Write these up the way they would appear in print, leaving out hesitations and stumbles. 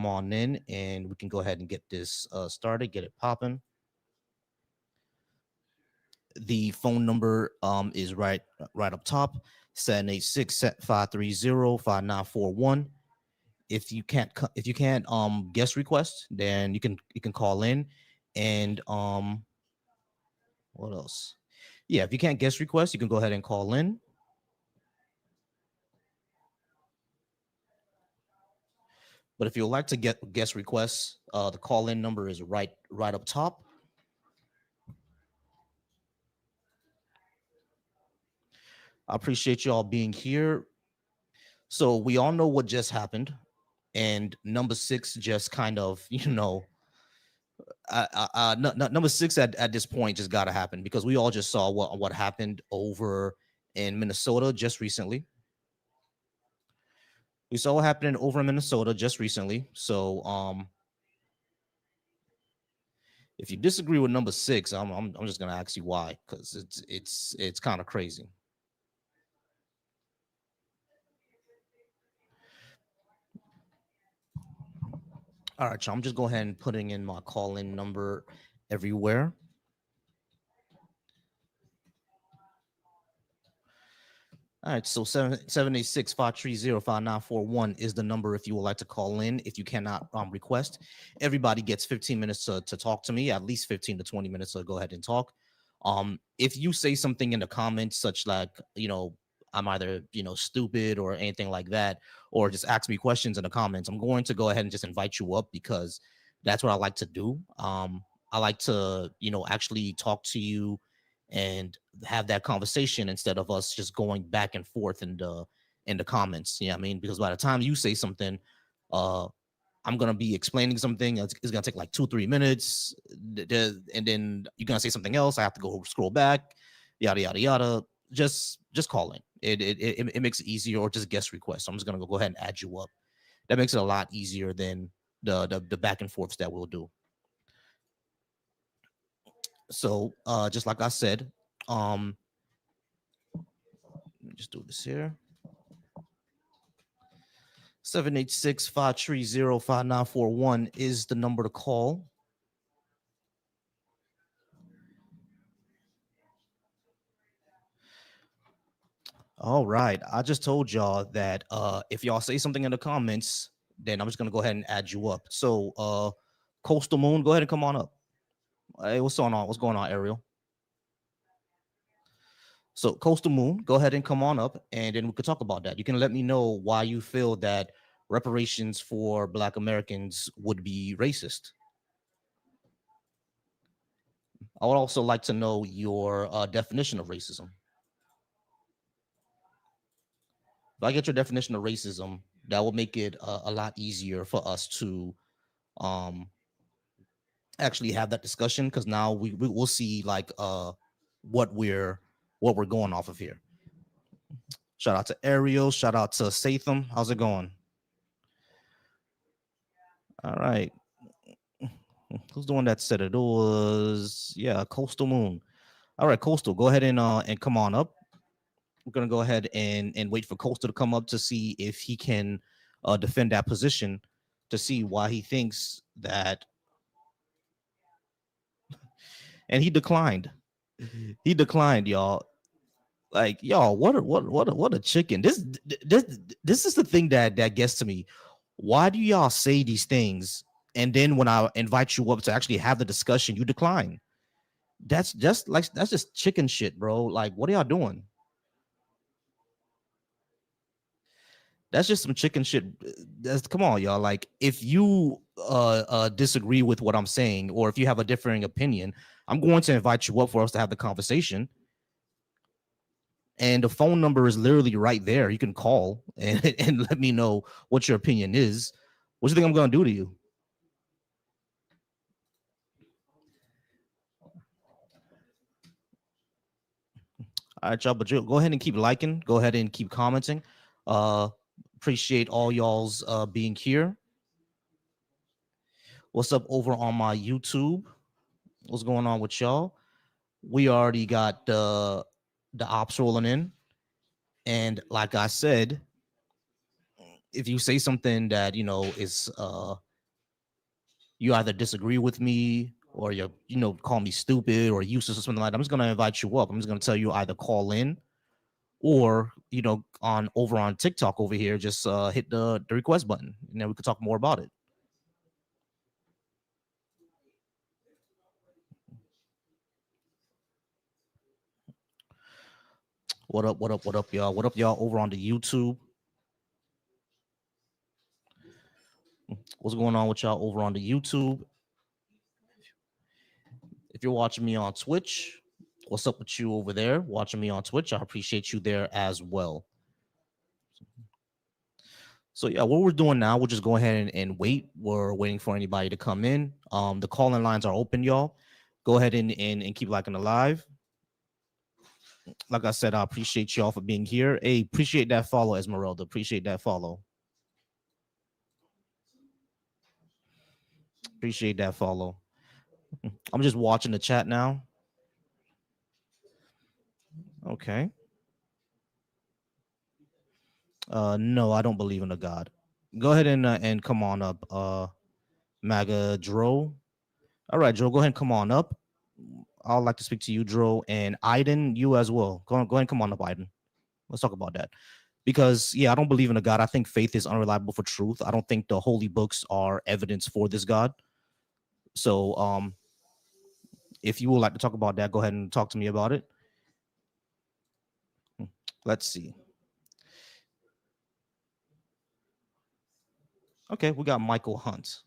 come on in and we can go ahead and get this started, get it popping. The phone number is right up top, 786-530-5941. If you can't guest request, then you can call in and what else? Yeah, if you can't guest request, you can go ahead and call in. But if you'd like to get guest requests, the call in number is right up top. I appreciate y'all being here. So we all know what just happened, and number six just kind of number six at this point just got to happen because we all just saw what happened over in Minnesota just recently. We saw what happened over in Minnesota just recently. So if you disagree with number six, I'm just gonna ask you why, because it's kind of crazy. All right, so I'm just go ahead and putting in my call-in number everywhere. All right, so 786-530-5941 is the number if you would like to call in. If you cannot request, everybody gets 15 minutes to talk to me, at least 15 to 20 minutes to go ahead and talk. If you say something in the comments, such like, I'm either, stupid or anything like that, or just ask me questions in the comments, I'm going to go ahead and just invite you up because that's what I like to do. I like to, actually talk to you and have that conversation instead of us just going back and forth in the comments. Yeah, I mean, because by the time you say something, uh, I'm gonna be explaining something. It's gonna take like 2-3 minutes, and then you're gonna say something else. I have to go scroll back, yada yada yada. Just call in. It makes it easier, or just guest request. So I'm just gonna go ahead and add you up. That makes it a lot easier than the back and forths that we'll do. So just like I said, let me just do this here. 786-530-5941 is the number to call. All right. I just told y'all that if y'all say something in the comments, then I'm just gonna go ahead and add you up. So Coastal Moon, go ahead and come on up. Hey, what's going on? What's going on, Ariel? So Coastal Moon, go ahead and come on up and then we could talk about that. You can let me know why you feel that reparations for Black Americans would be racist. I would also like to know your definition of racism. If I get your definition of racism, that will make it a lot easier for us to um, actually have that discussion because now we'll see like what we're what we're going off of here. Shout out to Ariel. Shout out to Satham. How's it going? All right. Who's the one that said it? It was Coastal Moon. All right, Coastal, go ahead and come on up. We're gonna go ahead and wait for Coastal to come up to see if he can defend that position, to see why he thinks that. And he declined. He declined, y'all. Like, y'all, what a chicken. This is the thing that gets to me. Why do y'all say these things and then when I invite you up to actually have the discussion, you decline? That's just chicken shit, bro. Like, what are y'all doing? That's just some chicken shit. Come on, y'all. Like, if you disagree with what I'm saying, or if you have a differing opinion, I'm going to invite you up for us to have the conversation. And the phone number is literally right there. You can call and let me know what your opinion is. What do you think I'm going to do to you? All right, y'all. But go ahead and keep liking. Go ahead and keep commenting. Uh, appreciate all y'all's being here. What's up over on my YouTube? What's going on with y'all? We already got the ops rolling in, and like I said, if you say something that is you either disagree with me or you call me stupid or useless or something like that, I'm just gonna invite you up. I'm just gonna tell you either call in or on over on TikTok over here, just hit the request button and then we could talk more about it. What up, what up, what up, y'all? What up, y'all, over on the YouTube? What's going on with y'all over on the YouTube? If you're watching me on Twitch, what's up with you over there watching me on Twitch? I appreciate you there as well. So yeah, what we're doing now, we'll just go ahead and wait. We're waiting for anybody to come in. The call-in lines are open, y'all. Go ahead and keep liking the live. Like I said, I appreciate y'all for being here. Hey, appreciate that follow, Esmeralda. Appreciate that follow. Appreciate that follow. I'm just watching the chat now. Okay. No, I don't believe in a God. Go ahead and come on up. MAGA Dro. All right, Dro, go ahead and come on up. I'd like to speak to you, Dro, and Iden, you as well. Go ahead and come on up, Iden. Let's talk about that. Because yeah, I don't believe in a God. I think faith is unreliable for truth. I don't think the holy books are evidence for this God. So if you would like to talk about that, go ahead and talk to me about it. Let's see. Okay, we got Michael Hunt.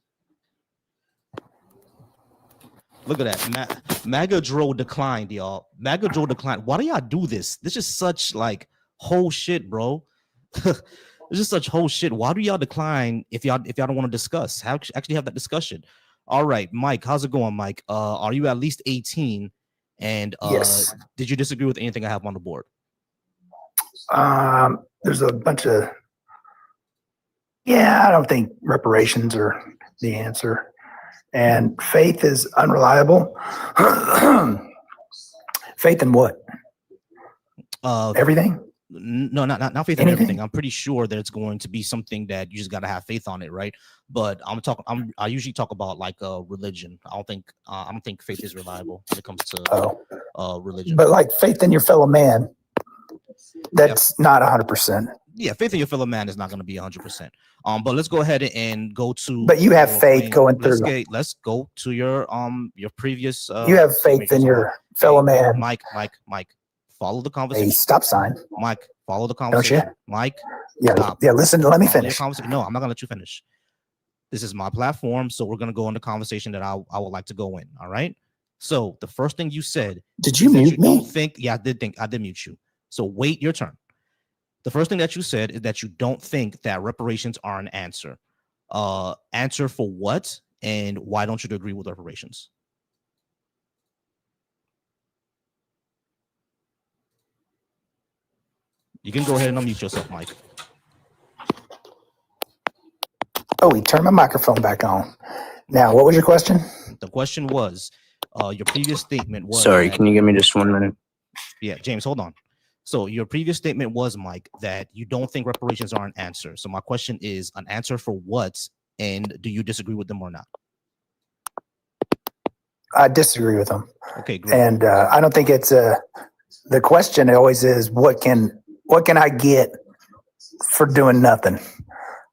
Look at that. MAGA Dro declined, y'all. MAGA Dro declined. Why do y'all do this? This is such like whole shit, bro. This is such whole shit. Why do y'all decline if y'all don't want to discuss? Actually have that discussion. All right, Mike, how's it going, Mike? Are you at least 18? And yes. Did you disagree with anything I have on the board? There's a bunch of I don't think reparations are the answer. And faith is unreliable. Faith in what? Everything? No, not faith in everything. I'm pretty sure there's going to be something that you just got to have faith on it, right? But I usually talk about like religion. I don't think faith is reliable when it comes to religion. But like faith in your fellow man, that's not 100%. Yeah, faith in your fellow man is not going to be 100%. But let's go ahead and go to. But you have faith going through. Let's go to your previous. You have faith in your fellow man. Mike. Follow the conversation. A stop sign. Mike, follow the conversation. Don't you? Mike. Yeah. Stop. Yeah. Listen. Let me finish. No, I'm not gonna let you finish. This is my platform, so we're gonna go on the conversation that I would like to go in. All right. So the first thing you said. Did you mute me? Don't think. Yeah, I did mute you. So wait your turn. The first thing that you said is that you don't think that reparations are an answer. Answer for what? And why don't you agree with reparations? You can go ahead and unmute yourself, Mike. Oh, he turned my microphone back on. Now, what was your question? The question was, your previous statement was... Sorry, can you give me just 1 minute? Yeah, James, hold on. So your previous statement was, Mike, that you don't think reparations are an answer. So my question is, an answer for what? And do you disagree with them or not? I disagree with them. Okay, great. And I don't think it's the question always is, what can I get for doing nothing?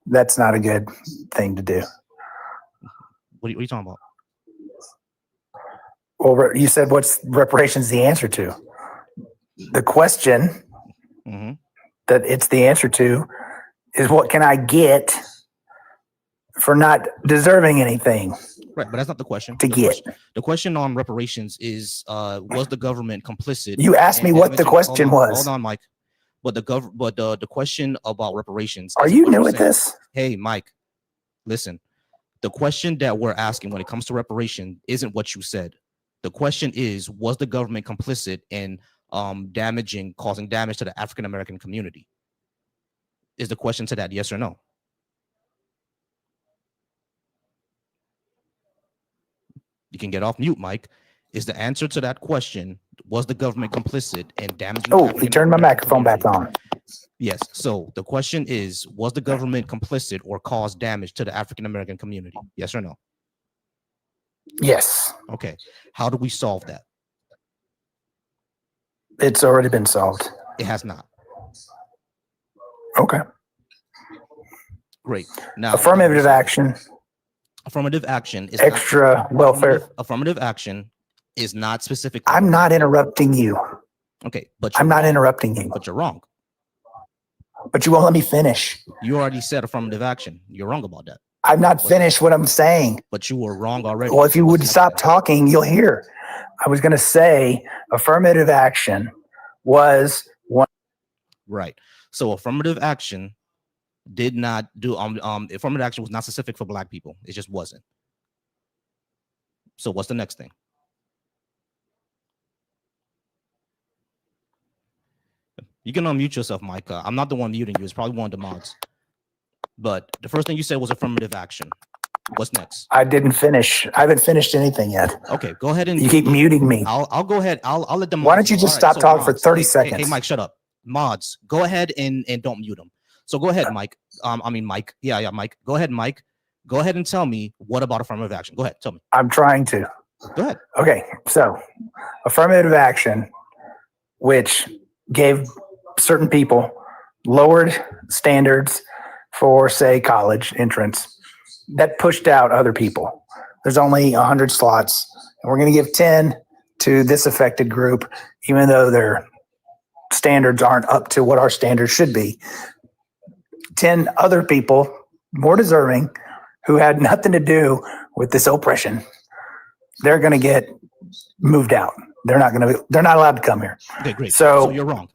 That's not a good thing to do. What are you talking about? Well, you said what's reparations the answer to? The question that it's the answer to is, what can I get for not deserving anything? Right, but that's not the question. The question on reparations is, was the government complicit? You asked me what the question was. Hold on, Mike. But the question about reparations. Are you new at this? Hey, Mike, listen. The question that we're asking when it comes to reparation isn't what you said. The question is, was the government complicit in causing damage to the African American community? Is the question to that yes or no? You can get off mute, Mike. Is the answer to that question, was the government complicit in damaging? Oh, he turned my microphone back on. Yes. So the question is, was the government complicit or caused damage to the African American community? Yes or no? Yes. Okay. How do we solve that? It's already been solved. It has not. Okay. Great. Now, affirmative action. Affirmative action is extra welfare. Affirmative action is not specific. I'm not interrupting you. Okay, but I'm not interrupting you. But you're wrong. But you won't let me finish. You already said affirmative action. You're wrong about that. I've not finished what I'm saying. But you were wrong already. Well, if you would stop talking, you'll hear. I was going to say affirmative action was one. Right. So affirmative action did not do affirmative action was not specific for Black people. It just wasn't. So what's the next thing? You can unmute yourself, Mike. I'm not the one muting you. It's probably one of the mods. But the first thing you said was affirmative action. What's next? I didn't finish. I haven't finished anything yet. Okay, go ahead and you keep muting me. I'll go ahead. I'll let them. Why don't you just stop talking for 30 seconds? Hey, Mike, shut up. Mods, go ahead and don't mute them. So go ahead, Mike. Mike. Yeah, Mike. Go ahead, Mike. Go ahead and tell me what about affirmative action. Go ahead, tell me. I'm trying to. Go ahead. Okay, so affirmative action, which gave certain people lowered standards for, say, college entrance, that pushed out other people. There's only 100 slots, and we're going to give 10 to this affected group, even though their standards aren't up to what our standards should be. 10 other people, more deserving, who had nothing to do with this oppression, they're going to get moved out. They're not allowed to come here. Okay, great. So you're wrong.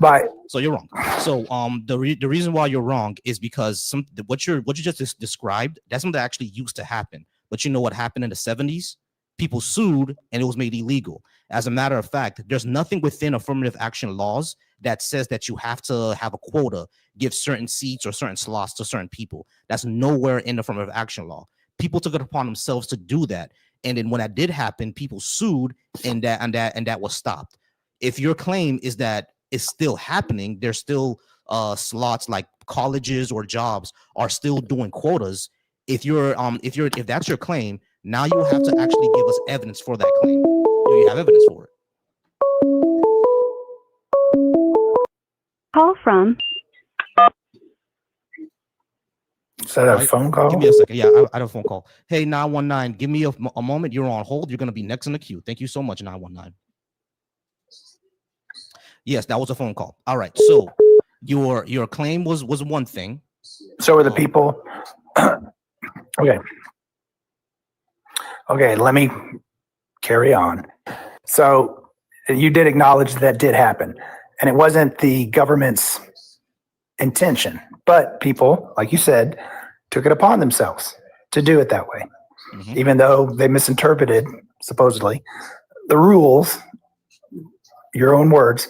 So you're wrong. So the reason why you're wrong is because what you just described, that's something that actually used to happen. But you know what happened in the 70s? People sued and it was made illegal. As a matter of fact, there's nothing within affirmative action laws that says that you have to have a quota, give certain seats or certain slots to certain people. That's nowhere in the affirmative action law. People took it upon themselves to do that. And then when that did happen, people sued and that was stopped. If your claim is that it's still happening, there's still slots like colleges or jobs are still doing quotas. If that's your claim, now you have to actually give us evidence for that claim. Do you have evidence for it? Call from. Is that a phone call? Give me a second. Yeah, I had a phone call. Hey, 919, give me a moment. You're on hold. You're going to be next in the queue. Thank you so much, 919. Yes, that was a phone call. All right. So your claim was one thing. So are the people. Okay. Okay, let me carry on. So you did acknowledge that did happen, and it wasn't the government's intention, but people, like you said, took it upon themselves to do it that way, even though they misinterpreted, supposedly, the rules, your own words,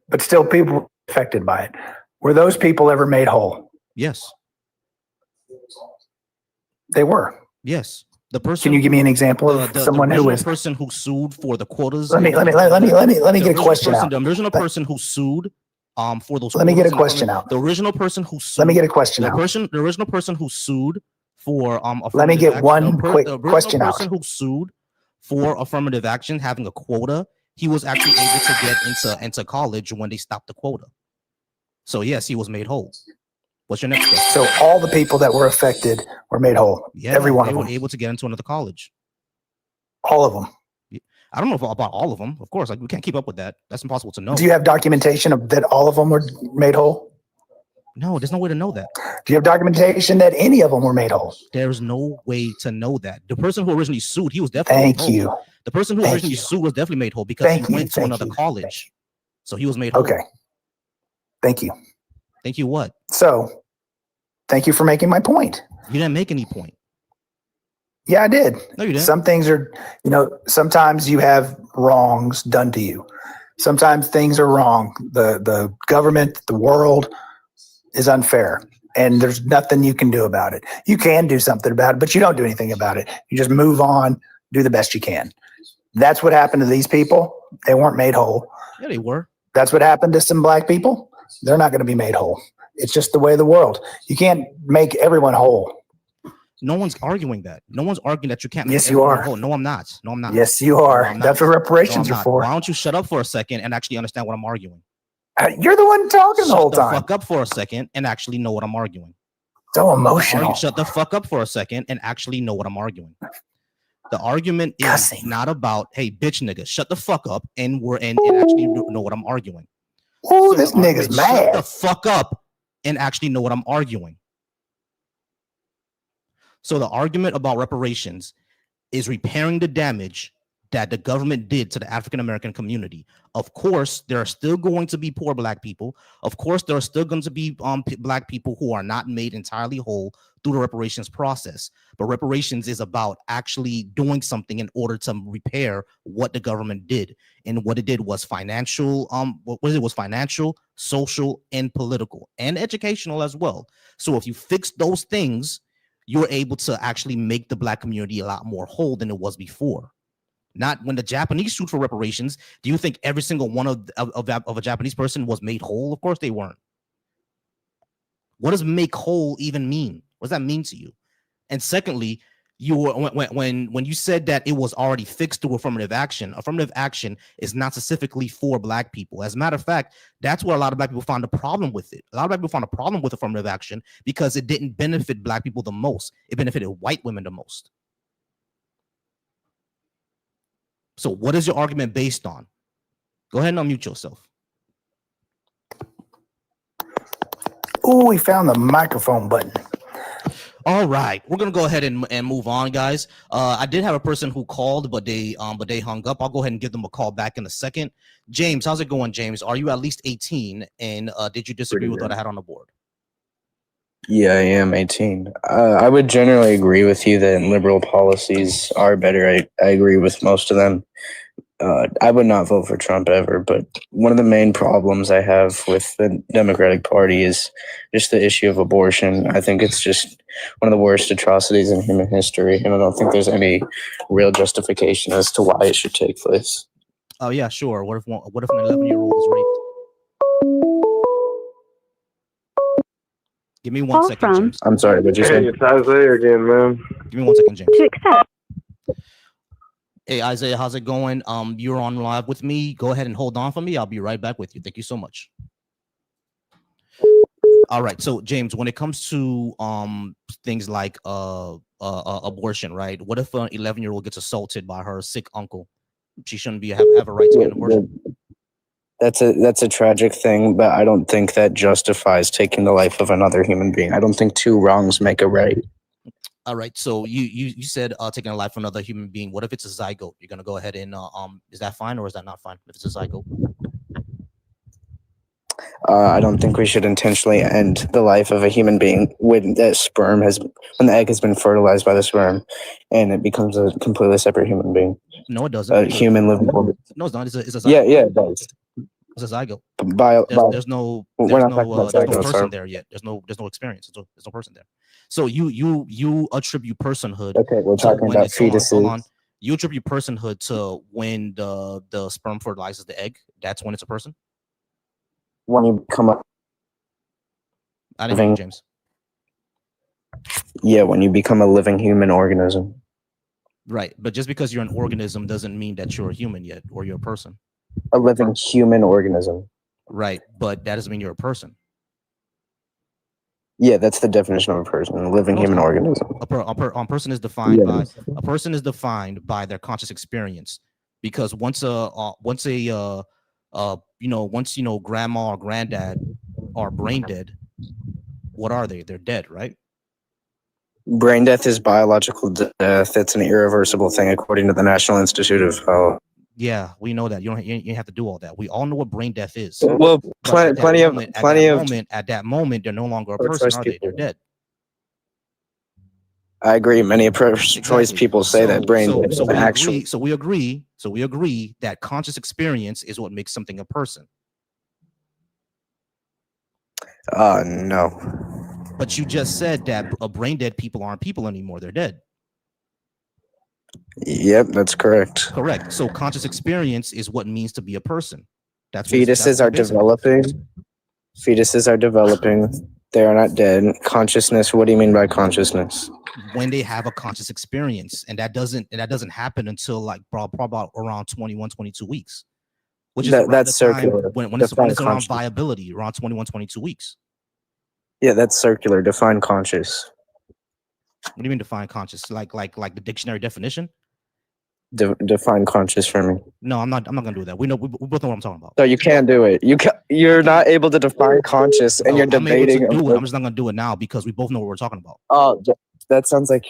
but still people were affected by it. Were those people ever made whole? Yes. They were. Yes. The person. Can you give me an example of someone who was the person who sued for the quotas? Let me get a question out. The original person who sued for those. Let me get a question out. The original person who sued. Let me get a question out. The original person who sued for Let me get one quick question out. The person who sued for affirmative action having a quota, he was actually able to get into college when they stopped the quota. So yes, he was made whole. What's your next question? So all the people that were affected were made whole. Yeah, every one of them. They were able to get into another college. All of them. I don't know about all of them. Of course, we can't keep up with that. That's impossible to know. Do you have documentation of that all of them were made whole? No, there's no way to know that. Do you have documentation that any of them were made whole? There's no way to know that. The person who originally sued, he was definitely made whole. The person who originally sued was definitely made whole because he went to another college. So he was made whole. Okay. Thank you. Thank you what? So, thank you for making my point. You didn't make any point. Yeah, I did. No, you didn't. Some things are, sometimes you have wrongs done to you. Sometimes things are wrong. The government, the world is unfair, and there's nothing you can do about it. You can do something about it, but you don't do anything about it. You just move on, do the best you can. That's what happened to these people. They weren't made whole. Yeah, they were. That's what happened to some black people. They're not going to be made whole. It's just the way of the world. You can't make everyone whole. No one's arguing that. No one's arguing that you can't make Yes, you everyone are. whole. No, I'm not. No, I'm not. Yes, you No, are. I'm That's not. what No, I'm reparations are not. for. Why don't you shut up for a second and actually understand what I'm arguing? You're the one talking the whole Shut the time. fuck up for a second and actually know what I'm arguing. So emotional. Shut the fuck up for a second and actually know what I'm arguing. The argument is Cussing. not about, hey, bitch nigga, shut the fuck up and actually know what I'm arguing. Oh, so this nigga's mad. Shut the fuck up and actually know what I'm arguing. So the argument about reparations is repairing the damage that the government did to the African-American community. Of course, there are still going to be poor black people. Of course, there are still going to be black people who are not made entirely whole through the reparations process. But reparations is about actually doing something in order to repair what the government did. And what it did was financial, was financial, social, and political, and educational as well. So if you fix those things, you're able to actually make the black community a lot more whole than it was before. Not when the Japanese sued for reparations. Do you think every single one of a Japanese person was made whole? Of course they weren't. What does make whole even mean? What does that mean to you? And secondly, you were when you said that it was already fixed through affirmative action is not specifically for black people. As a matter of fact, that's where a lot of black people found a problem with it. A lot of black people found a problem with affirmative action because it didn't benefit black people the most. It benefited white women the most. So what is your argument based on? Go ahead and unmute yourself. Oh, we found the microphone button. All right, we're gonna go ahead and move on, guys. I did have a person who called, but they hung up. I'll go ahead and give them a call back in a second. James, how's it going, James? Are you at least 18? And did you disagree with what I had on the board? Yeah, I am 18. I would generally agree with you that liberal policies are better. I agree with most of them. I would not vote for Trump ever, but one of the main problems I have with the Democratic Party is just the issue of abortion. I think it's just one of the worst atrocities in human history, and I don't think there's any real justification as to why it should take place. Oh yeah, sure. What if an 11-year-old is raped? Give me 1 second, James. I'm sorry, what you say? Hey, it's Isaiah again, man. Give me 1 second, James. To accept. Hey, Isaiah, how's it going? You're on live with me. Go ahead and hold on for me. I'll be right back with you. Thank you so much. All right. So, James, when it comes to things like abortion, right? What if an 11-year-old gets assaulted by her sick uncle? She shouldn't have a right to get an abortion. That's a tragic thing, but I don't think that justifies taking the life of another human being. I don't think two wrongs make a right. All right. So you said taking a life of another human being. What if it's a zygote? You're gonna go ahead and is that fine or is that not fine if it's a zygote? I don't think we should intentionally end the life of a human being when the egg has been fertilized by the sperm, and it becomes a completely separate human being. No, it doesn't. A human living organism. No, it's not. It's a zygote. Yeah, it does. It's a zygote. There's no zygotes, person there yet. There's no experience. There's no person there. So you attribute personhood. Okay, we're talking about fetuses. Hold on. You attribute personhood to when the sperm fertilizes the egg. That's when it's a person. When you become a I didn't hear you, James. Yeah, when you become a living human organism. Right, but just because you're an organism doesn't mean that you're a human yet or you're a person. A living human organism. Right, but that doesn't mean you're a person. Yeah, that's the definition of a person, a living human organism. A person is defined by a person is defined by their conscious experience, because once grandma or granddad are brain dead, what are they? They're dead, right? Brain death is biological death. It's an irreversible thing according to the National Institute of Health. Yeah, we know that. You don't have to do all that. We all know what brain death is. Well, at that moment, they're no longer a person, are they? They're dead. I agree. Many pro-choice people say that brain death is actually. So we agree that conscious experience is what makes something a person. No. But you just said that brain dead people aren't people anymore. They're dead. Yep, that's correct. Correct. So conscious experience is what it means to be a person. Fetuses are developing. Fetuses are developing. They are not dead. Consciousness. What do you mean by consciousness? When they have a conscious experience, and that doesn't happen until like probably about around 21, 22 weeks, which is around That's the time circular. when it's around viability, around 21, 22 weeks. Yeah, that's circular. Define conscious. What do you mean define conscious? Like the dictionary definition? Define conscious for me. No, I'm not gonna do that. We both know what I'm talking about. So you can't do it. You're not able to define conscious, and you're debating. I'm able to do it. I'm just not gonna do it now because we both know what we're talking about. Oh, that sounds like.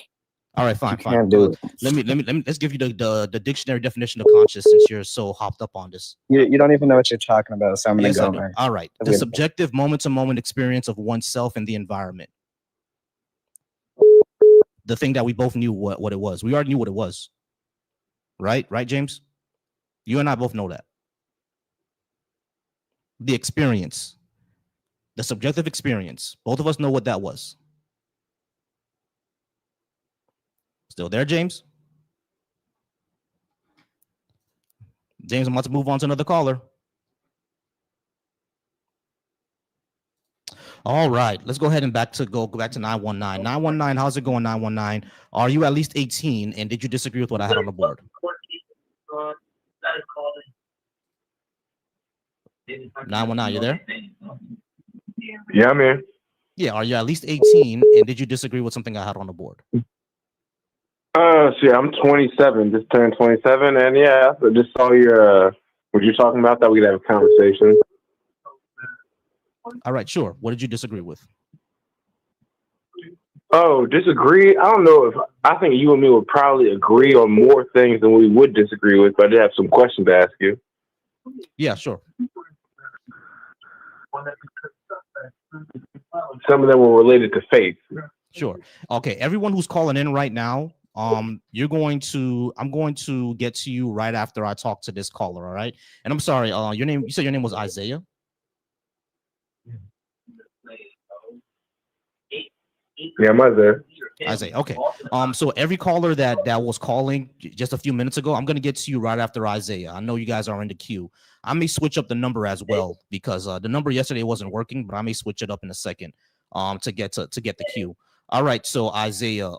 All right, fine. Can't do it. Let's give you the dictionary definition of conscious since you're so hopped up on this. You don't even know what you're talking about, so I'm gonna go there. All right, the subjective moment-to-moment experience of oneself and the environment. The thing that we both knew what it was. We already knew what it was. Right, James? You and I both know that. The experience, the subjective experience. Both of us know what that was. Still there, James? James, I'm about to move on to another caller. All right, let's go ahead and go back to 919. 919, how's it going, 919? Are you at least 18, and did you disagree with what I had on the board? 919, you there? Yeah, I'm here. Yeah, are you at least 18, and did you disagree with something I had on the board? I'm 27, just turned 27, and yeah, I just saw your, what you're talking about, that we could have a conversation. All right, sure. What did you disagree with? Oh, disagree? I don't know if, I think you and me would probably agree on more things than we would disagree with, but I did have some questions to ask you. Yeah, sure. Some of them were related to faith. Sure. Okay, everyone who's calling in right now, I'm going to get to you right after I talk to this caller, all right? And I'm sorry, you said your name was Isaiah? Yeah, I'm right there. Isaiah, okay. So every caller that was calling just a few minutes ago, I'm gonna get to you right after Isaiah. I know you guys are in the queue. I may switch up the number as well because the number yesterday wasn't working, but I may switch it up in a second to get the queue. All right, so Isaiah,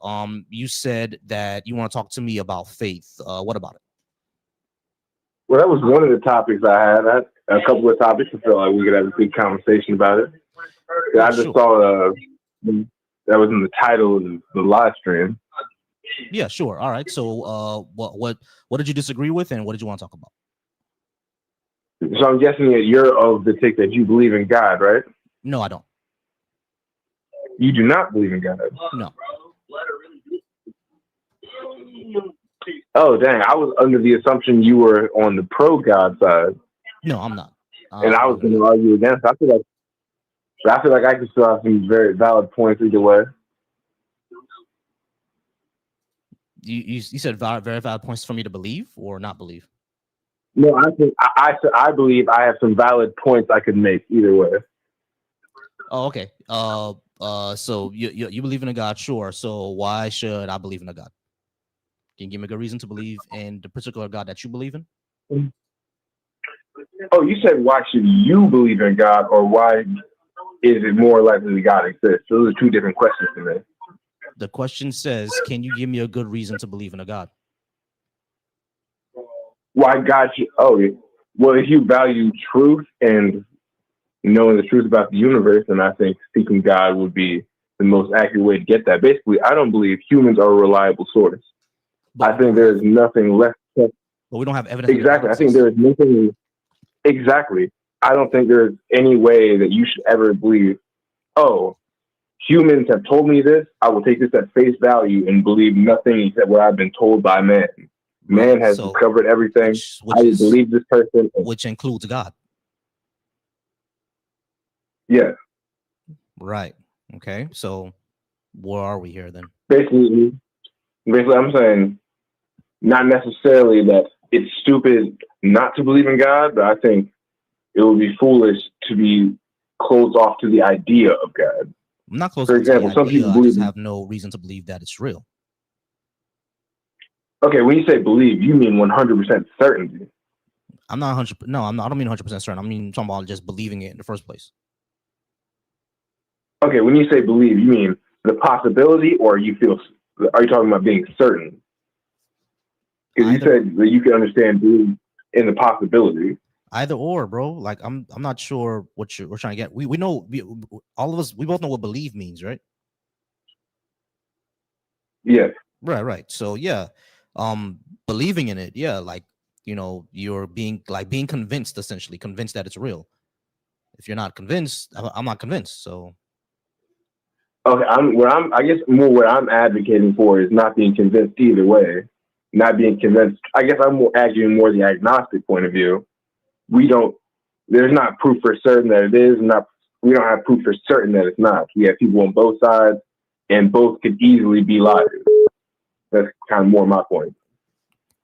you said that you want to talk to me about faith. What about it? Well, that was one of the topics I had. I had a couple of topics. I felt like we could have a big conversation about it. Yeah, I just saw that was in the title of the live stream. Yeah, sure. All right. So, what did you disagree with, and what did you want to talk about? So I'm guessing that you're of the take that you believe in God, right? No, I don't. You do not believe in God? No. Oh, dang. I was under the assumption you were on the pro-God side. No, I'm not. And I was going to argue against. I feel like I can still have some very valid points either way. You said very valid points for me to believe or not believe? No, I think I believe I have some valid points I could make either way. Oh, okay. So you believe in a God, sure. So why should I believe in a God? Can you give me a good reason to believe in the particular God that you believe in? Oh, you said why should you believe in God, or why is it more likely that God exists? Those are two different questions to me. The question says, can you give me a good reason to believe in a God? Why God should, well, if you value truth and knowing the truth about the universe, then I think seeking God would be the most accurate way to get that. Basically, I don't believe humans are a reliable source. I think there is nothing left. But we don't have evidence. Exactly. I think there is nothing. Exactly. I don't think there's any way that you should ever believe, oh, humans have told me this, I will take this at face value and believe nothing except what I've been told by man. Man has discovered everything. I believe this person. Which includes God. Yeah. Right. Okay. So where are we here then? Basically, I'm saying not necessarily that it's stupid not to believe in God, but I think it would be foolish to be closed off to the idea of God. I'm not closed. For example, some people believe. I just have no reason to believe that it's real. Okay, when you say believe, you mean 100% certainty. I'm not 100. No, I'm not. I don't mean 100% certain. I mean talking about just believing it in the first place. Okay, when you say believe, you mean the possibility, or you feel? Are you talking about being certain? Because you said that you can understand believe in the possibility. Either or, bro. Like I'm not sure what we're trying to get. We know all of us. We both know what believe means, right? Yes. Right. So yeah, believing in it, yeah, like you're being convinced, essentially convinced that it's real. If you're not convinced, I'm not convinced. So Okay, I guess more what I'm advocating for is not being convinced either way. Not being convinced. I guess I'm arguing more the agnostic point of view. There's not proof for certain that it is, we don't have proof for certain that it's not. We have people on both sides, and both could easily be liars. That's kind of more my point.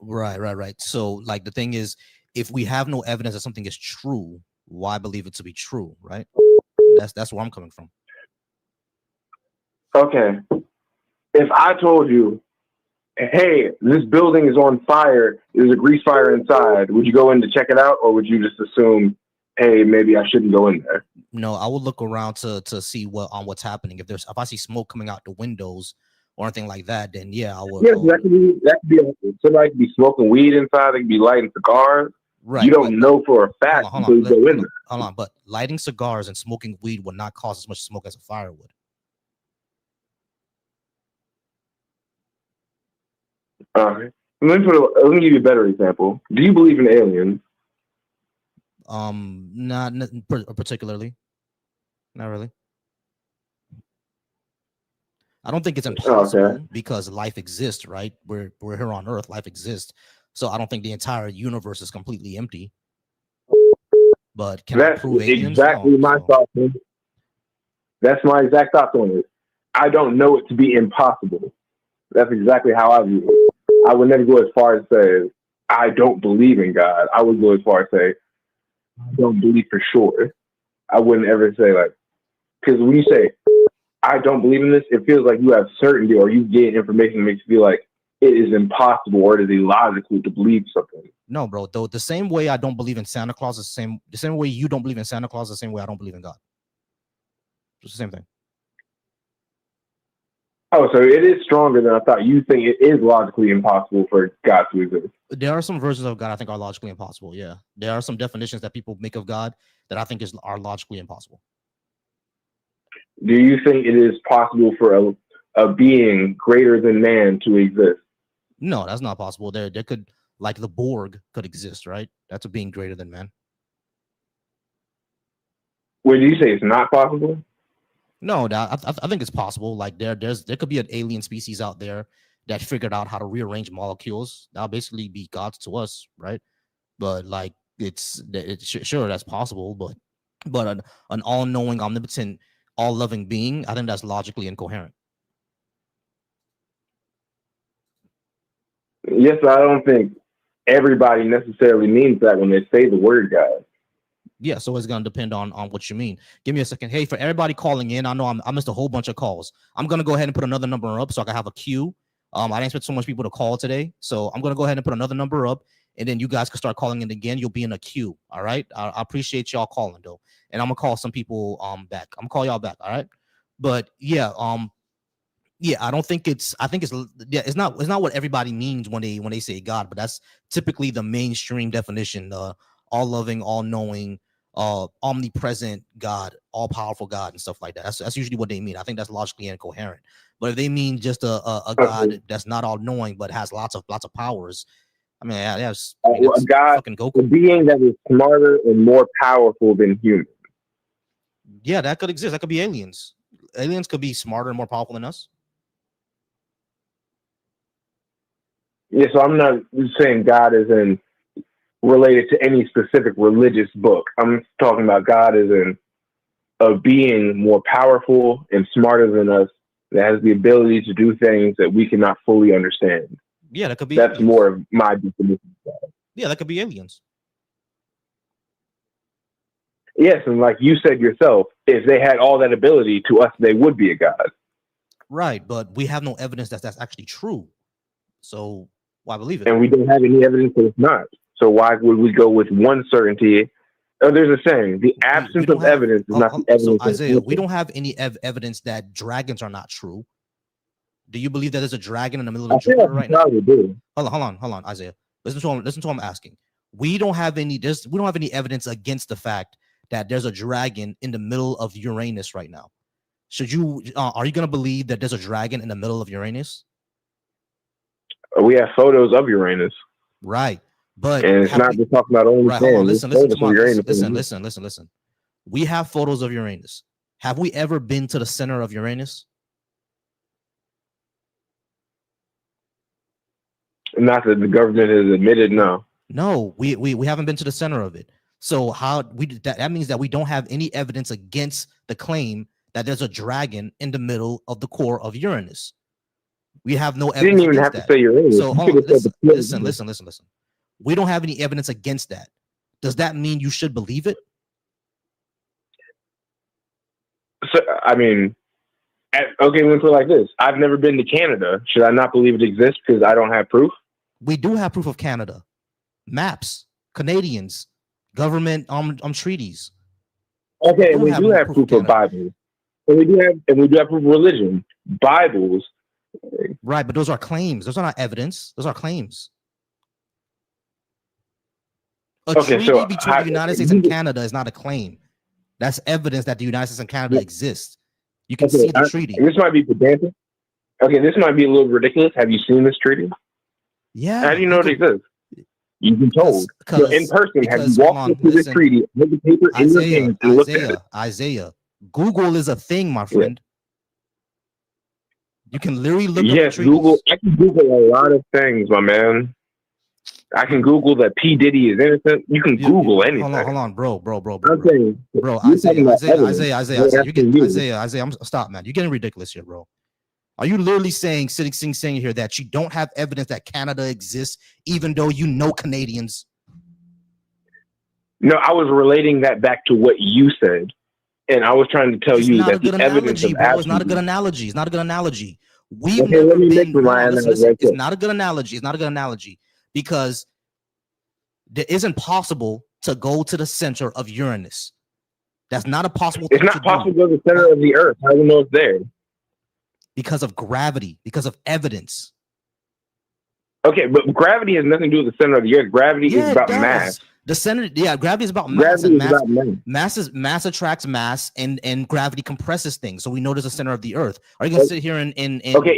Right. So like the thing is, if we have no evidence that something is true, why believe it to be true, right? That's where I'm coming from. Okay. If I told you, hey, this building is on fire, there's a grease fire inside, would you go in to check it out, or would you just assume, hey, maybe I shouldn't go in there? No, I would look around to see what's happening. If I see smoke coming out the windows or anything like that, then yeah, I would. Yeah, that could be somebody could be smoking weed inside, they could be lighting cigars. Right. You don't know for a fact until you go in there. Hold on, but lighting cigars and smoking weed would not cause as much smoke as a fire would. Let me give you a better example. Do you believe in aliens? Not particularly. Not really. I don't think it's impossible because life exists, right? We're here on Earth, life exists. So I don't think the entire universe is completely empty. But can I prove aliens? Exactly my thought. That's my exact thought on it. I don't know it to be impossible. That's exactly how I view it. I would never go as far as say I don't believe in God. I would go as far as say I don't believe for sure. I wouldn't ever say like, because when you say I don't believe in this, it feels like you have certainty or you get information that makes you feel like it is impossible or it is illogical to believe something. No, bro. Though the same way I don't believe in Santa Claus is the same way you don't believe in Santa Claus, the same way I don't believe in God. It's the same thing. Oh, so it is stronger than I thought. You think it is logically impossible for God to exist? There are some versions of God I think are logically impossible. Yeah, there are some definitions that people make of God that I think are logically impossible. Do you think it is possible for a being greater than man to exist? No, that's not possible. There could, like the Borg could exist, right? That's a being greater than man. What do you say? It's not possible? No, I think it's possible. Like there could be an alien species out there that figured out how to rearrange molecules. That'll basically be gods to us, right? But like sure that's possible, but an all-knowing, omnipotent, all-loving being, I think that's logically incoherent. Yes, I don't think everybody necessarily means that when they say the word God. Yeah, so it's gonna depend on what you mean. Give me a second. Hey, for everybody calling in, I know I missed a whole bunch of calls. I'm gonna go ahead and put another number up so I can have a queue. I didn't expect so much people to call today, so I'm gonna go ahead and put another number up, and then you guys can start calling in again. You'll be in a queue. All right. I appreciate y'all calling though, and I'm gonna call some people back. I'm gonna call y'all back. All right. But yeah, I don't think it's. I think it's. Yeah, it's not what everybody means when they say God, but that's typically the mainstream definition. All loving, all knowing, omnipresent God, all powerful God, and stuff like that. That's usually what they mean. I think that's logically incoherent. But if they mean just a God that's not all knowing but has lots of powers, I mean, that's a God, fucking Goku. A being that is smarter and more powerful than humans. Yeah, that could exist. That could be aliens. Aliens could be smarter and more powerful than us. Yeah, so I'm not saying God is related to any specific religious book. I'm talking about God as a being more powerful and smarter than us that has the ability to do things that we cannot fully understand. Yeah, that could be. That's aliens. more of my definition of God. Yeah, that could be aliens. Yes, and like you said yourself, if they had all that ability, to us, they would be a God. Right, but we have no evidence that that's actually true. So why believe it? And we don't have any evidence that it's not. So why would we go with one certainty There's a saying: the absence of evidence is not the evidence. So Isaiah, we don't have any evidence that dragons are not true. Do you believe that there's a dragon in the middle of Jupiter right now? Hold on, Isaiah. Listen to what I'm asking. We don't have any evidence against the fact that there's a dragon in the middle of Uranus right now. Are you going to believe that there's a dragon in the middle of Uranus? We have photos of Uranus. Right. But and it's not just talking about only right, hold on, listen. We have photos of Uranus. Have we ever been to the center of Uranus? Not that the government has admitted, no. No, we haven't been to the center of it. So that means that we don't have any evidence against the claim that there's a dragon in the middle of the core of Uranus. We have no evidence. You didn't even have to say Uranus. So hold on, listen. We don't have any evidence against that. Does that mean you should believe it? So, I mean, okay, let's put it like this. I've never been to Canada. Should I not believe it exists because I don't have proof? We do have proof of Canada. Maps, Canadians, government treaties. Okay, and we do have proof of Bibles. And we do have proof of religion. Bibles. Right, but those are claims. Those are not evidence. Those are claims. A treaty between the United States and Canada is not a claim. That's evidence that the United States and Canada exist. You can see the treaty. This might be pedantic. Okay, this might be a little ridiculous. Have you seen this treaty? Yeah. How do you know it exists? You've been told. So in person, have you walked into this treaty, hold the paper in your hands, and looked at it? Isaiah, Google is a thing, my friend. You can literally look up treaties. Google. I can Google a lot of things, my man. I can Google that P. Diddy is innocent. You can Google anything. Hold on, bro. Isaiah, stop, man. You're getting ridiculous here, bro. Are you literally saying here that you don't have evidence that Canada exists, even though you know Canadians? No, I was relating that back to what you said, and I was trying to tell you that the evidence of it's not a good analogy. It's not a good analogy. It's not a good analogy. It's not a good analogy. Because it isn't possible to go to the center of Uranus. That's not a possible thing. It's not possible to go to the center of the Earth. How do you know it's there? Because of gravity, because of evidence. Okay, but gravity has nothing to do with the center of the Earth. Gravity is about mass. The center, gravity is about mass. Mass attracts mass, and gravity compresses things. So we know there's a center of the Earth. Are you gonna sit here and okay?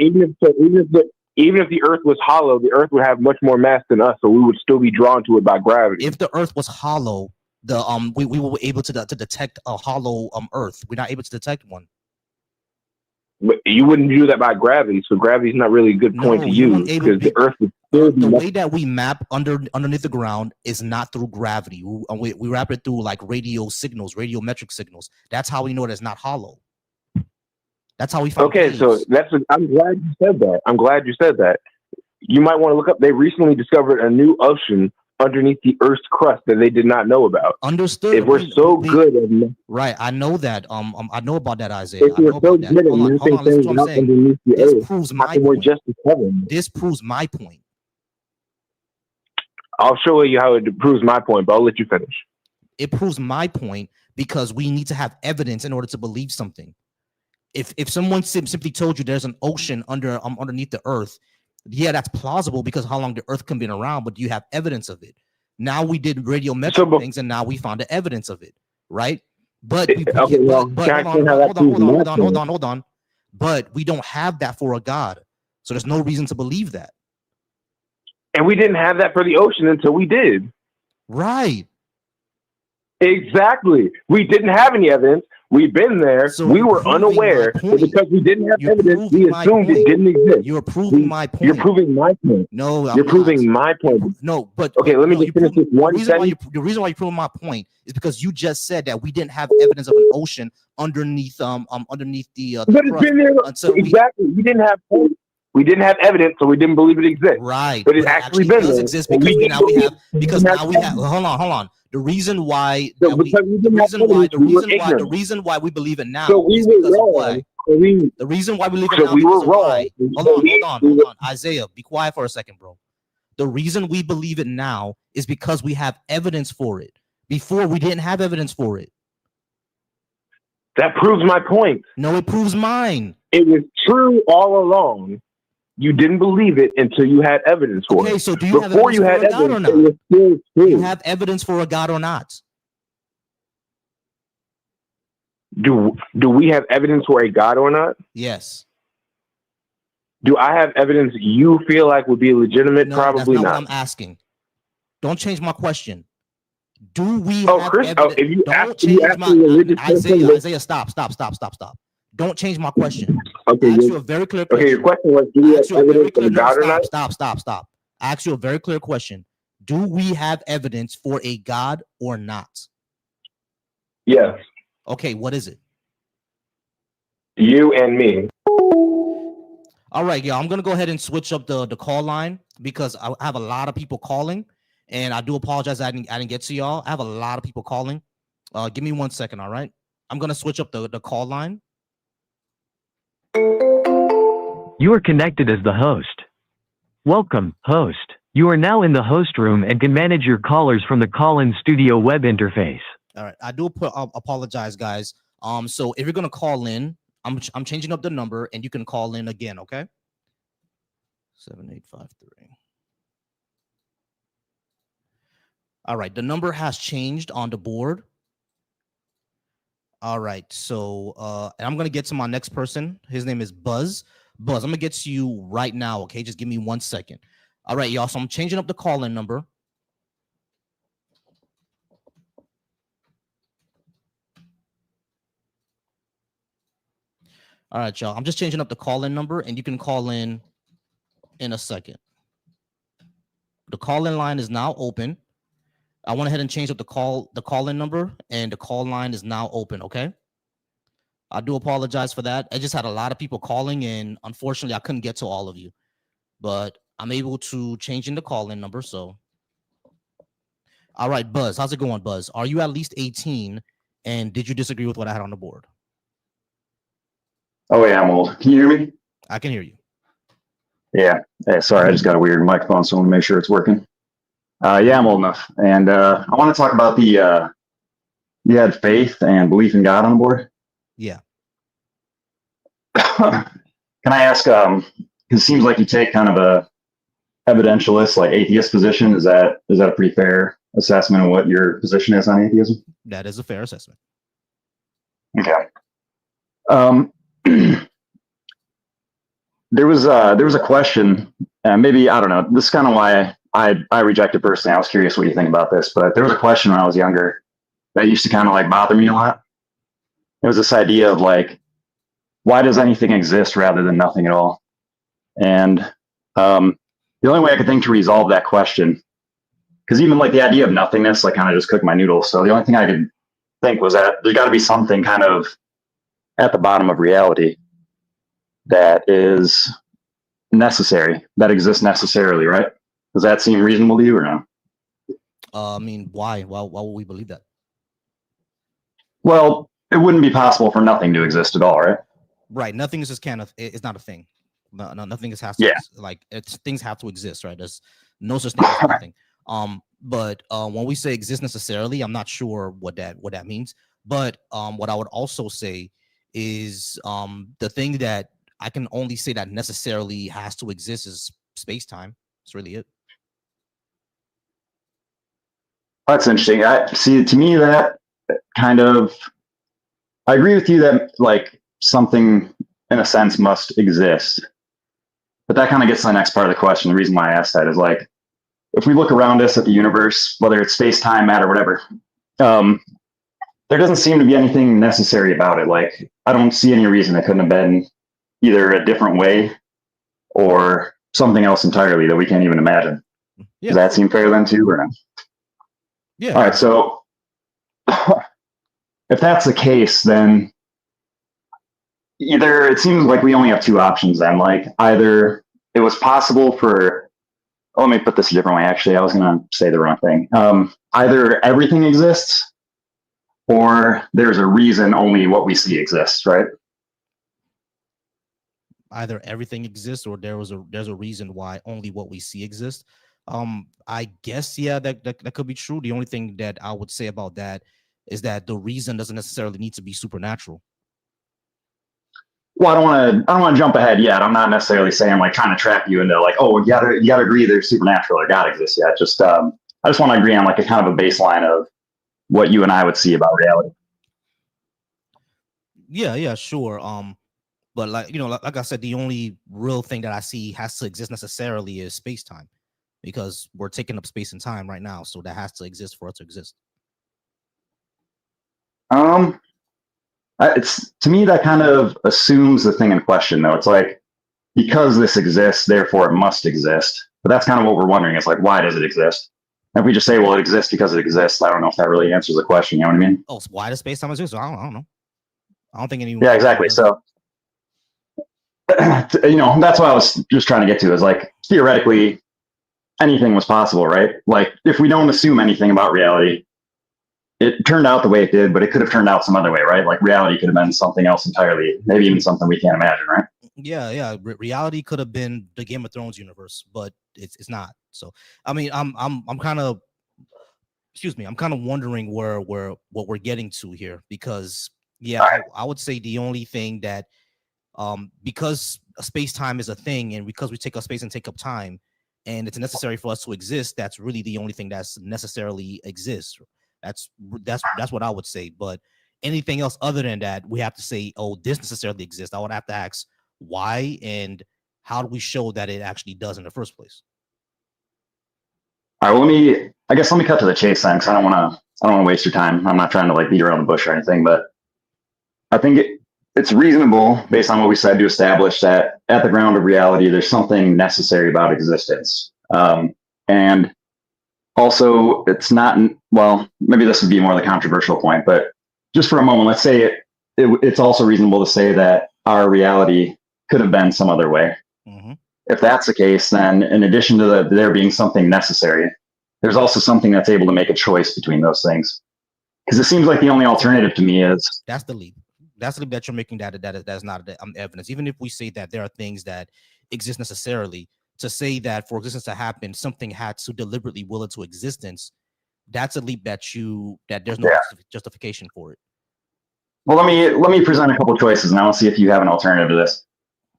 Even if the Earth was hollow, the Earth would have much more mass than us, so we would still be drawn to it by gravity. If the Earth was hollow, we were able to detect a hollow Earth. We're not able to detect one. But you wouldn't do that by gravity, so gravity is not really a good point to use because the Earth would still be. The way that we map underneath the ground is not through gravity. We wrap it through like radio signals, radiometric signals. That's how we know that it's not hollow. That's how we find. Okay, so I'm glad you said that. You might want to look up. They recently discovered a new ocean underneath the Earth's crust that they did not know about. Understood. If we're so good at right, I know that. I know about that, Isaiah. If we're so good at mapping things out underneath the Earth, this proves my point. This proves my point. I'll show you how it proves my point, but I'll let you finish. It proves my point because we need to have evidence in order to believe something. If someone simply told you there's an ocean underneath the Earth, yeah, that's plausible because how long the Earth can be around, but do you have evidence of it? Now we did radiometric things, and now we found the evidence of it, right? But hold on. But we don't have that for a God, so there's no reason to believe that. And we didn't have that for the ocean until we did. Right. Exactly. We didn't have any evidence. We've been there. So we were unaware. But because we didn't have evidence, we assumed it didn't exist. You're proving my point. You're proving my point. No, you're proving my point. No, but okay, let me just finish this one sentence. The reason why you're proving my point is because you just said that we didn't have evidence of an ocean underneath the but it's been there exactly. We didn't have proof. We didn't have evidence, so we didn't believe it exists. Right. But it actually does exist because now we have hold on. The reason why we believe it now is because of why. The reason why we believe it now is because of why. Hold on. Isaiah, be quiet for a second, bro. The reason we believe it now is because we have evidence for it. Before, we didn't have evidence for it. That proves my point. No, it proves mine. It was true all along. You didn't believe it until you had evidence for it. Okay, so do you have Before evidence you for had a God or evidence, not? it was still Do true. you have evidence for a God or not? Do we have evidence for a God or not? Yes. Do I have evidence you feel like would be legitimate? No, Probably that's not not. what I'm asking. Don't change my question. Do we Oh, have Chris, evidence? if you Don't ask a change my religious person, Isaiah. Stop. Don't change my question. okay, I asked you a very clear okay, your question. question was, do I we asked you have a very evidence of clear. a No, God or not? stop. I asked you a very clear question. Do we have evidence for a God or not? Yes. Okay, what is it? You and me. All right, yeah, I'm gonna go ahead and switch up the call line because I have a lot of people calling, and I do apologize I didn't get to y'all. I have a lot of people calling. Give me 1 second, all right? I'm gonna switch up the call line. You are connected as the host. Welcome, host. You are now in the host room and can manage your callers from the call-in studio web interface. All right, I do apologize, guys. So if you're gonna call in, I'm changing up the number, and you can call in again, okay? 7853. All right, the number has changed on the board. All right, so and I'm gonna get to my next person. His name is Buzz. Buzz, I'm gonna get to you right now, okay? Just give me 1 second. All right, y'all. So I'm changing up the call-in number. All right, y'all. I'm just changing up the call-in number, and you can call in a second. The call-in line is now open. I went ahead and changed up the call-in number, and the call line is now open, okay? I do apologize for that. I just had a lot of people calling, and unfortunately, I couldn't get to all of you. But I'm able to change in the call-in number, so. All right, Buzz. How's it going, Buzz? Are you at least 18, and did you disagree with what I had on the board? Oh, yeah, I'm old. Can you hear me? I can hear you. Yeah. Hey, sorry, I just got a weird microphone, so I want to make sure it's working. Yeah, I'm old enough. And I want to talk about you had faith and belief in God on the board. Yeah. Can I ask, it seems like you take kind of a evidentialist, like atheist position. Is that a pretty fair assessment of what your position is on atheism? That is a fair assessment. Okay. There was a question, and maybe, I don't know, this is kind of why I rejected personally. I was curious what you think about this, but there was a question when I was younger that used to kind of like bother me a lot. It was this idea of like, why does anything exist rather than nothing at all? And the only way I could think to resolve that question, because even like the idea of nothingness, like kind of just cooked my noodles. So the only thing I could think was that there's got to be something kind of at the bottom of reality that is necessary, that exists necessarily, right? Does that seem reasonable to you or no? I mean, why? Why would we believe that? Well, it wouldn't be possible for nothing to exist at all, right? Right. Nothing is just it's not a thing. No, nothing is has to things have to exist, right? There's no such thing as nothing. But when we say exist necessarily, I'm not sure what that means. But what I would also say is the thing that I can only say that necessarily has to exist is space-time. That's really it. That's interesting. See, to me, that kind of, I agree with you that like something in a sense must exist. But that kind of gets to the next part of the question. The reason why I asked that is like, if we look around us at the universe, whether it's space, time, matter, whatever, there doesn't seem to be anything necessary about it. Like, I don't see any reason it couldn't have been either a different way or something else entirely that we can't even imagine. Yeah. Does that seem fair then too, or not? Yeah. All right. So if that's the case, then either it seems like we only have two options then. Like either it was possible for, let me put this a different way. Actually, I was going to say the wrong thing. Either everything exists or there's a reason only what we see exists, right? Either everything exists or there's a reason why only what we see exists. I guess that could be true. The only thing that I would say about that is that the reason doesn't necessarily need to be supernatural. Well, I don't want to jump ahead yet. I'm not necessarily saying like trying to trap you into like, oh, you gotta agree there's supernatural or God exists yet. Just I just want to agree on like a kind of a baseline of what you and I would see about reality. Yeah, sure. But like I said, the only real thing that I see has to exist necessarily is space time, because we're taking up space and time right now, so that has to exist for it to exist. It's to me that kind of assumes the thing in question, though. It's like because this exists, therefore it must exist. But that's kind of what we're wondering. Is like, why does it exist? And if we just say, well, it exists because it exists, I don't know if that really answers the question. You know what I mean? Oh, so why does space time exist? I don't know. I don't think anyone. Yeah, exactly. So, that's what I was just trying to get to. Is like theoretically, anything was possible, right? Like if we don't assume anything about reality, it turned out the way it did, but it could have turned out some other way, right? Like reality could have been something else entirely, maybe even something we can't imagine, right? Yeah. Reality could have been the Game of Thrones universe, but it's not. So, I mean, I'm kind of, I'm kind of wondering where what we're getting to here, because I would say the only thing that, because space time is a thing, and because we take up space and take up time, and it's necessary for us to exist, that's really the only thing that's necessarily exists. That's what I would say. But anything else other than that, we have to say, oh, this necessarily exists. I would have to ask why, and how do we show that it actually does in the first place? All right. Well, let me cut to the chase then, because I don't want to waste your time. I'm not trying to like beat around the bush or anything, but I think it's reasonable based on what we said to establish that at the ground of reality, there's something necessary about existence. And also, it's not, well, maybe this would be more the controversial point, but just for a moment, let's say it's also reasonable to say that our reality could have been some other way. Mm-hmm. If that's the case, then in addition to there being something necessary, there's also something that's able to make a choice between those things. Because it seems like the only alternative to me is... That's the leap. That's the leap that you're making, that's not evidence. Even if we say that there are things that exist necessarily, to say that for existence to happen, something had to deliberately will it to existence, that's a leap that there's no justification for it. Well, let me present a couple of choices, and I want to see if you have an alternative to this.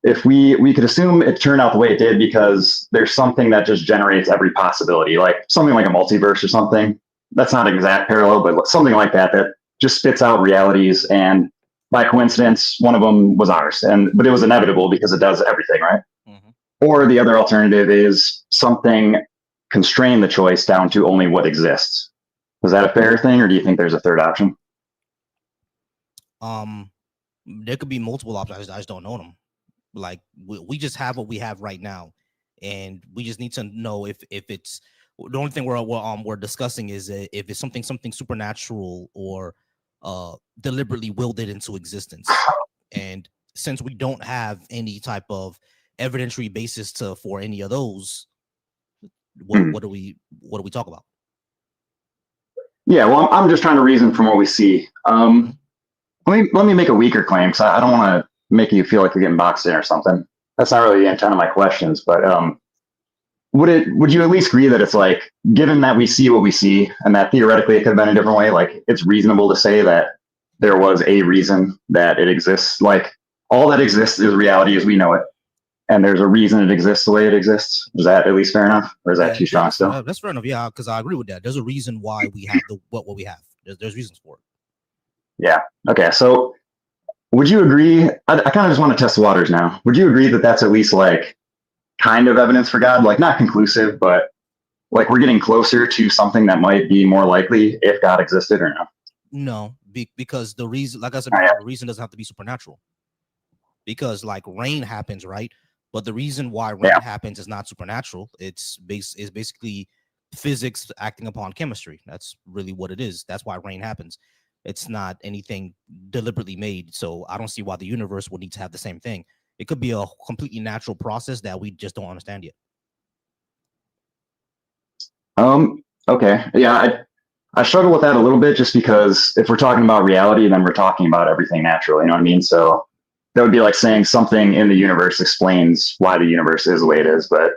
If we could assume it turned out the way it did because there's something that just generates every possibility, like something like a multiverse or something. That's not an exact parallel, but something like that just spits out realities, and by coincidence, one of them was ours, but it was inevitable because it does everything, right? Mm-hmm. Or the other alternative is something constrained the choice down to only what exists. Is that a fair thing, or do you think there's a third option? There could be multiple options. I just don't know them. Like we just have what we have right now, and we just need to know if it's the only thing we're discussing is if it's something supernatural or deliberately willed it into existence. And since we don't have any type of evidentiary basis for any of those, what do we talk about? Yeah, well, I'm just trying to reason from what we see. Let me make a weaker claim, because I don't want to make you feel like you're getting boxed in or something. That's not really the intent of my questions, but would you at least agree that it's like, given that we see what we see and that theoretically it could have been a different way, like it's reasonable to say that there was a reason that it exists? Like all that exists is reality as we know it, and there's a reason it exists the way it exists. Is that at least fair enough, or is that too strong still? That's fair enough. Yeah, because I agree with that. There's a reason why we have what we have. There's reasons for it. Yeah. Okay. So would you agree? I kind of just want to test the waters now. Would you agree that that's at least like kind of evidence for God? Like not conclusive, but like we're getting closer to something that might be more likely if God existed, or no? No, because the reason, like I said, the reason doesn't have to be supernatural. Because like rain happens, right? But the reason why rain happens is not supernatural. It's basically physics acting upon chemistry. That's really what it is. That's why rain happens. It's not anything deliberately made. So I don't see why the universe would need to have the same thing. It could be a completely natural process that we just don't understand yet. Okay. Yeah, I struggle with that a little bit, just because if we're talking about reality, then we're talking about everything natural. You know what I mean? So that would be like saying something in the universe explains why the universe is the way it is. But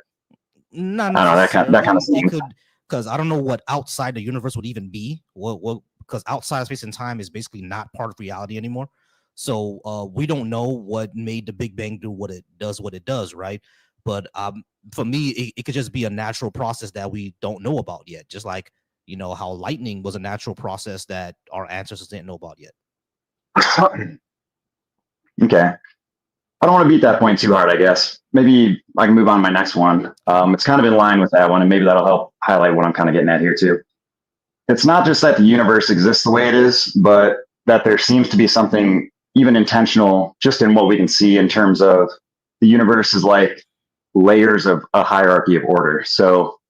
Not I don't know, that kind of necessarily. It seems. could, because I don't know what outside the universe would even be. What because outside of space and time is basically not part of reality anymore. So we don't know what made the Big Bang do what it does, right? But for me, it could just be a natural process that we don't know about yet. Just like, how lightning was a natural process that our ancestors didn't know about yet. Okay. I don't want to beat that point too hard, I guess. Maybe I can move on to my next one. It's kind of in line with that one, and maybe that'll help highlight what I'm kind of getting at here too. It's not just that the universe exists the way it is, but that there seems to be something even intentional just in what we can see in terms of the universe is like layers of a hierarchy of order. So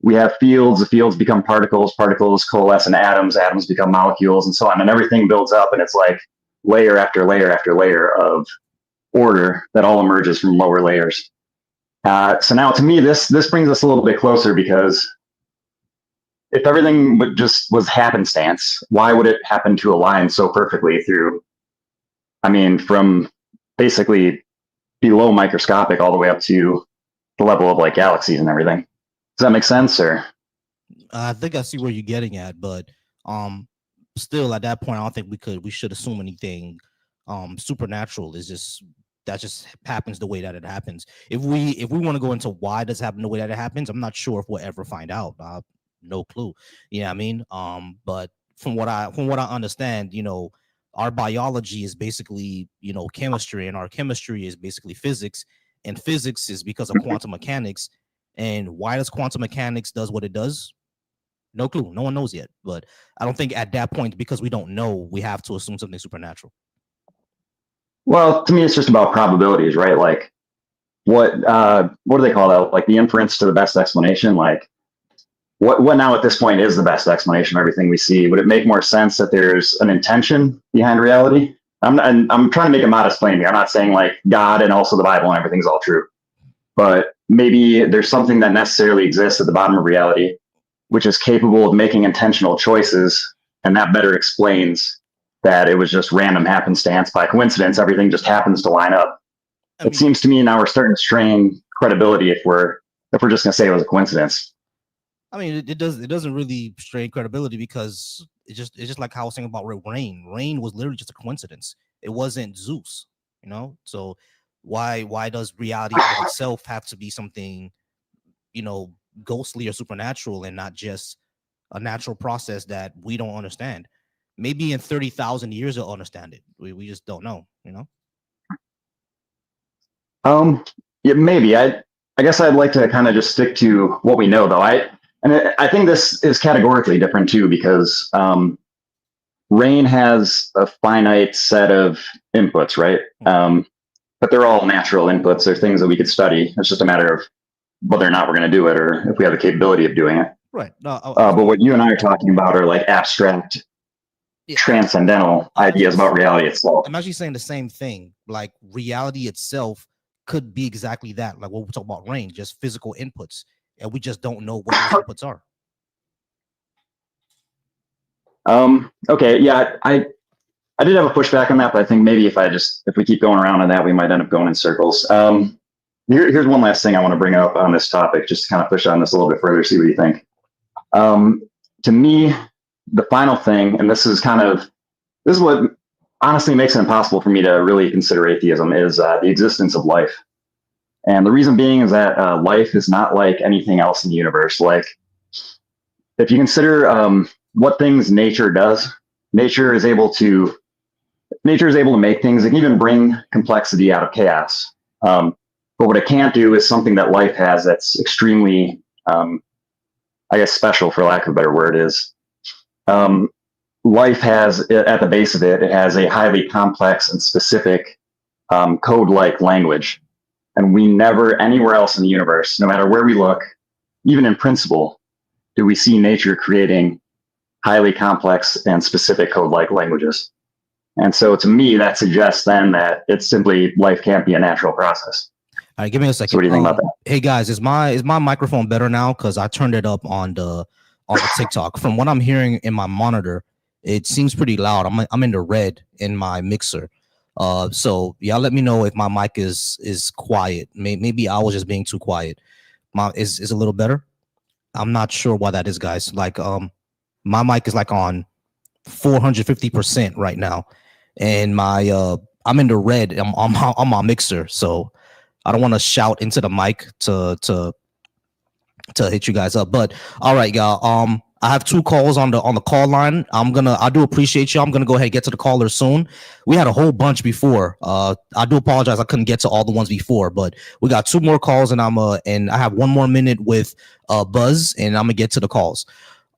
we have fields, the fields become particles, particles coalesce into atoms, atoms become molecules, and so on. And everything builds up, and it's like layer after layer after layer of order that all emerges from lower layers. So now, to me, this brings us a little bit closer, because if everything just was happenstance, why would it happen to align so perfectly through? I mean, from basically below microscopic all the way up to the level of like galaxies and everything. Does that make sense? Or I think I see where you're getting at, but still at that point, I don't think we should assume anything supernatural. Is just that just happens the way that it happens. If we want to go into why does it happen the way that it happens, I'm not sure if we'll ever find out. No clue. You know what I mean? But from what I understand, our biology is basically, chemistry, and our chemistry is basically physics, and physics is because of quantum mechanics. And why does quantum mechanics does what it does? No clue. No one knows yet. But I don't think at that point, because we don't know, we have to assume something supernatural. well, to me, it's just about probabilities, right? Like what do they call that? Like the inference to the best explanation. Like what now at this point is the best explanation of everything we see? Would it make more sense that there's an intention behind reality? I'm trying to make a modest claim here. I'm not saying like God and also the Bible and everything's all true, but maybe there's something that necessarily exists at the bottom of reality, which is capable of making intentional choices, and that better explains that it was just random happenstance by coincidence. Everything just happens to line up. It seems to me now we're starting to strain credibility if we're just going to say it was a coincidence. I mean, it doesn't really strain credibility, because it's just like how I was saying about rain. Rain was literally just a coincidence. It wasn't Zeus, So why does reality itself have to be something, ghostly or supernatural, and not just a natural process that we don't understand? Maybe in 30,000 years we'll understand it. We just don't know, Yeah, maybe. I guess I'd like to kind of just stick to what we know, though. I think this is categorically different too, because rain has a finite set of inputs, right? But they're all natural inputs. They're things that we could study. It's just a matter of whether or not we're going to do it, or if we have the capability of doing it. Right. No, but what you and I are talking about are like abstract, transcendental ideas about reality itself. I'm actually saying the same thing. Like reality itself could be exactly that. Like what we talk about rain, just physical inputs, and we just don't know what those inputs are. Okay. Yeah. I did have a pushback on that, but I think maybe if we keep going around on that, we might end up going in circles. Here's one last thing I want to bring up on this topic, just to kind of push on this a little bit further, see what you think. To me, the final thing, and this is what honestly makes it impossible for me to really consider atheism, is the existence of life. And the reason being is that life is not like anything else in the universe. Like, if you consider what things nature does, nature is able to make things. It can even bring complexity out of chaos. But what it can't do is something that life has that's extremely, I guess, special, for lack of a better word, is life has, at the base of it, it has a highly complex and specific code-like language. And we never, anywhere else in the universe, no matter where we look, even in principle, do we see nature creating highly complex and specific code-like languages. And so to me, that suggests then that it's simply life can't be a natural process. All right, give me a second. So what do you think about that? Hey guys, is my microphone better now? Because I turned it up on the TikTok. From what I'm hearing in my monitor, it seems pretty loud. I'm in the red in my mixer. So y'all let me know if my mic is quiet. Maybe I was just being too quiet. is a little better. I'm not sure why that is, guys. Like my mic is like on 450% right now, and my I'm in the red. I'm on my mixer, so I don't want to shout into the mic to hit you guys up. But all right, y'all. I have 2 calls on the call line. I do appreciate you. I'm gonna go ahead and get to the callers soon. We had a whole bunch before. I do apologize. I couldn't get to all the ones before, but we got 2 more calls, and I have 1 more minute with Buzz, and I'm gonna get to the calls.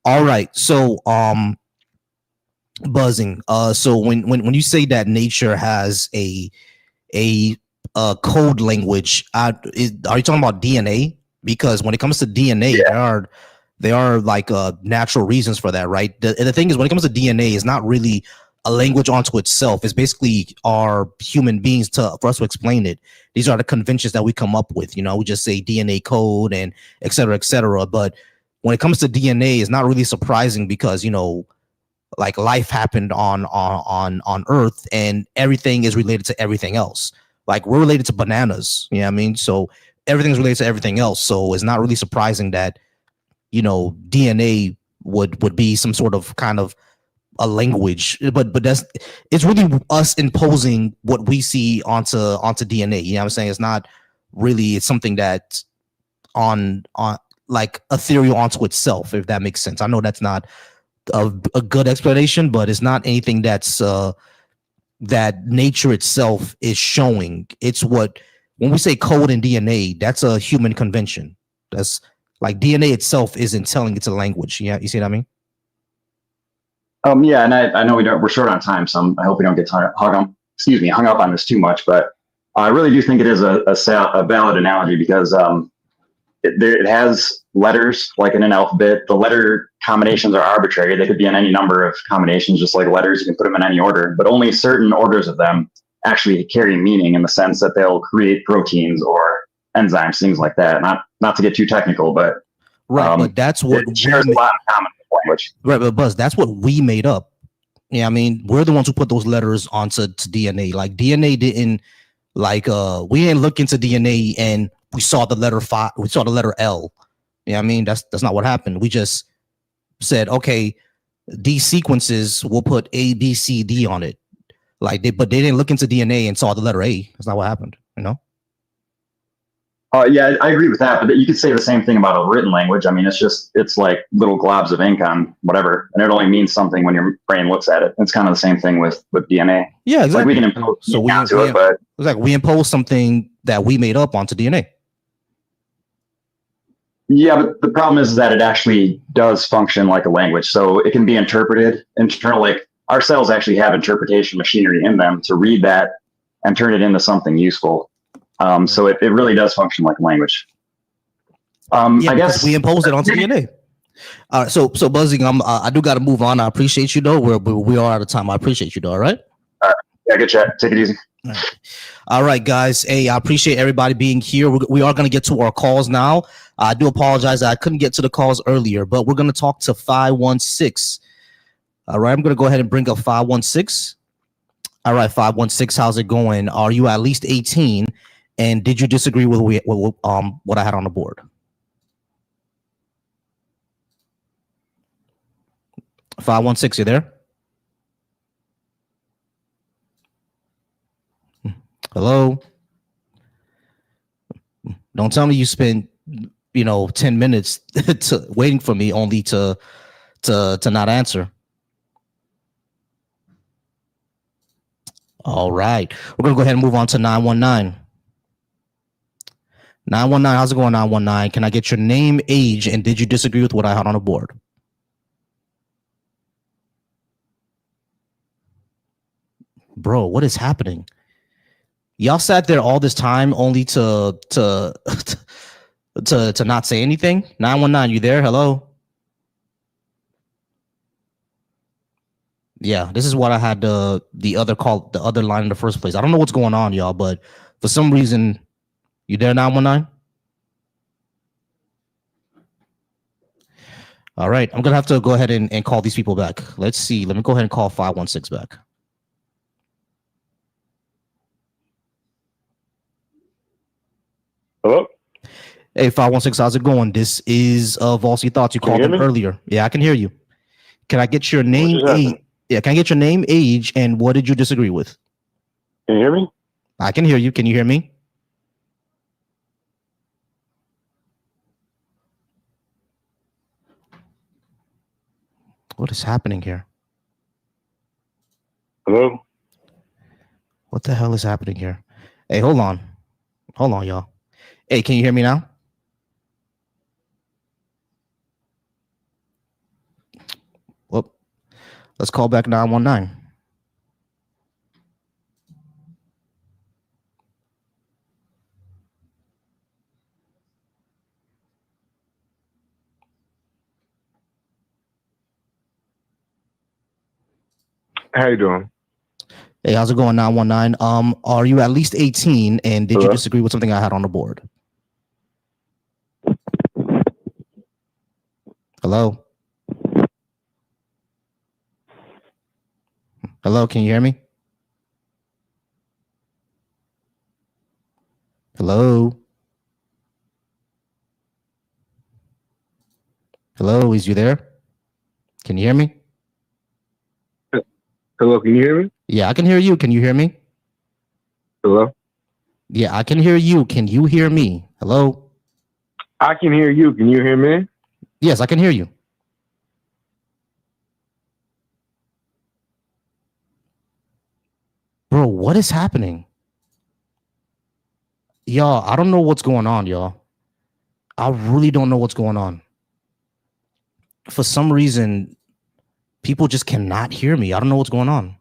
All right. So buzzing. So when you say that nature has a code language, are you talking about DNA? Because when it comes to DNA, there are like natural reasons for that, right? The thing is, when it comes to DNA, it's not really a language onto itself. It's basically our human beings for us to explain it. These are the conventions that we come up with. You know, we just say DNA code and et cetera, et cetera. But when it comes to DNA, it's not really surprising because, you know, like life happened on Earth, and everything is related to everything else. Like we're related to bananas, you know what I mean? So everything's related to everything else. So it's not really surprising that, you know, DNA would be some sort of kind of a language, but it's really us imposing what we see onto DNA. You know what I'm saying? It's not really, it's something that's on like ethereal onto itself, if that makes sense. I know that's not a good explanation, but it's not anything that's that nature itself is showing. It's what, when we say code and DNA, that's a human convention. That's like DNA itself isn't telling it's a language. Yeah, you see what I mean? Yeah, and I know we're short on time, so I hope we don't get hung up on this too much. But I really do think it is a valid analogy because it has letters like in an alphabet. The letter combinations are arbitrary. They could be in any number of combinations, just like letters. You can put them in any order, but only certain orders of them actually carry meaning in the sense that they'll create proteins or enzymes, things like that. Not to get too technical, but right. But that's what it shares a lot in common with language. Right, but Buzz, that's what we made up. Yeah, I mean, we're the ones who put those letters onto DNA. Like DNA didn't, like we didn't look into DNA and we saw the letter we saw the letter L. Yeah, I mean, that's not what happened. We just said, okay, these sequences, we'll put A, B, C, D on it. But they didn't look into DNA and saw the letter A. That's not what happened, you know? Yeah, I agree with that. But you could say the same thing about a written language. I mean, it's like little globs of ink on whatever, and it only means something when your brain looks at it. It's kind of the same thing with DNA. Yeah, exactly. Like we can impose onto it, but it's like we impose something that we made up onto DNA. Yeah, but the problem is that it actually does function like a language. So it can be interpreted like our cells actually have interpretation machinery in them to read that and turn it into something useful. So it really does function like a language. I guess we impose it onto DNA. So Buzzing, I do got to move on. I appreciate you though. We are out of time. I appreciate you though. All right. All right. Yeah, good chat. Take it easy. All right, guys. Hey, I appreciate everybody being here. We are going to get to our calls now. I do apologize that I couldn't get to the calls earlier, but we're going to talk to 516. All right, I'm going to go ahead and bring up 516. All right, 516, how's it going? Are you at least 18? And did you disagree with what I had on the board? 516, you there? Hello? Don't tell me you spent 10 minutes waiting for me only to not answer. All right, we're gonna go ahead and move on to 919. 919, how's it going, 919? Can I get your name, age, and did you disagree with what I had on the board? Bro, what is happening? Y'all sat there all this time only to not say anything? 919, you there? Hello? Yeah, this is what I had the other line in the first place. I don't know what's going on, y'all, but for some reason, you there, 919? All right, I'm gonna have to go ahead and call these people back. Let's see. Let me go ahead and call 516 back. Hello? Hey, 516, how's it going? This is Vaulty Thoughts. You Can you called hear in me? earlier. Yeah, I can hear you. Can I get your What name, just happened? Yeah, can I get your name, age, and what did you disagree with? Can you hear me? I can hear you. Can you hear me? What is happening here? Hello? What the hell is happening here? Hey, hold on. Hold on, y'all. Hey, can you hear me now? Well, let's call back 919. How you doing? Hey, how's it going, 919? Are you at least 18, and did you Hello? disagree with something I had on the board? Hello? Hello, can you hear me? Hello? Hello, is you there? Can you hear me? Hello, can you hear me? Yeah, I can hear you. Can you hear me? Hello? Yeah, I can hear you. Can you hear me? Hello? I can hear you. Can you hear me? Yes, I can hear you. Bro, what is happening? Y'all, I don't know what's going on, y'all. I really don't know what's going on. For some reason, people just cannot hear me. I don't know what's going on.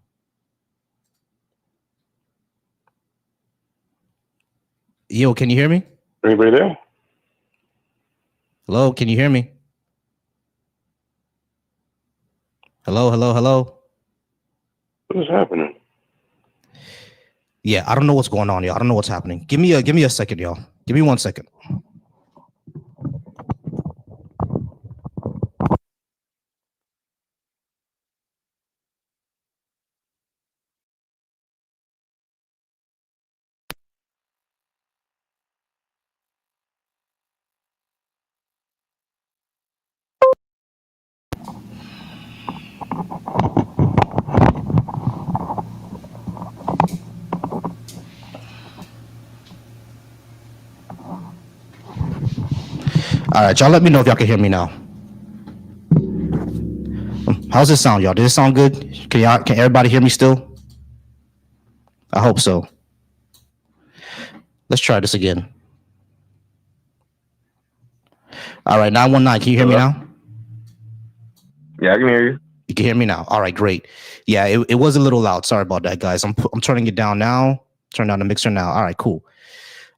Yo, can you hear me? Anybody there? Hello, can you hear me? Hello, hello, hello. What is happening? Yeah, I don't know what's going on, y'all. I don't know what's happening. Give me a second, y'all. Give me 1 second. All right, y'all let me know if y'all can hear me now. How's this sound, y'all? Does this sound good? Can everybody hear me still? I hope so. Let's try this again. All right, 919, can you hear me Hello? now? Yeah, I can hear you. You can hear me now. All right, great. Yeah, it was a little loud. Sorry about that, guys. I'm turning it down now. Turn down the mixer now. All right, cool.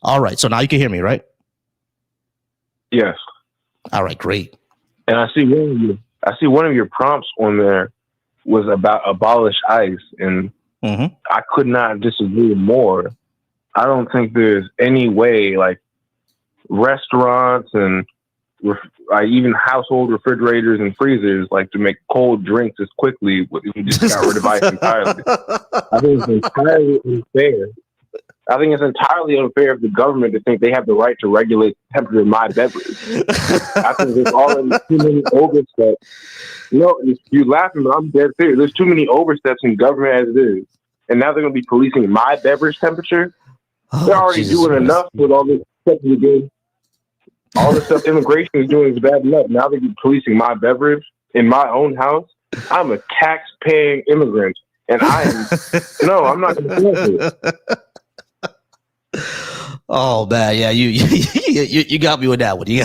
All right, so now you can hear me, right? Yes. All right, great. And I see one of your prompts on there was about abolish ICE, and I could not disagree more. I don't think there's any way, like restaurants and even household refrigerators and freezers, like to make cold drinks as quickly if we just got rid of ICE entirely. I think it's entirely unfair. I think it's entirely unfair of the government to think they have the right to regulate the temperature of my beverage. I think there's already too many oversteps. No, you're laughing, but I'm dead serious. There's too many oversteps in government as it is. And now they're going to be policing my beverage temperature. They're already Jesus doing Christ. enough with all this stuff you do. All the stuff immigration is doing is bad enough. Now they're policing my beverage in my own house. I'm a tax-paying immigrant, and I'm not going to do it. Oh man, yeah, you got me with that one. You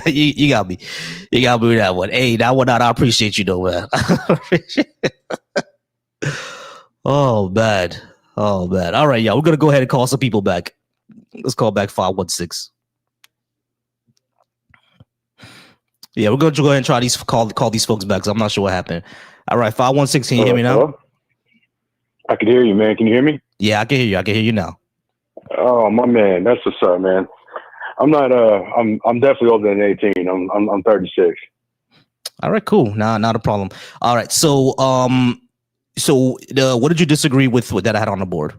got me with that one. Hey, that one out. I appreciate you though, man. Oh man. All right, y'all. We're gonna go ahead and call some people back. Let's call back 516. Yeah, we're gonna go ahead and try call these folks back because I'm not sure what happened. All right, 516. Can you hear me now? Hello? I can hear you, man. Can you hear me? Yeah, I can hear you. I can hear you now. Oh, my man. That's what's up, man. I'm not, I'm definitely older than 18. I'm 36. All right, cool. Not a problem. All right, so what did you disagree with that I had on the board?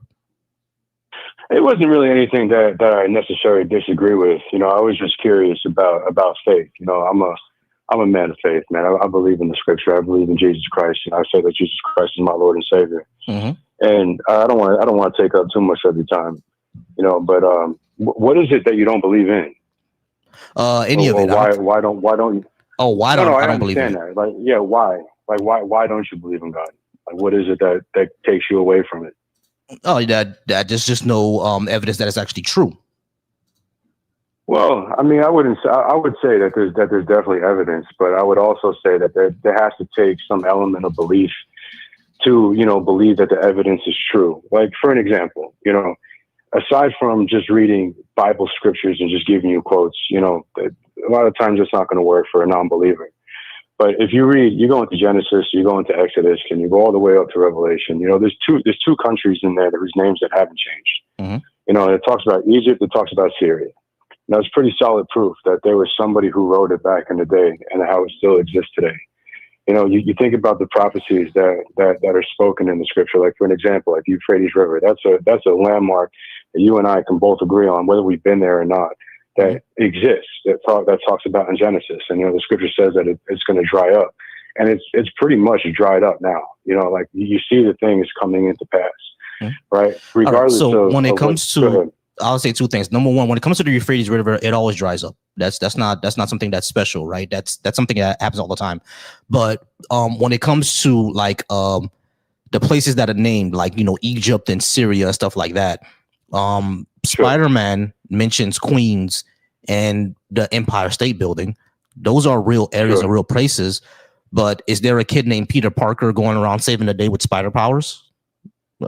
It wasn't really anything that I necessarily disagree with. You know, I was just curious about faith. You know, I'm a man of faith, man. I believe in the scripture. I believe in Jesus Christ. And I say that Jesus Christ is my Lord and Savior. Mm-hmm. And I don't want to take up too much of your time, you know, but what is it that you don't believe in? Any of it. Why don't you? Oh, why don't I don't believe in it? That. Like, yeah, why? Like, why don't you believe in God? Like, what is it that takes you away from it? Oh, that there's just no evidence that it's actually true. Well, I mean, I would say that there's definitely evidence, but I would also say that there has to take some element of belief to, you know, believe that the evidence is true. Like, for an example, you know, aside from just reading Bible scriptures and just giving you quotes, you know, a lot of times it's not going to work for a non-believer. But if you go into Genesis, you go into Exodus, and you go all the way up to Revelation, you know, there's two countries in there whose names that haven't changed. Mm-hmm. You know, it talks about Egypt, it talks about Syria. And that's pretty solid proof that there was somebody who wrote it back in the day and how it still exists today. You know, you think about the prophecies that are spoken in the scripture. Like, for an example, like the Euphrates River, that's a landmark that you and I can both agree on, whether we've been there or not, that exists, that talks about in Genesis. And, you know, the scripture says that it's going to dry up, and it's pretty much dried up now. You know, like, you see the things coming into pass, right? Regardless so of when it comes to, I'll say two things. Number one, when it comes to the Euphrates River, it always dries up. That's not something that's special, right? That's something that happens all the time. But when it comes to like the places that are named, like, you know, Egypt and Syria and stuff like that, Spider-Man mentions Queens and the Empire State Building. Those are real areas and real places. But is there a kid named Peter Parker going around saving the day with spider powers?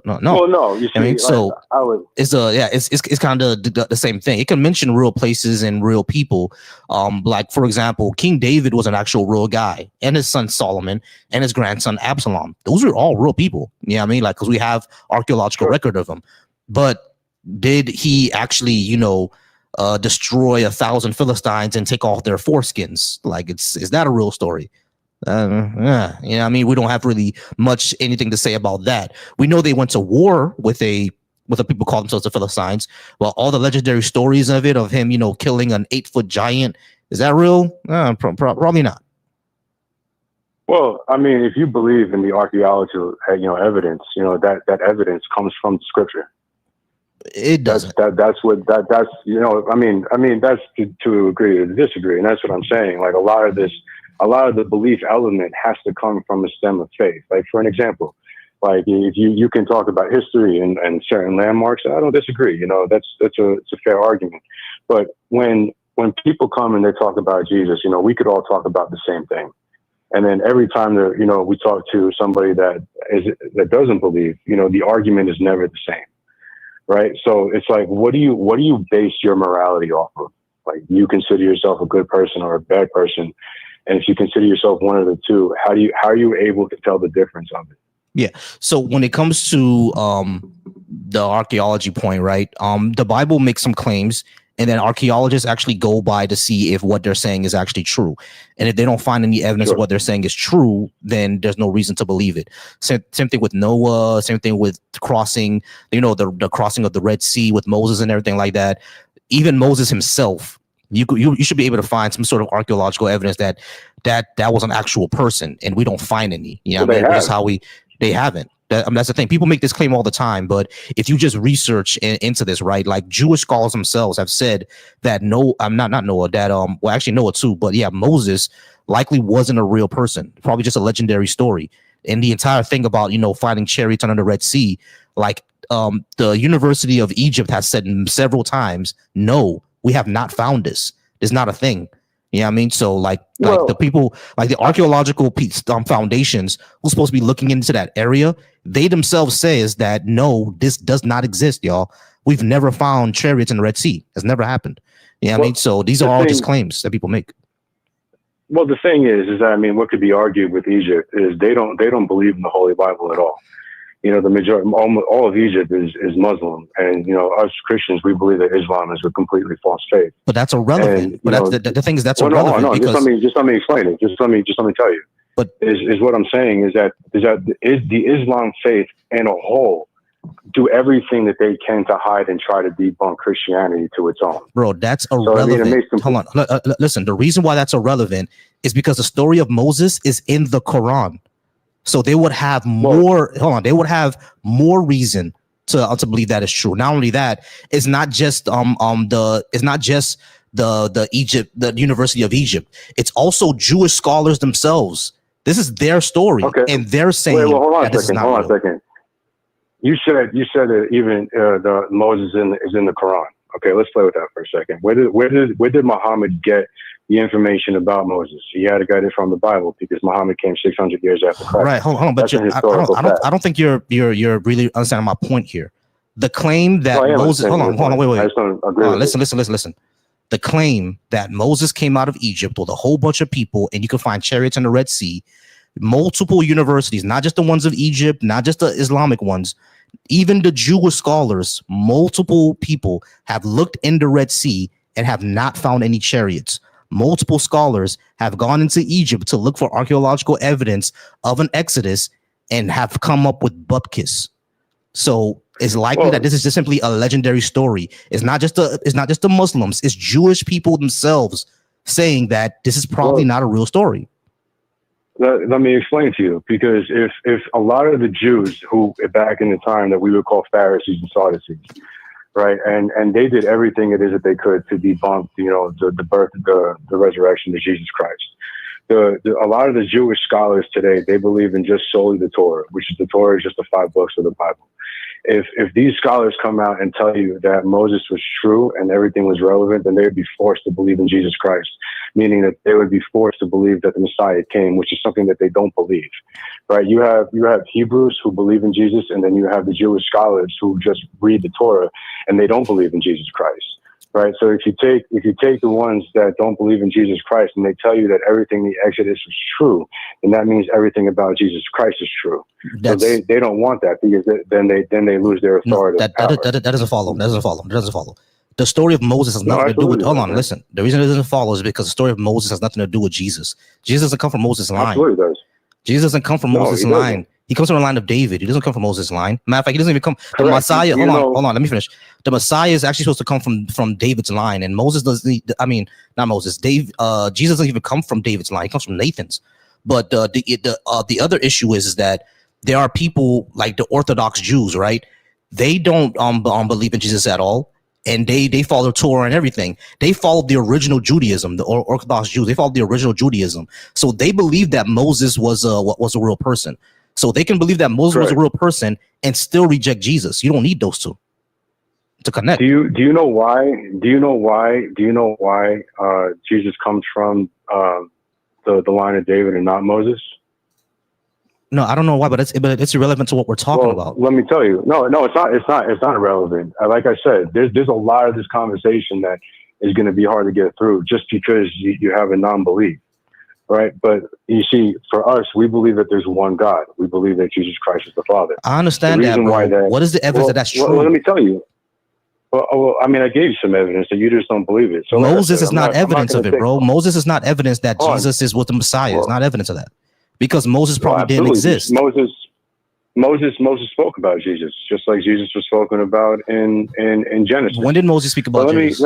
No. Well, no. You see, I mean, so like, it's kind of the same thing. It can mention real places and real people. Like, for example, King David was an actual real guy, and his son Solomon and his grandson Absalom. Those are all real people. You know what I mean? Like, because we have archaeological record of them. But did he actually, you know, destroy 1,000 Philistines and take off their foreskins? Like, is that a real story? Yeah, you know, I mean, we don't have really much anything to say about that. We know they went to war with the people call themselves the Philistines. Well, all the legendary stories of it, of him, you know, killing an 8-foot giant, is that real? Probably not. Well, I mean, if you believe in the archaeological, you know, evidence, you know, that evidence comes from scripture. It doesn't. That's you know, I mean that's to agree or to disagree, and that's what I'm saying. Like, a lot of the belief element has to come from a stem of faith. Like, for an example, like, if you can talk about history and certain landmarks, I don't disagree. You know, it's a fair argument. But when people come and they talk about Jesus, you know, we could all talk about the same thing. And then every time that, you know, we talk to somebody that doesn't believe, you know, the argument is never the same. Right. So it's like, what do you base your morality off of? Like, you consider yourself a good person or a bad person. And if you consider yourself one of the two, how are you able to tell the difference of it? Yeah. So when it comes to the archaeology point, right? The Bible makes some claims, and then archaeologists actually go by to see if what they're saying is actually true. And if they don't find any evidence of what they're saying is true, then there's no reason to believe it. Same thing with Noah, same thing with crossing, you know, the crossing of the Red Sea with Moses and everything like that. Even Moses himself, you should be able to find some sort of archaeological evidence that was an actual person, and we don't find any. You know, well, that's how they haven't. That's the thing. People make this claim all the time, but if you just research into this, right, like Jewish scholars themselves have said that not Noah, that well, actually Noah too, but yeah, Moses likely wasn't a real person, probably just a legendary story. And the entire thing about, you know, finding chariots under the Red Sea, like the University of Egypt has said several times, no, we have not found this. It's not a thing. You know what I mean? So like the people, like the archaeological foundations who's supposed to be looking into that area, they themselves says that no, this does not exist, y'all. We've never found chariots in the Red Sea. It's never happened. You know what I mean? So these are all just claims that people make. Well, the thing is that, I mean, what could be argued with Egypt is they don't believe in the Holy Bible at all. You know, the majority, all of Egypt is Muslim, and you know, us Christians, we believe that Islam is a completely false faith. But that's irrelevant. But that's the thing is that's irrelevant. No, because just let me explain it. Just let me tell you. But is what I'm saying is that the Islam faith in a whole do everything that they can to hide and try to debunk Christianity to its own. Bro, that's So, I mean, irrelevant. Hold on. Listen, the reason why that's irrelevant is because the story of Moses is in the Quran. So they would have more, they would have more reason to believe that is true. Not only that, it's not just the University of Egypt. It's also Jewish scholars themselves. This is their story, and they're saying hold on that this is not real. Hold on a second. You said that even the Moses is in the Quran. Okay, let's play with that for a second. Where did Muhammad get the information about Moses? He had to get it from the Bible because Muhammad came 600 years after Christ. Right, hold on, but I don't think you're really understanding my point here. The claim that Moses, hold on, wait. I just don't agree with listen. The claim that Moses came out of Egypt with a whole bunch of people, and you can find chariots in the Red Sea, multiple universities, not just the ones of Egypt, not just the Islamic ones, even the Jewish scholars, multiple people have looked in the Red Sea and have not found any chariots. Multiple scholars have gone into Egypt to look for archaeological evidence of an exodus and have come up with bupkis. So it's likely that this is just simply a legendary story. It's not just the Muslims, it's Jewish people themselves saying that this is probably not a real story. Let me explain to you, because if a lot of the Jews who back in the time that we would call Pharisees and Sadducees, right, and they did everything it is that they could to debunk, the birth, the resurrection of Jesus Christ. A lot of the Jewish scholars today, they believe in just solely the Torah, which is the Torah is just the 5 books of the Bible. If these scholars come out and tell you that Moses was true and everything was relevant, then they would be forced to believe in Jesus Christ, meaning that they would be forced to believe that the Messiah came, which is something that they don't believe, right? You have Hebrews who believe in Jesus, and then you have the Jewish scholars who just read the Torah and they don't believe in Jesus Christ, right? So if you take the ones that don't believe in Jesus Christ and they tell you that everything in the Exodus is true, then that means everything about Jesus Christ is true. So they don't want that, because then they lose their authority. That doesn't follow. That doesn't follow. The story of Moses has nothing to do with. Hold on, listen. The reason it doesn't follow is because the story of Moses has nothing to do with Jesus. Jesus doesn't come from Moses' line. Absolutely does. Jesus doesn't come from Moses' line. He comes from the line of David. He doesn't come from Moses' line. Matter of fact, he doesn't even come. The Messiah. Hold on. Let me finish. The Messiah is actually supposed to come from David's line, and Moses doesn't. I mean, not Moses. Jesus doesn't even come from David's line. He comes from Nathan's. But the other issue is that there are people like the Orthodox Jews, right? They don't believe in Jesus at all, and they follow Torah and everything. They followed the original Judaism, the Orthodox Jews. They followed the original Judaism, so they believe that Moses was a real person. So they can believe that Moses was a real person and still reject Jesus. You don't need those two to connect. Do you know why? Do you know why Jesus comes from the line of David and not Moses? No, I don't know why, but it's irrelevant to what we're talking about. Let me tell you. No, it's not irrelevant. Like I said, there's a lot of this conversation that is going to be hard to get through just because you have a non-belief, right? But you see, for us, we believe that there's one God. We believe that Jesus Christ is the Father. I understand that, bro. What is the evidence that that's true? Well, let me tell you. Well, I mean, I gave you some evidence that you just don't believe it. So Moses is not evidence of it, bro. Moses is not evidence that Jesus is with the Messiah. It's not evidence of that. Because Moses probably didn't exist. Moses spoke about Jesus, just like Jesus was spoken about in Genesis. When did Moses speak about Jesus?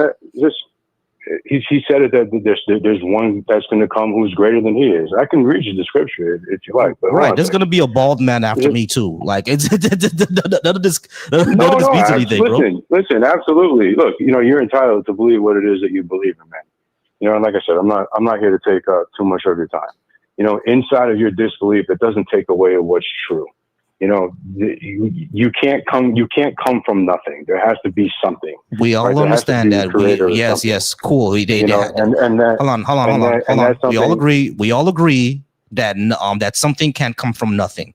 He said it that there's one that's going to come who's greater than he is. I can read you the scripture if you like. But right, there's going to be a bald man after me too. Like it's none of this beats anything, bro. Listen, absolutely. Look, you're entitled to believe what it is that you believe in, man. And like I said, I'm not here to take too much of your time. Inside of your disbelief, it doesn't take away what's true. You can't come from nothing. There has to be something. We all understand that. Yes, cool. Hold on. We all agree that that something can come from nothing,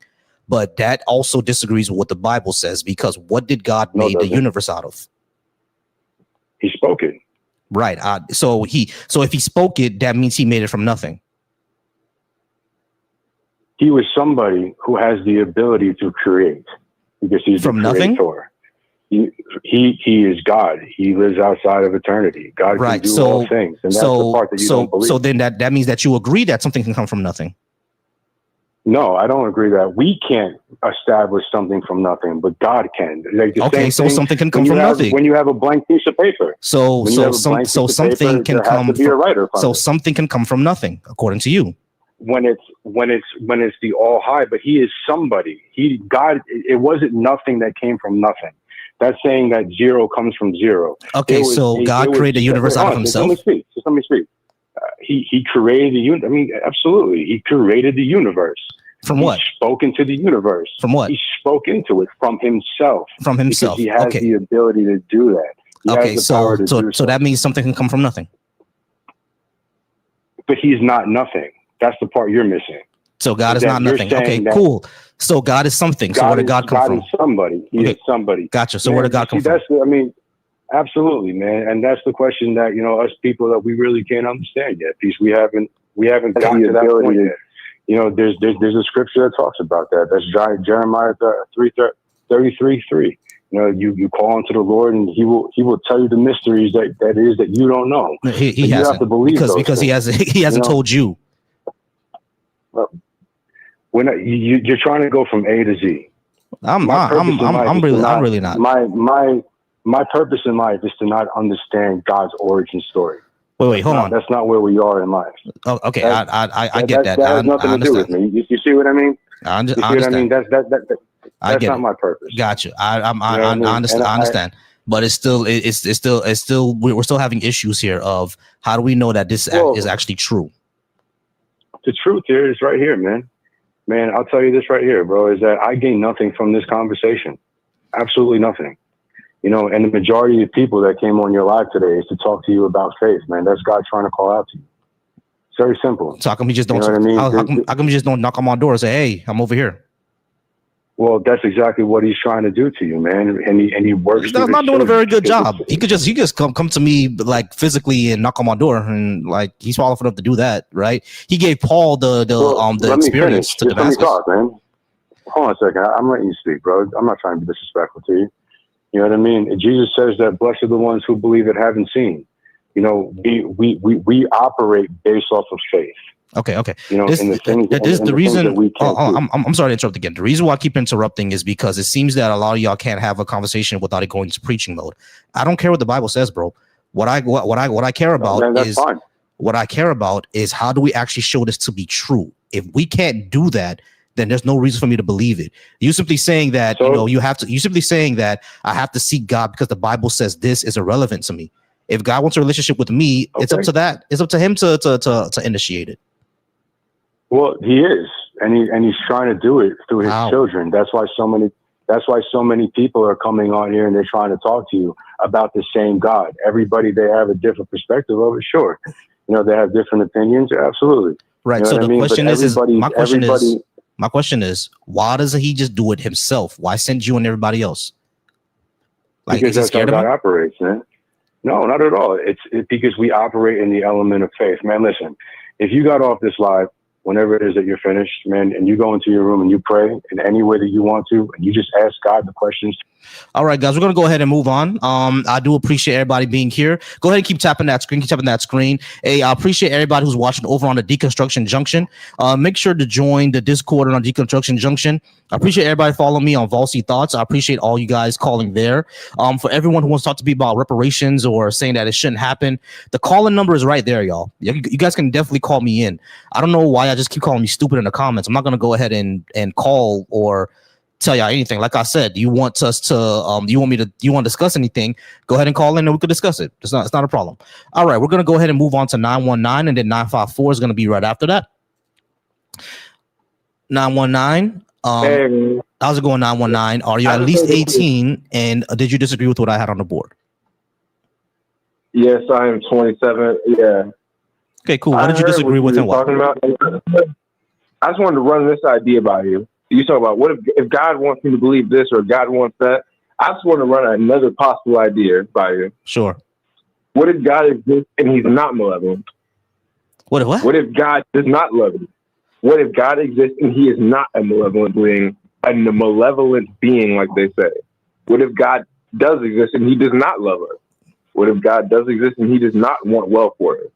but that also disagrees with what the Bible says, because what did God make the universe out of? He spoke it. Right. So if he spoke it, that means he made it from nothing. He was somebody who has the ability to create, because he's from the creator. Nothing. He is God. He lives outside of eternity. God can do all things, and that's the part that you don't believe. So then that means that you agree that something can come from nothing. No, I don't agree that we can't establish something from nothing, but God can. Like the Okay, same so thing something can come from nothing. when you have a blank piece of paper. So something can come has to be a writer from it. something can come from nothing, according to you. When it's the all high, but he is somebody. God. It wasn't nothing that came from nothing. That's saying that zero comes from zero. Okay, so God created the universe out of himself. Just let me speak. He created the universe. I mean, absolutely. He created the universe. From what? He spoke into the universe. From what? He spoke into it from himself. From himself. Because he has the ability to do that. He has the power to do so that means something can come from nothing. But he's not nothing. That's the part you're missing. So God is not nothing. Okay, cool. So God is something. So where did God come from? God is somebody. He is somebody. Gotcha. So where did God come from? Absolutely, man. And that's the question that, us people that we really can't understand yet, because we haven't gotten to that point yet. There's a scripture that talks about that. That's Jeremiah 33:3. You call unto the Lord, and he will tell you the mysteries that you don't know. He hasn't, have to believe because he hasn't told you. You're trying to go from A to Z. I'm really not. My purpose in life is to not understand God's origin story. Wait, hold on. That's not where we are in life. Oh, okay, I get that. That has nothing to do with me. You see what I mean? I understand. What I mean? That's not my purpose. Gotcha. I understand. But it's still we're still having issues here of how do we know that this is actually true? The truth here is right here, man. Man, I'll tell you this right here, bro, is that I gain nothing from this conversation. Absolutely nothing. And the majority of people that came on your live today is to talk to you about faith, man. That's God trying to call out to you. It's very simple. So how come you just don't? How come you just don't knock on my door and say, "Hey, I'm over here"? Well, that's exactly what he's trying to do to you, man. And he works. He's not doing a very good job. He could just come to me like physically and knock on my door, and like he's powerful enough to do that, right? He gave Paul the experience to Damascus. Let me talk, man. Hold on a second. I'm letting you speak, bro. I'm not trying to be disrespectful to you. You know what I mean? Jesus says that blessed are the ones who believe and haven't seen. We operate based off of faith. Okay. The reason. I'm sorry to interrupt again. The reason why I keep interrupting is because it seems that a lot of y'all can't have a conversation without it going to preaching mode. I don't care what the Bible says, bro. What I care about what I care about is how do we actually show this to be true? If we can't do that, then there's no reason for me to believe it. You simply saying that you simply saying that I have to seek God because the Bible says this is irrelevant to me. If God wants a relationship with me, it's up to that. It's up to him to initiate it. Well, he is, and he's trying to do it through his children. That's why so many people are coming on here and they're trying to talk to you about the same God. Everybody, they have a different perspective of it. Sure, they have different opinions. Absolutely. Right. So the question my question is, why doesn't he just do it himself? Why send you and everybody else? Because that's how God operates, man. No, not at all. It's because we operate in the element of faith, man. Listen, if you got off this live, whenever it is that you're finished, man, and you go into your room and you pray in any way that you want to, and you just ask God the questions. All right, guys, we're going to go ahead and move on. I do appreciate everybody being here. Go ahead and keep tapping that screen. Hey, I appreciate everybody who's watching over on the Deconstruction Junction. Make sure to join the Discord on Deconstruction Junction. I appreciate everybody following me on Volsy Thoughts. I appreciate all you guys calling there. For everyone who wants to talk to me about reparations or saying that it shouldn't happen, the call-in number is right there, y'all. You guys can definitely call me in. I don't know why I just keep calling me stupid in the comments. I'm not going to go ahead and call or tell y'all anything. Like I said, you want to discuss anything, go ahead and call in and we could discuss it. It's not a problem. All right, we're going to go ahead and move on to 919, and then 954 is going to be right after that. 919. How's it going, 919? Are you at least 18? And did you disagree with what I had on the board? Yes, I am 27. Yeah. Okay, cool. What did you disagree with and what? I just wanted to run this idea by you. You talk about what if God wants me to believe this or God wants that. I just want to run another possible idea by you. Sure. What if God exists and he's not malevolent? What? What if God does not love you? What if God exists and he is not a malevolent being, like they say? What if God does exist and he does not love us? What if God does exist and he does not want well for us?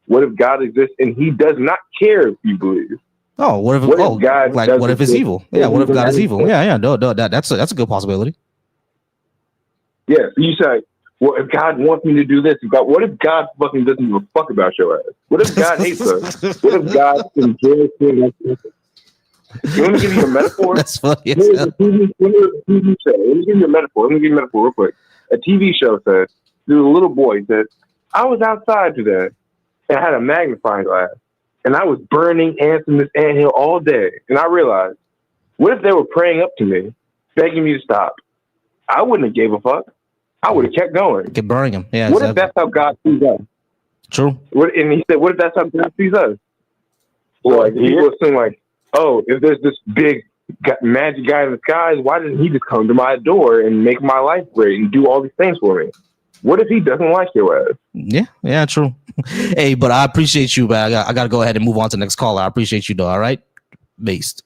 What if God exists and he does not care if you believe? Oh, what if? What if Oh, God like does what if it's this? evil? Yeah, what if God is evil? Yeah. No, that's a good possibility. Yeah, so you say, well, if God wants me to do this, what if God fucking doesn't give a fuck about your ass? What if God hates us? What if God enjoys seeing us? Let me give you a metaphor. That's funny as Here's hell. a TV show. Let me give you a metaphor. Real quick. A TV show said, there's a little boy said, I was outside today and I had a magnifying glass and I was burning ants in this anthill all day. And I realized, what if they were praying up to me, begging me to stop? I wouldn't have gave a fuck. I would have kept going. Keep burning him. Yeah, What exactly. if that's how God sees us? True. And he said, what if that's how God sees us? Well, like, people assume, like, oh, if there's this big magic guy in the skies, why doesn't he just come to my door and make my life great and do all these things for me? What if he doesn't like your ass? Yeah, true. Hey, but I appreciate you, but I got to go ahead and move on to the next caller. I appreciate you, though. All right, based.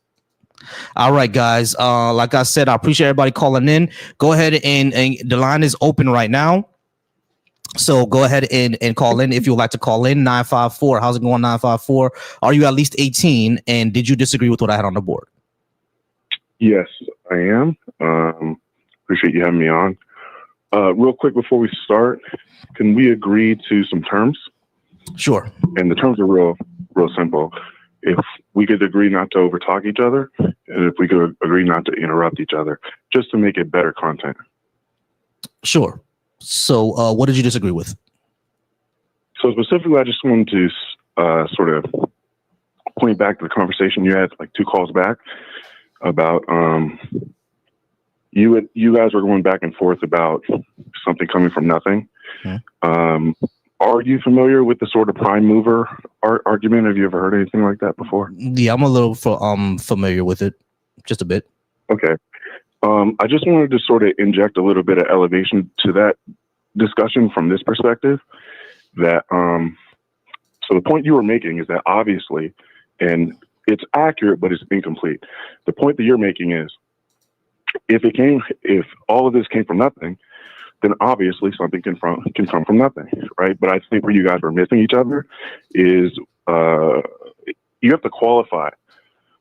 All right, guys. Like I said, I appreciate everybody calling in. Go ahead and the line is open right now. So go ahead and call in if you would like to call in. 954. How's it going, 954? Are you at least 18? And did you disagree with what I had on the board? Yes, I am. Appreciate you having me on. Real quick before we start, can we agree to some terms? Sure. And the terms are real simple. If we could agree not to overtalk each other, and if we could agree not to interrupt each other, just to make it better content. Sure. So what did you disagree with? So specifically, I just wanted to sort of point back to the conversation you had like 2 calls back about you guys were going back and forth about something coming from nothing. Are you familiar with the sort of prime mover argument? Have you ever heard anything like that before? Yeah, I'm a little familiar with it, just a bit. Okay. I just wanted to sort of inject a little bit of elevation to that discussion from this perspective. That so the point you were making is that obviously, and it's accurate, but it's incomplete. The point that you're making is if all of this came from nothing, then obviously something can come from nothing, right? But I think where you guys are missing each other is you have to qualify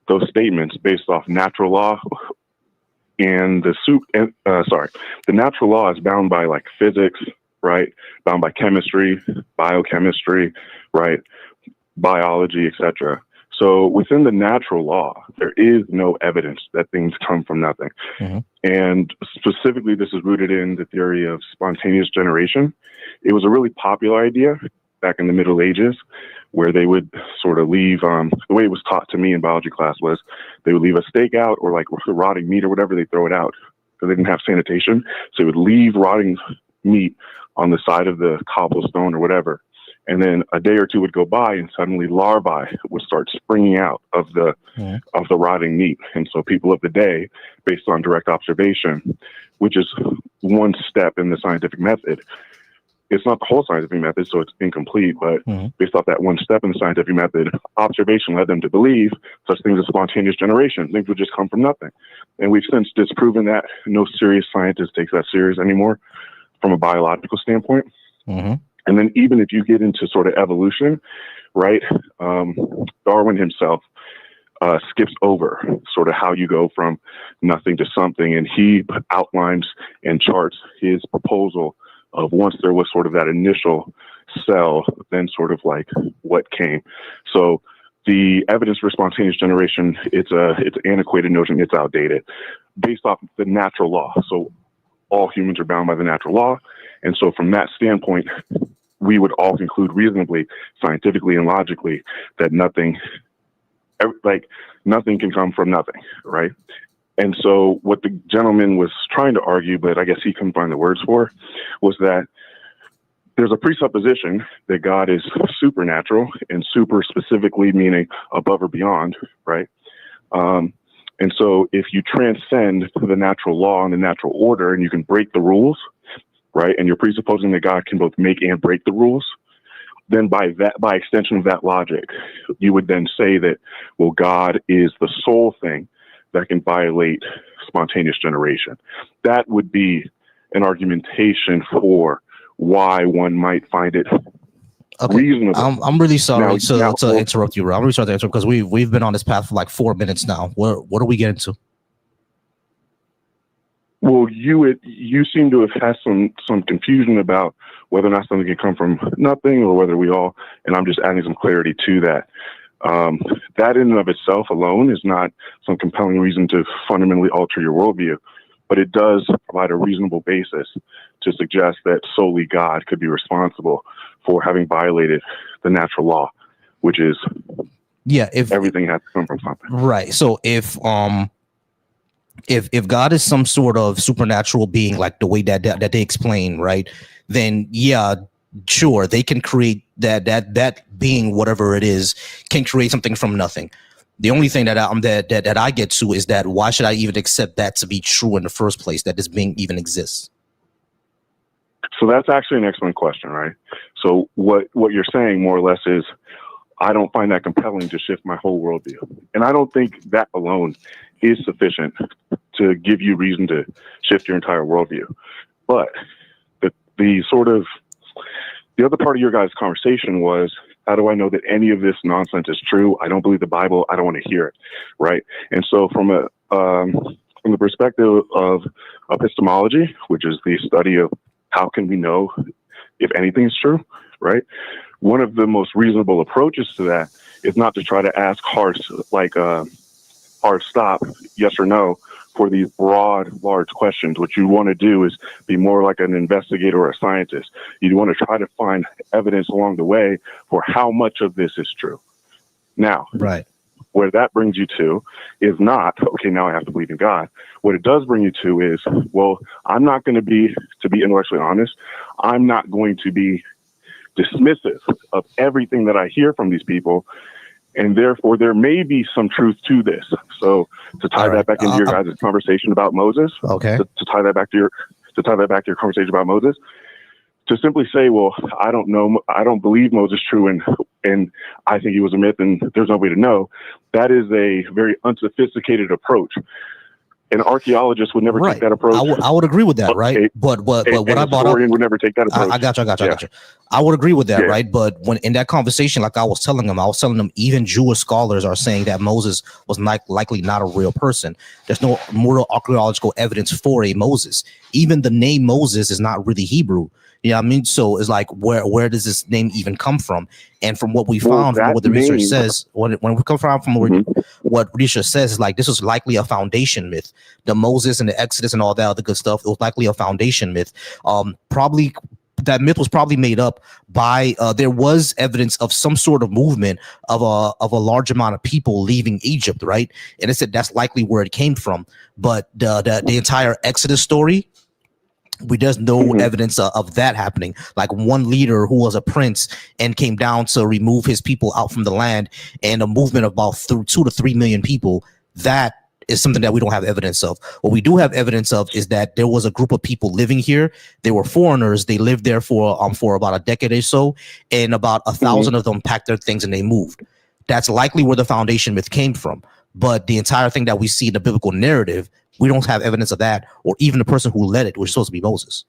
those statements based off natural law, and the natural law is bound by like physics, right? Bound by chemistry, biochemistry, right? Biology, etc. So within the natural law, there is no evidence that things come from nothing. And specifically, this is rooted in the theory of spontaneous generation. It was a really popular idea back in the Middle Ages, where they would sort of leave, the way it was taught to me in biology class was they would leave a steak out or like rotting meat or whatever, they throw it out because they didn't have sanitation. So they would leave rotting meat on the side of the cobblestone or whatever. And then a day or two would go by and suddenly larvae would start springing out of the rotting meat. And so people of the day, based on direct observation, which is one step in the scientific method, it's not the whole scientific method, so it's incomplete, but based off that one step in the scientific method, observation led them to believe such things as spontaneous generation. Things would just come from nothing. And we've since disproven that. No serious scientist takes that serious anymore from a biological standpoint. And then even if you get into sort of evolution, right, Darwin himself skips over sort of how you go from nothing to something. And he outlines and charts his proposal of once there was sort of that initial cell, then sort of like what came. So the evidence for spontaneous generation, it's an antiquated notion, it's outdated, based off the natural law. So all humans are bound by the natural law. And so from that standpoint, we would all conclude reasonably, scientifically and logically that nothing can come from nothing, right? And so what the gentleman was trying to argue, but I guess he couldn't find the words for, was that there's a presupposition that God is supernatural, and super specifically meaning above or beyond, right? And so if you transcend the natural law and the natural order and you can break the rules, right, and you're presupposing that God can both make and break the rules, then by extension of that logic, you would then say that, well, God is the sole thing that can violate spontaneous generation. That would be an argumentation for why one might find it reasonable. I'm really sorry Now, to interrupt you, Rob. I'm really sorry to interrupt because we've been on this path for like 4 minutes now. What are we getting to? Well, you seem to have had some confusion about whether or not something can come from nothing or whether we all, and I'm just adding some clarity to that. That in and of itself alone is not some compelling reason to fundamentally alter your worldview, but it does provide a reasonable basis to suggest that solely God could be responsible for having violated the natural law, which is if everything has to come from something. Right. So if God is some sort of supernatural being, like the way that they explain, right, then yeah, sure, they can create that being, whatever it is, can create something from nothing. The only thing that I get to is that why should I even accept that to be true in the first place, that this being even exists? So that's actually an excellent question, right? So what you're saying more or less is, I don't find that compelling to shift my whole worldview. And I don't think that alone is sufficient to give you reason to shift your entire worldview. But the other part of your guys' conversation was, how do I know that any of this nonsense is true? I don't believe the Bible. I don't want to hear it, right? And so from the perspective of epistemology, which is the study of how can we know if anything is true, right? One of the most reasonable approaches to that is not to try to ask hard stop, yes or no, for these broad, large questions. What you want to do is be more like an investigator or a scientist. You want to try to find evidence along the way for how much of this is true. Now, right, where that brings you to is not, okay, now I have to believe in God. What it does bring you to is, well, I'm not going to be intellectually honest, I'm not going to be dismissive of everything that I hear from these people, and therefore there may be some truth to this. So to tie that back into your guys' conversation about Moses, to tie that back to your conversation about Moses, to simply say, well, I don't know, I don't believe Moses true, and I think he was a myth, and there's no way to know. That is a very unsophisticated approach. An archaeologist would never take that approach. I would agree with that, right? But what I brought up, historian would never take that approach. I got you. I would agree with that, right? But when in that conversation, like I was telling them, even Jewish scholars are saying that Moses was likely not a real person. There's no moral archaeological evidence for a Moses. Even the name Moses is not really Hebrew. You know what I mean? So it's like, where does this name even come from? And from what we found, from what the research says, when we come from what research says, is like this was likely a foundation myth. The Moses and the Exodus and all that other good stuff, it was likely a foundation myth. Probably that myth was probably made up by there was evidence of some sort of movement of a large amount of people leaving Egypt, right? And it said that's likely where it came from. But the entire Exodus story, there's no evidence of that happening. Like one leader who was a prince and came down to remove his people out from the land, and a movement of about 2 to 3 million people, that is something that we don't have evidence of. What we do have evidence of is that there was a group of people living here. They were foreigners. They lived there for about a decade or so, and about 1,000 of them packed their things and they moved. That's likely where the foundation myth came from. But the entire thing that we see in the biblical narrative, we don't have evidence of that, or even the person who led it, which is supposed to be Moses.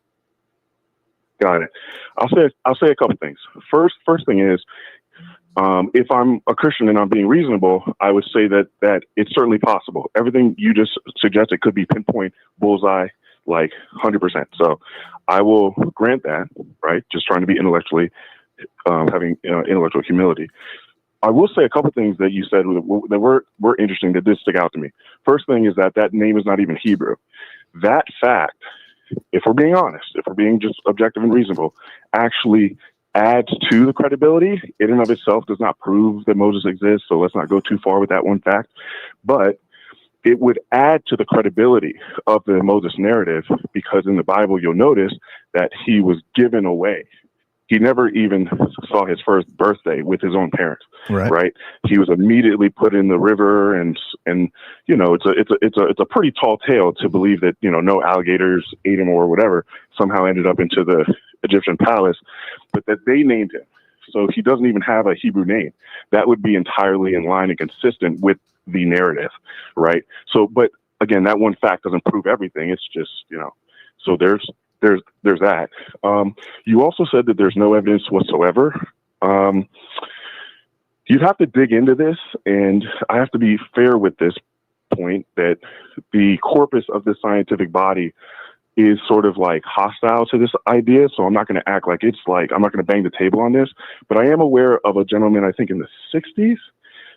Got it. I'll say a couple things. First thing is, if I'm a Christian and I'm being reasonable, I would say that it's certainly possible. Everything you just suggested could be pinpoint, bullseye, like 100%. So I will grant that, right? Just trying to be intellectually, having intellectual humility. I will say a couple things that you said that were interesting, that did stick out to me. First thing is that name is not even Hebrew. That fact, if we're being honest, if we're being just objective and reasonable, actually adds to the credibility. In and of itself does not prove that Moses exists, so let's not go too far with that one fact. But it would add to the credibility of the Moses narrative, because in the Bible you'll notice that he was given away. He never even saw his first birthday with his own parents, right? He was immediately put in the river, and it's a pretty tall tale to believe that no alligators ate him or whatever, somehow ended up into the Egyptian palace, but that they named him. So he doesn't even have a Hebrew name. That would be entirely in line and consistent with the narrative, right? So, but again, that one fact doesn't prove everything. It's just so there's that. You also said that there's no evidence whatsoever You'd have to dig into this, and I have to be fair with this point that the corpus of the scientific body is sort of like hostile to this idea. So I'm not going to act like it's like, I'm not going to bang the table on this, but I am aware of a gentleman, I think in the 60s,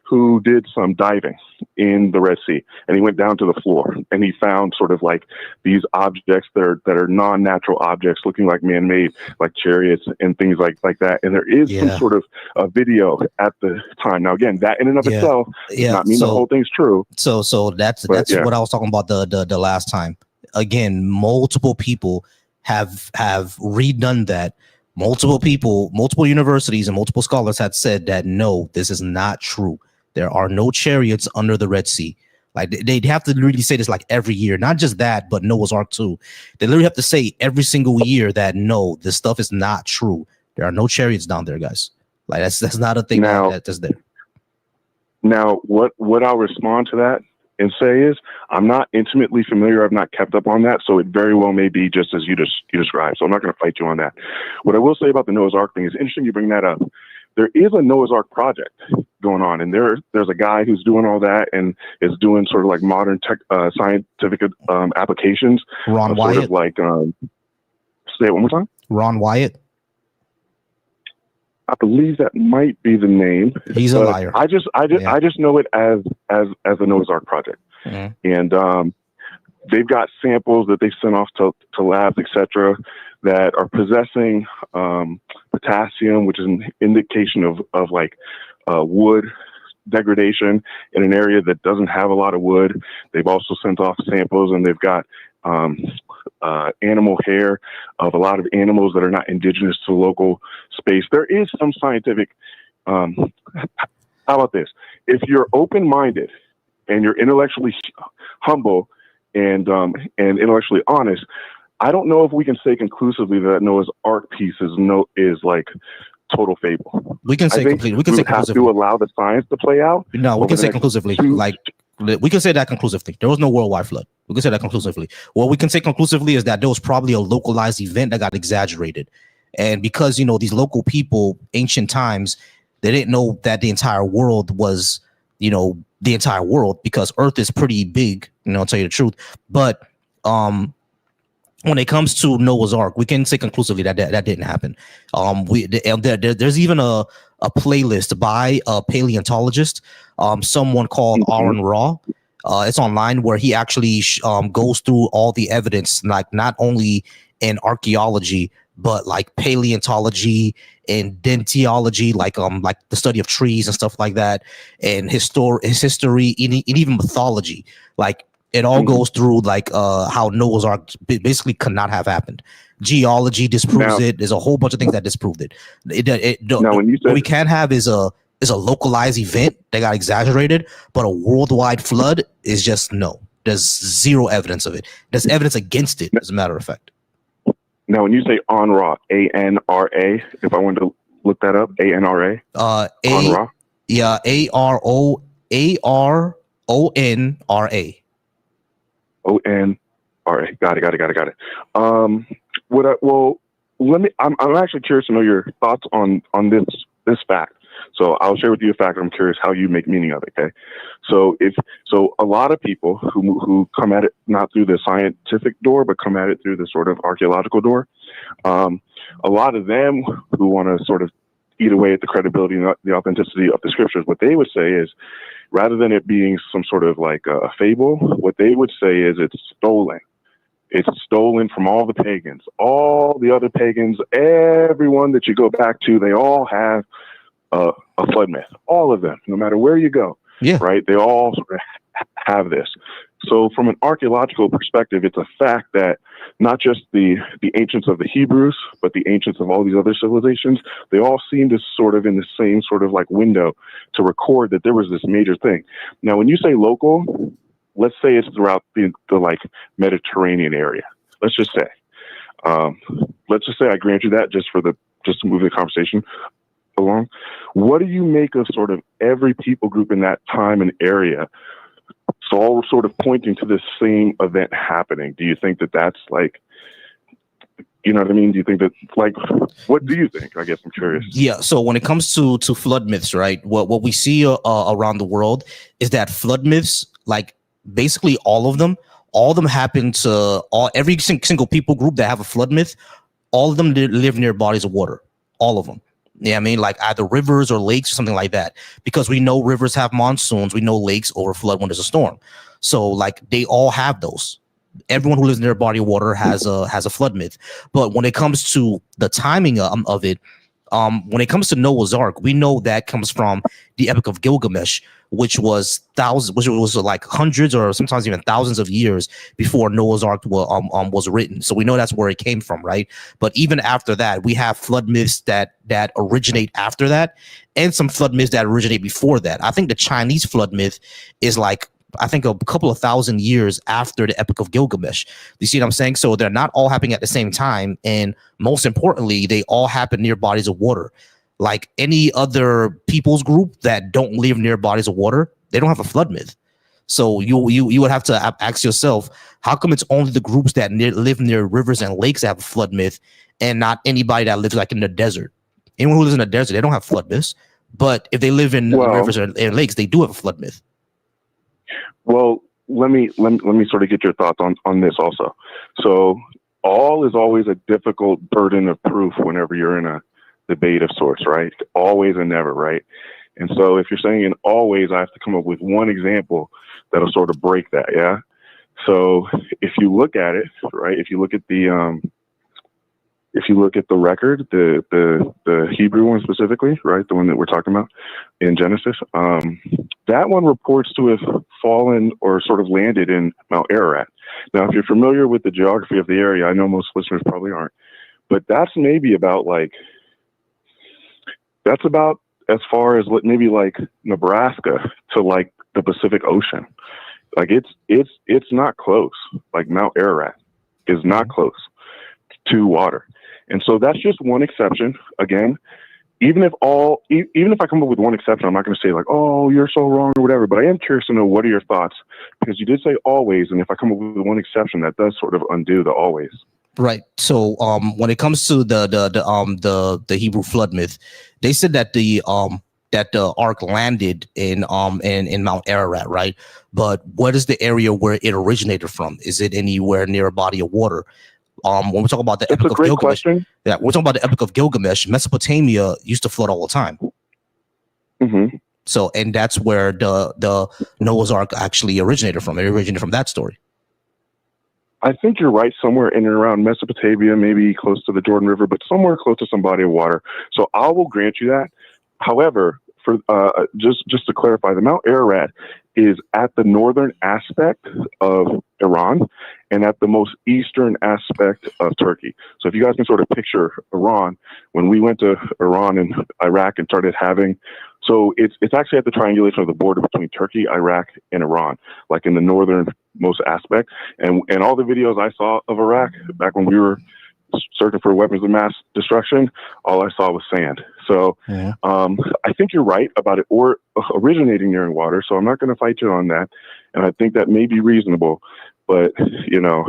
who did some diving in the Red Sea, and he went down to the floor and he found sort of like these objects that are non-natural objects looking like man-made, like chariots and things like that. And there is some sort of a video at the time. Now, again, that in and of itself does not mean the whole thing's true. So that's what I was talking about the last time. Again, multiple people have redone that. Multiple people, multiple universities and multiple scholars had said that no, this is not true. There are no chariots under the Red Sea. Like they'd have to really say this like every year, not just that, but Noah's Ark too. They literally have to say every single year that no, this stuff is not true. There are no chariots down there, guys. Like that's not a thing that's there. Now, what I'll respond to that and say is, I'm not intimately familiar. I've not kept up on that, so it very well may be just as you described. So I'm not going to fight you on that. What I will say about the Noah's Ark thing is interesting you bring that up. There is a Noah's Ark project going on, and there's a guy who's doing all that and is doing sort of like modern tech, scientific applications. Ron Wyatt. Sort of like, say it one more time. Ron Wyatt. I believe that might be the name. He's a liar. I just know it as the Noah's Ark project, and they've got samples that they sent off to labs, etc., that are possessing potassium, which is an indication of like wood degradation in an area that doesn't have a lot of wood. They've also sent off samples, and they've got animal hair of a lot of animals that are not indigenous to local space. There is some scientific, how about this? If you're open-minded and you're intellectually humble and intellectually honest, I don't know if we can say conclusively that Noah's Ark piece is like total fable. We can say completely. We can say have to allow the science to play out. No, we can say conclusively. Like we can say that conclusively. There was no worldwide flood. We can say that conclusively. What we can say conclusively is that there was probably a localized event that got exaggerated, and because these local people, ancient times, they didn't know that the entire world was the entire world, because Earth is pretty big. I'll tell you the truth, but when it comes to Noah's Ark, we can say conclusively that didn't happen. There's even a playlist by a paleontologist, someone called Aaron Raw. It's online, where he actually goes through all the evidence, like not only in archaeology, but like paleontology and dentiology, like the study of trees and stuff like that, and his history, and even mythology. Like it all goes through like how Noah's Ark basically could not have happened. Geology disproves it. There's a whole bunch of things that disprove it. What we can have is a localized event that got exaggerated, but a worldwide flood is just no. There's zero evidence of it. There's evidence against it, as a matter of fact. Now, when you say ANRA, ANRA, if I wanted to look that up, ANRA, ANRA, yeah, ARONRA. ONRA. Got it. I'm actually curious to know your thoughts on this fact. So I'll share with you a fact. I'm curious how you make meaning of it. Okay. So a lot of people who come at it not through the scientific door, but come at it through the sort of archaeological door, a lot of them who want to sort of eat away at the credibility and the authenticity of the scriptures, what they would say is, rather than it being some sort of like a fable, what they would say is it's stolen. It's stolen from all the pagans, all the other pagans, everyone that you go back to, they all have a flood myth, all of them, no matter where you go. Yeah. Right. They all sort of have this. So from an archaeological perspective, it's a fact that not just the ancients of the Hebrews, but the ancients of all these other civilizations, they all seem to sort of in the same sort of like window to record that there was this major thing. Now, when you say local, let's say it's throughout the like Mediterranean area. Let's just say I grant you that just to move the conversation along. What do you make of sort of every people group in that time and area? So all sort of pointing to this same event happening. Do you think that that's like, You know what I mean? Do you think that, like, what do you think? I guess I'm curious. Yeah. So when it comes to flood myths, right? What we see around the world is that flood myths, like basically all of them happen to every single people group that have a flood myth. All of them live near bodies of water. All of them. Yeah, I mean, like either rivers or lakes or something like that. Because we know rivers have monsoons. We know lakes overflood when there's a storm. So like they all have those. Everyone who lives near a body of water has a flood myth. But when it comes to the timing of it, when it comes to Noah's Ark, we know that comes from the Epic of Gilgamesh, which was like hundreds or sometimes even thousands of years before Noah's Ark was written. So we know that's where it came from, right? But even after that, we have flood myths that originate after that, and some flood myths that originate before that. I think the Chinese flood myth is like, I think a couple of thousand years after the Epic of Gilgamesh. You see what I'm saying? So they're not all happening at the same time. And most importantly, they all happen near bodies of water. Like any other people's group that don't live near bodies of water, they don't have a flood myth. So you would have to ask yourself, how come it's only the groups that live near rivers and lakes that have a flood myth, and not anybody that lives like in the desert? Anyone who lives in the desert, they don't have flood myths. But if they live in rivers and lakes, they do have a flood myth. Well, let me sort of get your thoughts on this also. So all is always a difficult burden of proof whenever you're in a debate of sorts, right? Always and never, right? And so if you're saying in always, I have to come up with one example that'll sort of break that, yeah? So if you look at it, right, if you look at the record, the Hebrew one specifically, right, the one that we're talking about in Genesis, that one reports to have fallen or sort of landed in Mount Ararat. Now, if you're familiar with the geography of the area, I know most listeners probably aren't, but that's maybe about that's about as far as maybe like Nebraska to like the Pacific Ocean. Like it's not close. Like Mount Ararat is not close to water. And so that's just one exception. Again, even if I come up with one exception, I'm not going to say like, oh, you're so wrong or whatever, but I am curious to know, what are your thoughts? Because you did say always. And if I come up with one exception, that does sort of undo the always. Right. So when it comes to the Hebrew flood myth, they said that the ark landed in Mount Ararat, right? But what is the area where it originated from? Is it anywhere near a body of water? When we talk about the Epic of Gilgamesh, yeah, we're talking about the Epic of Gilgamesh. Mesopotamia used to flood all the time. Mm-hmm. So, and that's where the Noah's Ark actually originated from. It originated from that story. I think you're right, somewhere in and around Mesopotamia, maybe close to the Jordan River, but somewhere close to some body of water. So I will grant you that. However, for just to clarify, the Mount Ararat is at the northern aspect of Iran and at the most eastern aspect of Turkey. So if you guys can sort of picture Iran, when we went to Iran and Iraq and started having, so it's actually at the triangulation of the border between Turkey, Iraq, and Iran, like in the northernmost aspect. And all the videos I saw of Iraq back when we were searching for weapons of mass destruction, all I saw was sand. So I think you're right about it or originating near water. So I'm not going to fight you on that. And I think that may be reasonable. But, you know,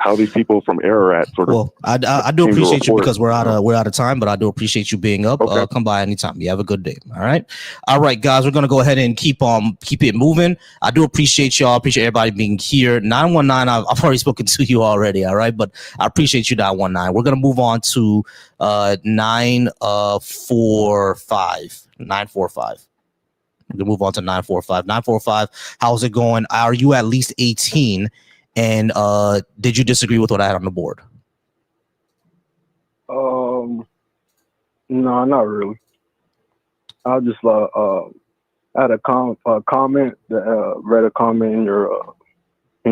how these people from Ararat sort of. Well, I do appreciate you because we're out of time, but I do appreciate you being up. Okay. Come by anytime. You have a good day. All right, guys. We're gonna go ahead and keep it moving. I do appreciate y'all. Appreciate everybody being here. 919. I've already spoken to you already. All right, but I appreciate you. 919. We're gonna move on to 945. 945. We're gonna move on to 945. 945. How's it going? Are you at least 18? And did you disagree with what I had on the board? No, not really. I just had a comment that read a comment in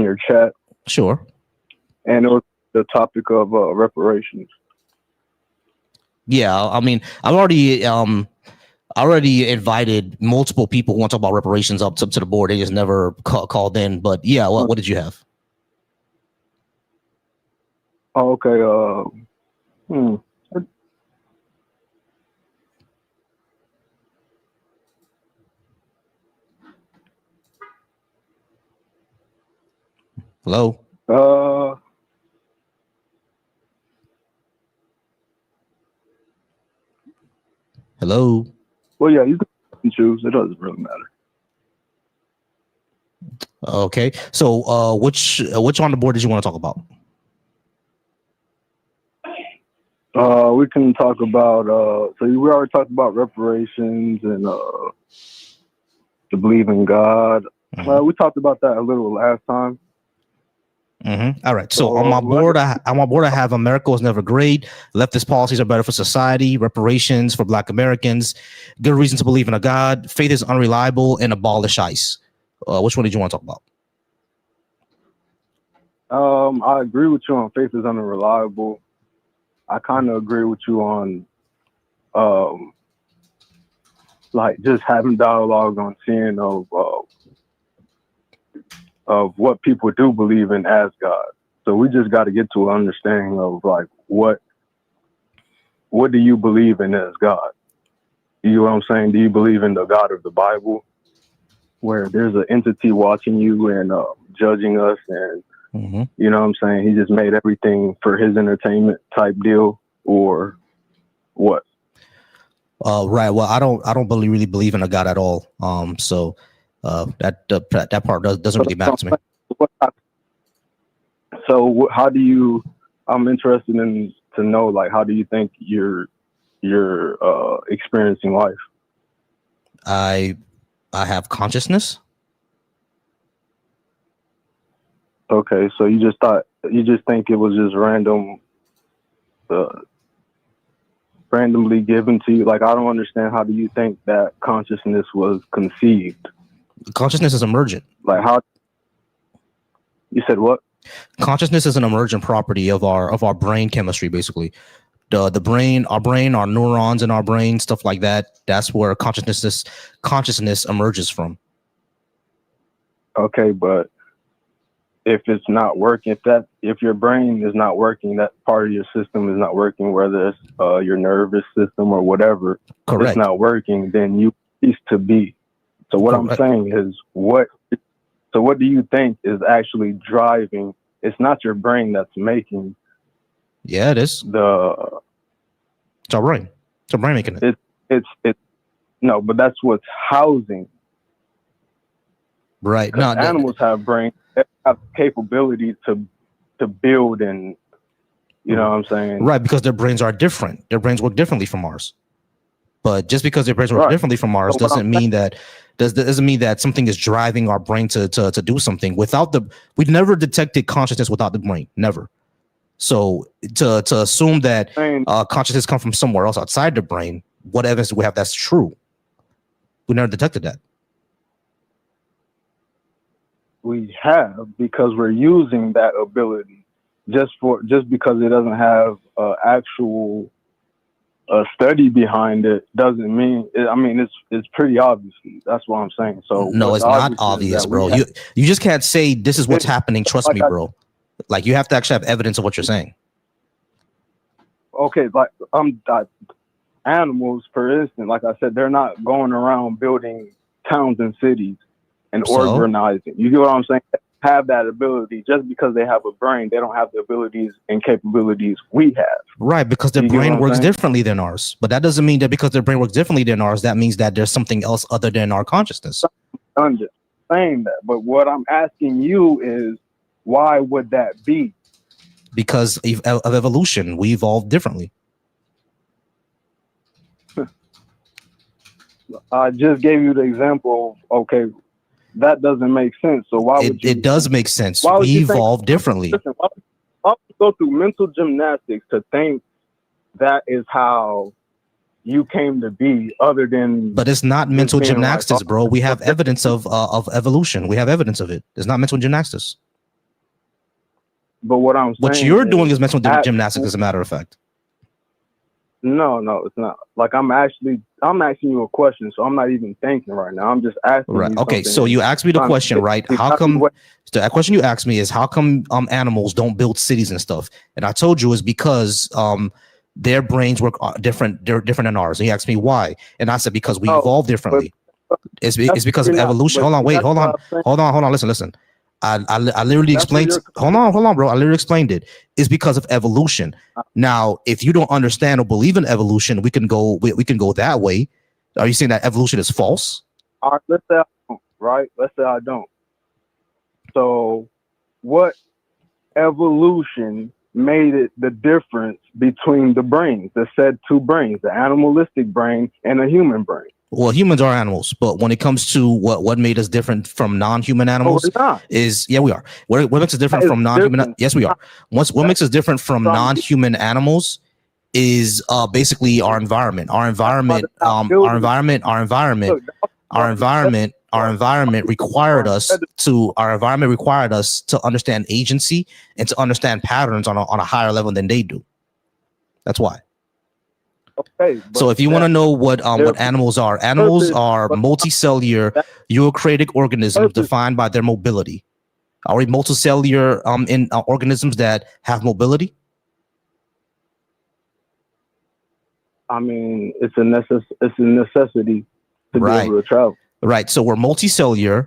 your chat. Sure. And it was the topic of reparations. Yeah, I mean, I already invited multiple people who want to talk about reparations up to the board. They just never called in. But yeah, what did you have? Oh, okay. Hello. Hello. Well, yeah, you can choose. It doesn't really matter. Okay. So which on the board did you want to talk about? We can talk about so we already talked about reparations and to believe in God. We talked about that a little last time. All right. So on my board, I have America was never great. Leftist policies are better for society. Reparations for Black Americans. Good reason to believe in a God. Faith is unreliable, and abolish ICE. Which one did you want to talk about? I agree with you on faith is unreliable. I kind of agree with you on like just having dialogue on seeing of what people do believe in as God. So we just got to get to an understanding of like what do you believe in as God? You know what I'm saying? Do you believe in the God of the Bible, where there's an entity watching you and judging us, and you know what I'm saying? He just made everything for his entertainment type deal, or what? Right. Well, I don't really believe in a God at all. So that part doesn't really matter to me. So how do you? I'm interested in to know, like, how do you think you're experiencing life? I have consciousness. Okay, so you just think it was just randomly given to you. Like, I don't understand. How do you think that consciousness was conceived? Consciousness is emergent. Like, how? You said what? Consciousness is an emergent property of our brain chemistry, basically. The brain, our neurons in our brain, stuff like that. That's where consciousness emerges from. Okay, but if it's not working, if your brain is not working, that part of your system is not working, whether it's your nervous system or whatever, correct, it's not working, then you cease to be. So what correct. I'm saying is what do you think is actually driving? It's not your brain that's making. Yeah, it is. It's our brain. It's our brain making it. It's no, but that's what's housing. Right. No, animals have brains. They have capability to build, and you know what I'm saying? Right, because their brains are different. Their brains work differently from ours. But just because their brains work differently from ours doesn't mean that something is driving our brain to do something. We've never detected consciousness without the brain. Never. So to assume that consciousness comes from somewhere else outside the brain, what evidence do we have that's true? We never detected that. We have, because we're using that ability. Just because it doesn't have actual study behind it doesn't mean. It's pretty obvious. That's what I'm saying. So no, it's not obvious, bro. You just can't say this is what's happening. Trust me, bro. Like, you have to actually have evidence of what you're saying. Okay, like animals, for instance, like I said, they're not going around building towns and cities and organizing. You get what I'm saying? They have that ability. Just because they have a brain, they don't have the abilities and capabilities we have. Right, because their brain works differently than ours. But that doesn't mean that because their brain works differently than ours, that means that there's something else other than our consciousness. I'm just saying that. But what I'm asking you is, why would that be? Because of evolution. We evolved differently. I just gave you the example of, okay, that doesn't make sense. So why would you? It does make sense. We evolved differently. Listen, why would you go through mental gymnastics to think that is how you came to be, other than? But it's not mental gymnastics, bro. We have evidence of evolution. We have evidence of it. It's not mental gymnastics. But what I'm saying, what you're doing is mental gymnastics, as a matter of fact. No, it's not. Like, I'm asking you a question, so I'm not even thinking right now. I'm just asking. Right. You okay. So you asked me the question, right? How come? That question you asked me is, how come animals don't build cities and stuff? And I told you is because their brains work different. They're different than ours. And you asked me why, and I said because we evolved differently. It's because of evolution. Hold on. Listen. I literally That's where explained. you're Hold on, bro. I literally explained it. It's because of evolution. Now, if you don't understand or believe in evolution, we can go that way. Are you saying that evolution is false? all right, let's say I don't, right? Let's say I don't. So, what evolution made it the difference between the brains, the said two brains, the animalistic brain and the human brain? Well, humans are animals, but when it comes to what made us different from non-human animals we're not. is we are. What makes us different That is from non-human? different. Yes, we are. What makes us different from non-human animals is basically our environment. Our environment required us to understand agency and to understand patterns on a higher level than they do. That's why. Okay. So if you want to know what animals are multicellular eukaryotic organisms defined by their mobility. Are we multicellular in organisms that have mobility? I mean, it's a necessity to be able to travel. Right. So we're multicellular,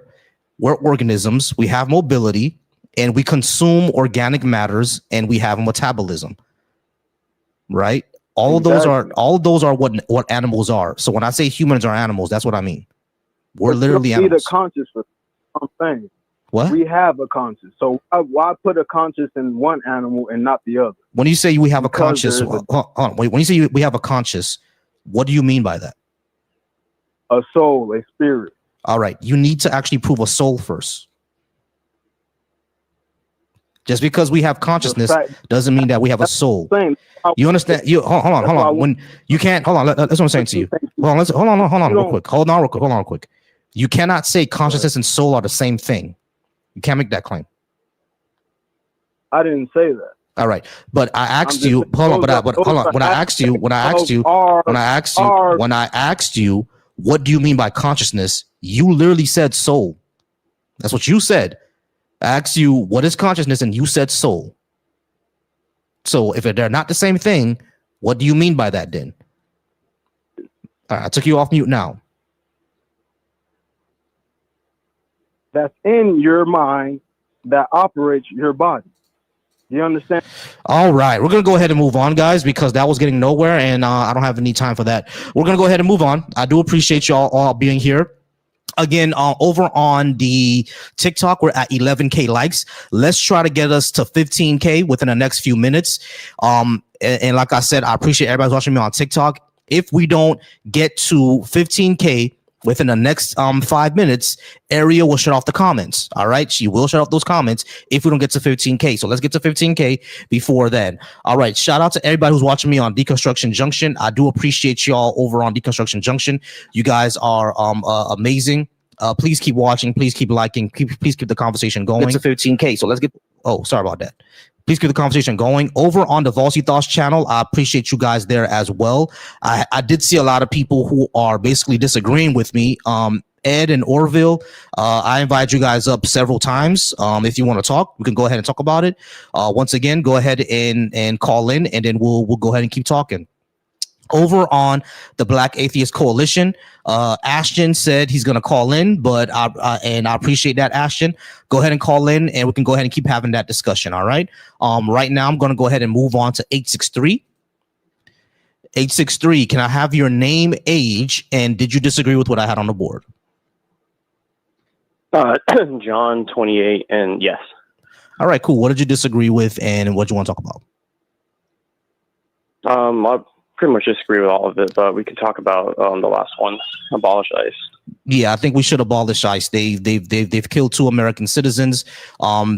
we're organisms, we have mobility, and we consume organic matters, and we have metabolism. Right? All of those are what animals are. So when I say humans are animals, that's what I mean. We're literally animals. We need a conscious for something. What? We have a conscious. So why put a conscious in one animal and not the other? When you say we have a conscious, when you say we have a conscious, what do you mean by that? A soul, a spirit. All right. You need to actually prove a soul first. Just because we have consciousness doesn't mean that we have a soul. You understand? Hold on. When you can't hold on. That's what I'm saying to you. Hold on real quick. Hold on real quick. You cannot say consciousness and soul are the same thing. You can't make that claim. I didn't say that. All right, but I asked you. Hold on, but hold on. When I asked you, what do you mean by consciousness? You literally said soul. That's what you said. I asked you, what is consciousness? And you said soul. So if they're not the same thing, what do you mean by that then? All right, I took you off mute now. That's in your mind that operates your body. You understand? All right, we're going to go ahead and move on, guys, because that was getting nowhere, and I don't have any time for that. We're going to go ahead and move on. I do appreciate y'all all being here. Again, over on the TikTok, we're at 11K likes. Let's try to get us to 15K within the next few minutes. And like I said, I appreciate everybody watching me on TikTok. If we don't get to 15K within the next 5 minutes, Ariel will shut off the comments. All right, she will shut off those comments if we don't get to 15K. So let's get to 15K before then. All right, shout out to everybody who's watching me on Deconstruction Junction. I do appreciate y'all over on Deconstruction Junction. You guys are amazing. Please keep watching. Please keep liking. Please keep the conversation going. Get to 15K. So let's get. Oh, sorry about that. Please keep the conversation going. Over on the Volsy Thoughts channel, I appreciate you guys there as well. I did see a lot of people who are basically disagreeing with me. Ed and Orville, I invited you guys up several times. If you want to talk, we can go ahead and talk about it. Once again, go ahead and call in, and then we'll go ahead and keep talking. Over on the Black Atheist Coalition, Ashton said he's going to call in, but I appreciate that, Ashton. Go ahead and call in, and we can go ahead and keep having that discussion. All right. Right now, I'm going to go ahead and move on to 863. 863. Can I have your name, age, and did you disagree with what I had on the board? John, 28, and yes. All right, cool. What did you disagree with, and what do you want to talk about? I pretty much disagree with all of it, but we could talk about the last one, abolish ICE. Yeah, I think we should abolish ICE. They've killed 2 American citizens.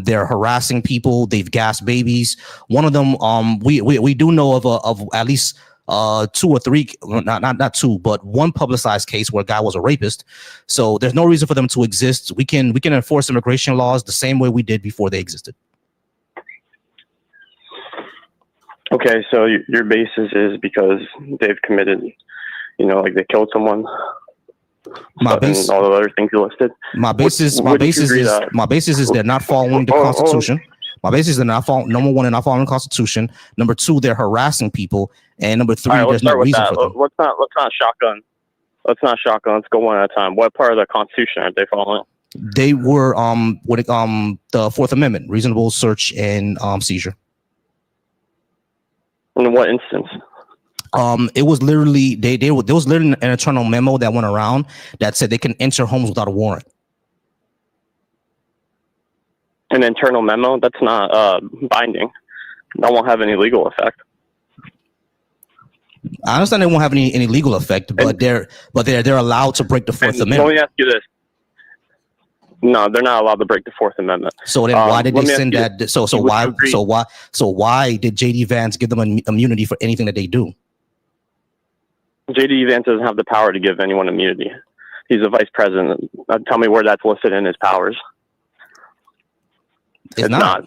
They're harassing people. They've gassed babies. One of them, we do know of at least 2 or 3, not 2, but 1 publicized case where a guy was a rapist. So there's no reason for them to exist. We can enforce immigration laws the same way we did before they existed. Okay, so your basis is because they've committed, like they killed someone. My basis, all the other things you listed. My basis is they're not following the Constitution. My basis is they're not following. Number 1, they're not following the Constitution. Number 2, they're harassing people. And number 3, there's no reason for them. Let's not shotgun. Let's go one at a time. What part of the Constitution are they following? They were the Fourth Amendment, reasonable search and seizure. In what instance? It was literally there was literally an internal memo that went around that said they can enter homes without a warrant. An internal memo? That's not binding. That won't have any legal effect. I understand they won't have any legal effect, but they're allowed to break the Fourth Amendment. Let me ask you this. No, they're not allowed to break the Fourth Amendment. So then why did they send that? So why did J.D. Vance give them immunity for anything that they do? J.D. Vance doesn't have the power to give anyone immunity. He's a vice president. Tell me where that's listed in his powers. It's not.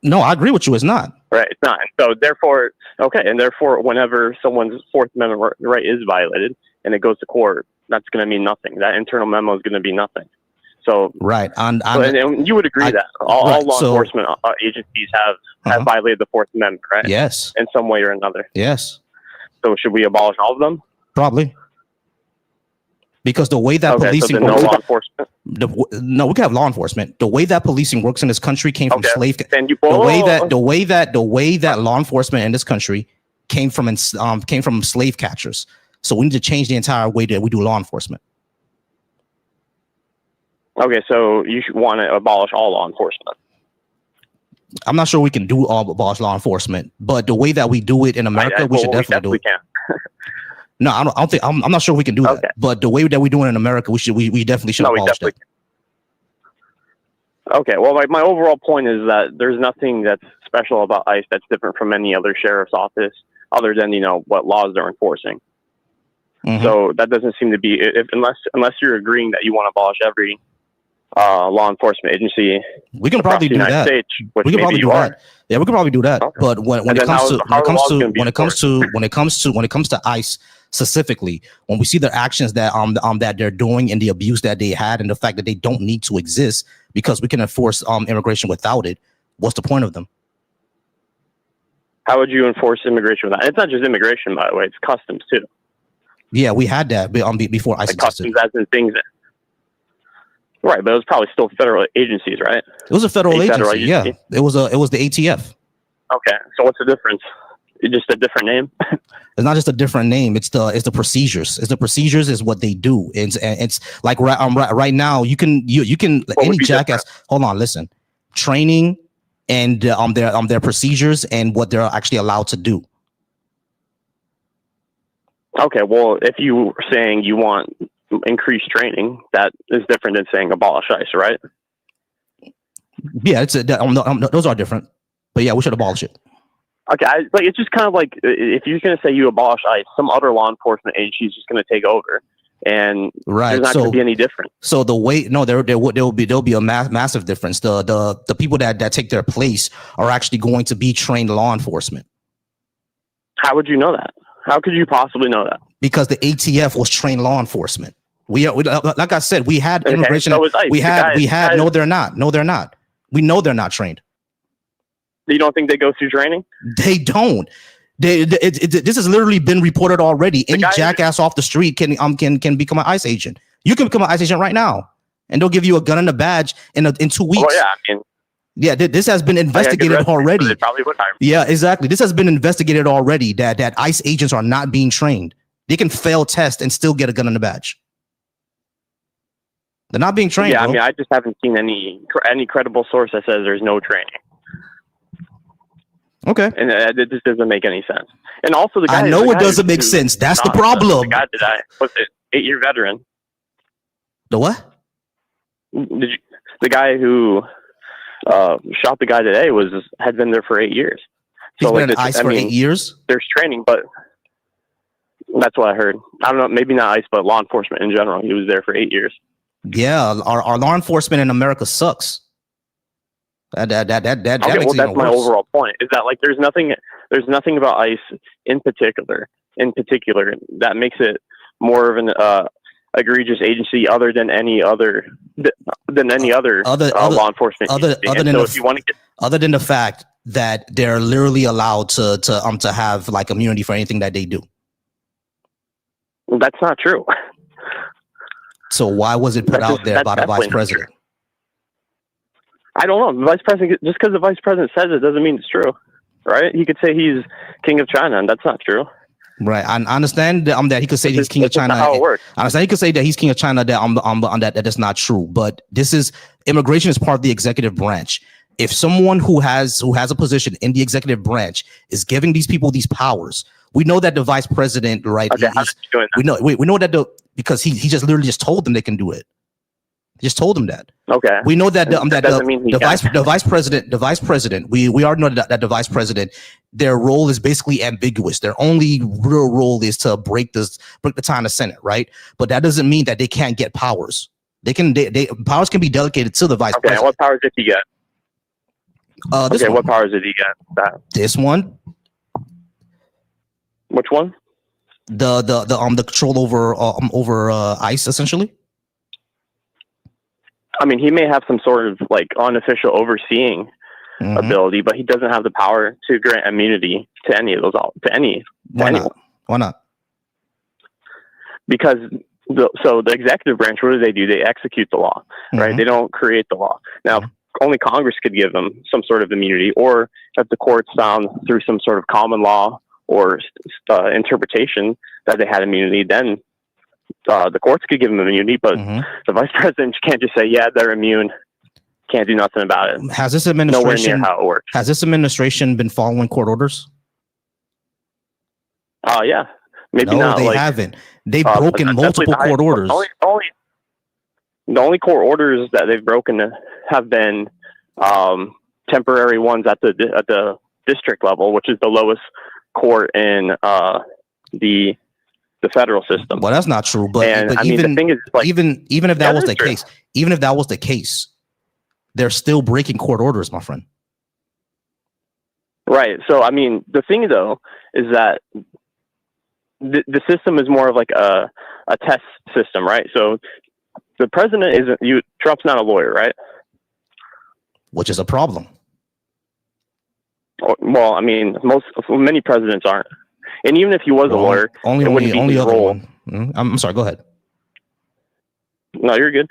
No, I agree with you. It's not. Right, it's not. So therefore, whenever someone's Fourth Amendment right is violated and it goes to court, that's going to mean nothing. That internal memo is going to be nothing. So right, and you would agree that all law enforcement agencies have violated the Fourth Amendment, right? Yes, in some way or another. Yes. So should we abolish all of them? Probably. Because the way that policing works, no law enforcement. No, we can have law enforcement. The way that policing works in this country came from slave. The way that law enforcement in this country came from slave catchers. So we need to change the entire way that we do law enforcement. Okay, so you should want to abolish all law enforcement. I'm not sure we can do all abolish law enforcement, but the way that we do it in America, we should definitely do it. Can. No, I don't think I'm not sure we can do that. But the way that we do it in America, we definitely should abolish that. Okay, well, my overall point is that there's nothing that's special about ICE that's different from any other sheriff's office, other than what laws they're enforcing. Mm-hmm. So that doesn't seem to be unless you're agreeing that you want to abolish every law enforcement agency. We can probably do that. States, we can probably do that. Yeah, we can probably do that. Okay. But when it comes to ICE specifically, when we see the actions that they're doing and the abuse that they had and the fact that they don't need to exist because we can enforce immigration without it, what's the point of them? How would you enforce immigration without? It's not just immigration, by the way. It's customs too. Yeah, we had that before ICE existed. Customs as in things that. Right, but it was probably still federal agencies, right? It was a federal agency. Yeah, it was the ATF. Okay, so what's the difference? It's just a different name. It's not just a different name. It's the procedures. It's the procedures is what they do. It's like right now you can any jackass. Different? Hold on, listen. Training and their procedures and what they're actually allowed to do. Okay, well, if you were saying you want increased training, that is different than saying abolish ICE, right? Yeah, those are different. But yeah, we should abolish it. Okay, it's just kind of like if you're going to say you abolish ICE, some other law enforcement agency is just going to take over, and there's not going to be any difference. So the way there'll be a massive difference. The people that take their place are actually going to be trained law enforcement. How would you know that? How could you possibly know that? Because the ATF was trained law enforcement. We like I said, we had immigration. So we had. No, they're not. No, they're not. We know they're not trained. You don't think they go through training? They don't. This has literally been reported already. Any jackass off the street can become an ICE agent. You can become an ICE agent right now, and they'll give you a gun and a badge in 2 weeks. Oh yeah, yeah, this has been investigated already. They probably would hire me. Yeah, exactly. This has been investigated already. That ICE agents are not being trained. They can fail tests and still get a gun and a badge. They're not being trained. Yeah, bro. I mean, I just haven't seen any credible source that says there's no training. Okay, and it just doesn't make any sense. And also, the guy. I know it doesn't make sense. That's the problem. The guy that died was an 8-year veteran. The what? The guy who shot the guy today had been there for 8 years. He's been in ICE for 8 years. There's training, but that's what I heard. I don't know, maybe not ICE, but law enforcement in general. He was there for 8 years. Yeah, our law enforcement in America sucks. That makes it that's my overall point. Is that there's nothing about ICE in particular that makes it more of an egregious agency other than any other law enforcement other than the fact that they're literally allowed to have immunity for anything that they do. Well, that's not true. So why was it put out there by the vice president? I don't know. The vice president, just because the vice president says it doesn't mean it's true, right? He could say he's king of China, and that's not true. Right. I understand that he could say he's king of China. How it works. I understand he could say that he's king of China. That is not true. But immigration is part of the executive branch. If someone who has a position in the executive branch is giving these people these powers, we know that the vice president, right? Okay, we know that because he just literally just told them they can do it. He just told them that. Okay. We know that the vice president. We already know that the vice president, their role is basically ambiguous. Their only real role is to break the tie in the Senate, right? But that doesn't mean that they can't get powers. Powers can be delegated to the vice president. Okay, what powers did he get? What powers did he get? This one. Which one? The control over ICE, essentially. I mean, he may have some sort of like unofficial overseeing ability, but he doesn't have the power to grant immunity to any of those. Anyone. Why not? Because the executive branch, what do? They execute the law, right? They don't create the law. Now, only Congress could give them some sort of immunity, or if the courts found through some sort of common law or interpretation that they had immunity, then the courts could give them immunity, but the vice president can't just say, yeah, they're immune. Can't do nothing about it. Has this administration, nowhere near how it works. Has this administration been following court orders? Yeah. Maybe no, not. They haven't. They've broken multiple court orders. The only court orders that they've broken have been temporary ones at the district level, which is the lowest court in the federal system. Well, that's not true. But the thing is, like, even if that was the case, even if that was the case, they're still breaking court orders, my friend. Right. So, I mean, the thing though is that the system is more of like a test system, right? So the president Trump's not a lawyer, right? Which is a problem. Well, I mean, many presidents aren't. And even if he was a lawyer, only other role. I'm sorry. Go ahead. No, you're good.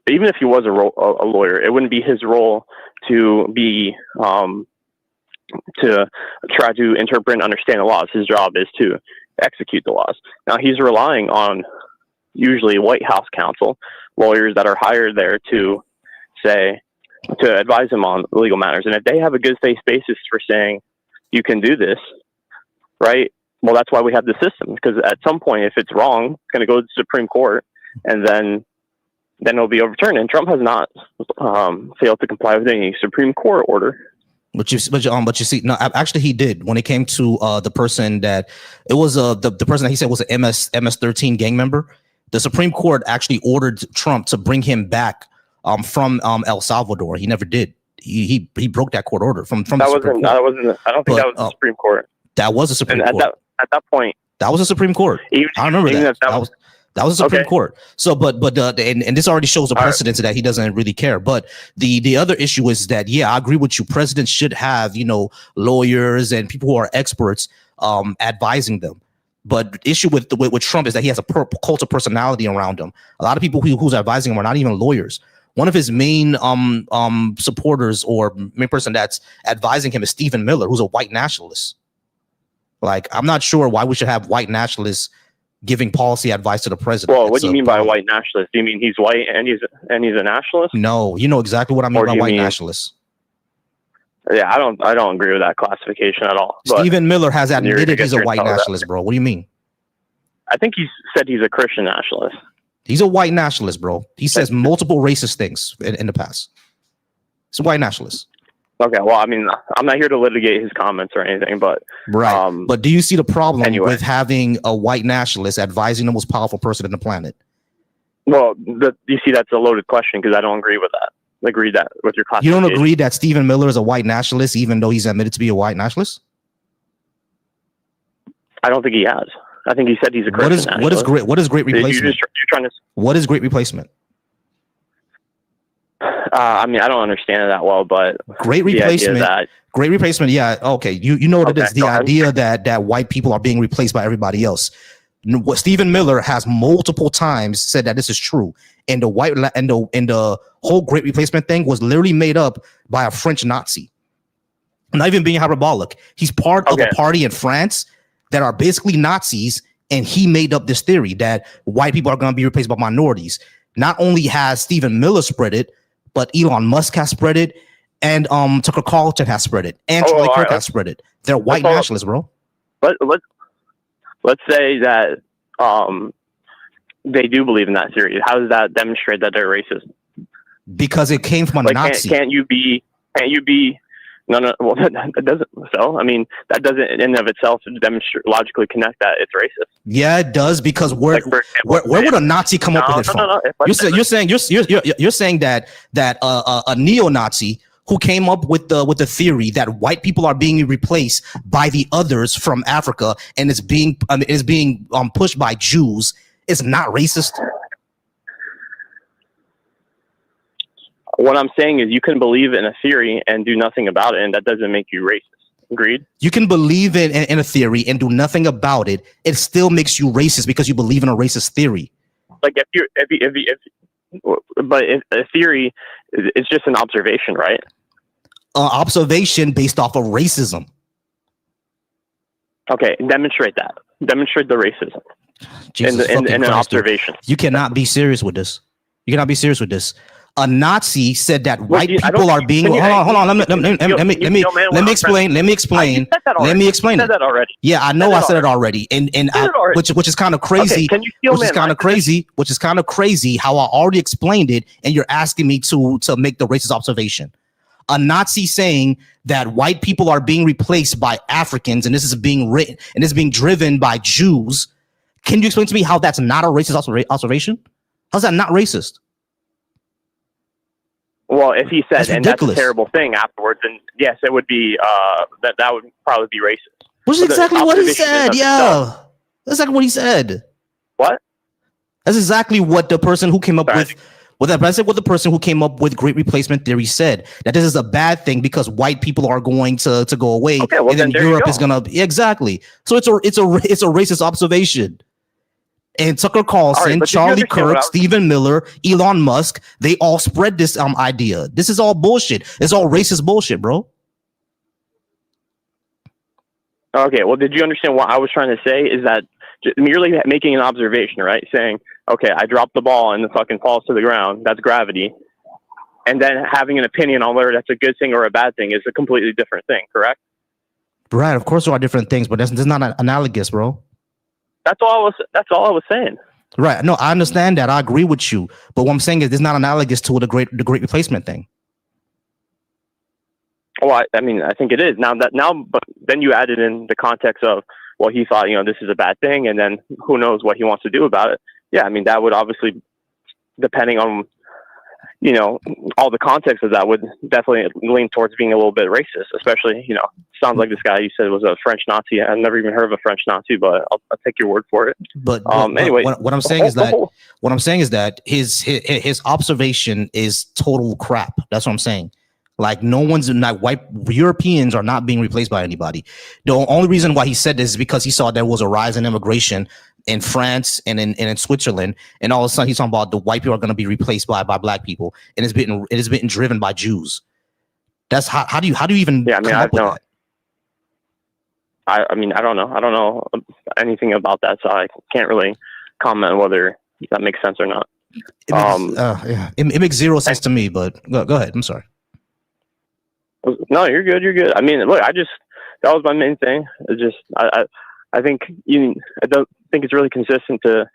Even if he was a lawyer, it wouldn't be his role to be to try to interpret and understand the laws. His job is to execute the laws. Now he's relying on usually White House counsel, lawyers that are hired there to advise him on legal matters. And if they have a good faith basis for saying you can do this, right? Well, that's why we have the system, because at some point, if it's wrong, it's going to go to the Supreme Court, and then it'll be overturned. And Trump has not failed to comply with any Supreme Court order. But you see, no, actually he did when it came to the person that it was the person that he said was an MS-13 gang member. The Supreme Court actually ordered Trump to bring him back from El Salvador. He never did. He broke that court order from the Supreme Court. I don't think that was the Supreme Court. That was the Supreme Court. At that point, that was the Supreme Court. I remember that. That was the Supreme Court. So, but and this already shows a precedent that he doesn't really care. But the other issue is that, yeah, I agree with you. Presidents should have, lawyers and people who are experts advising them. But the issue with Trump is that he has a cult of personality around him. A lot of people who's advising him are not even lawyers. One of his main supporters or main person that's advising him is Stephen Miller, who's a white nationalist. Like, I'm not sure why we should have white nationalists giving policy advice to the president. Well, what do you mean by white nationalist? Do you mean he's white and he's a nationalist? No, you know exactly what I mean by white nationalist. Yeah, I don't agree with that classification at all. Stephen Miller has admitted he's a white nationalist, bro. What do you mean? I think he said he's a Christian nationalist. He's a white nationalist, bro. He says multiple racist things in the past. He's a white nationalist. Okay, well, I mean, I'm not here to litigate his comments or anything, but right. But do you see the problem with having a white nationalist advising the most powerful person on the planet? Well, you see, that's a loaded question because I don't agree with that. Agree that with your classification. You don't agree that Stephen Miller is a white nationalist, even though he's admitted to be a white nationalist? I don't think he has. I think he said he's a Christian nationalist. What is great replacement? What is great replacement? I mean, I don't understand it that well, but great replacement. Yeah. Okay. You know what it is. The idea that white people are being replaced by everybody else. What Stephen Miller has multiple times said that this is true, and the whole Great Replacement thing was literally made up by a French Nazi. Not even being hyperbolic. He's part of a party in France that are basically Nazis, and he made up this theory that white people are going to be replaced by minorities. Not only has Stephen Miller spread it, but Elon Musk has spread it, and Tucker Carlson has spread it, and Charlie Kirk has spread it. They're white nationalists, bro. Let's say that they do believe in that theory. How does that demonstrate that they're racist? Because it came from a Nazi. Can't you be? No. Well, that doesn't. So, I mean, that doesn't in and of itself demonstrate logically connect that it's racist. Yeah, it does, because where would a Nazi come up with it from? No. You're saying that a neo-Nazi who came up with the theory that white people are being replaced by the others from Africa and is being pushed by Jews is not racist. What I'm saying is you can believe in a theory and do nothing about it, and that doesn't make you racist. Agreed? You can believe in a theory and do nothing about it. It still makes you racist because you believe in a racist theory. Like but if a theory is just an observation, right? Observation based off of racism. Okay, demonstrate that. Demonstrate the racism in an observation. Dude. You cannot be serious with this. You cannot be serious with this. A Nazi said that white people are being. Hold on. Let me explain. Let me explain it. Already. Yeah, I know I said it already, which is kind of crazy. Can you steal which is kind of crazy. Which is kind of crazy how I already explained it, and you're asking me to make the racist observation. A Nazi saying that white people are being replaced by Africans, and this is being written and this is being driven by Jews. Can you explain to me how that's not a racist observation? How's that not racist? Well, if he said, and that's a terrible thing afterwards, then yes, it would be, that would probably be racist. Which is exactly what he said, yeah. That's exactly what he said. What? That's exactly what the person who came up what the person who came up with Great Replacement theory said, that this is a bad thing because white people are going to go away, and then Europe is gonna exactly. So it's a racist observation. And Tucker Carlson, Charlie Kirk, Stephen Miller, Elon Musk, they all spread this idea. This is all bullshit. It's all racist bullshit, bro. Okay, well, did you understand what I was trying to say? Is that merely making an observation, right? Saying, okay, I dropped the ball and it fucking falls to the ground. That's gravity. And then having an opinion on whether that's a good thing or a bad thing is a completely different thing, correct? Right, of course there are different things, but that's not analogous, bro. That's all I was saying. Right. No, I understand that. I agree with you. But what I'm saying is it's not analogous to the great replacement thing. Well, I mean, I think it is. But then you added in the context of, well, he thought, this is a bad thing, and then who knows what he wants to do about it. Yeah, I mean, that would obviously, depending on, all the context of that, would definitely lean towards being a little bit racist, especially, sounds like this guy you said was a French Nazi. I've never even heard of a French Nazi, but I'll take your word for it. But anyway, what I'm saying is that his observation is total crap. That's what I'm saying. Like white Europeans are not being replaced by anybody. The only reason why he said this is because he saw there was a rise in immigration in France and in Switzerland, and all of a sudden he's talking about the white people are going to be replaced by black people, and it has been driven by Jews. That's how do you even come up with that? I mean, I don't know anything about that, so I can't really comment whether that makes sense or not. It makes zero sense to me, but go ahead. I'm sorry. No, you're good. I mean, look, that was my main thing. It's just, I think I don't think it's really consistent to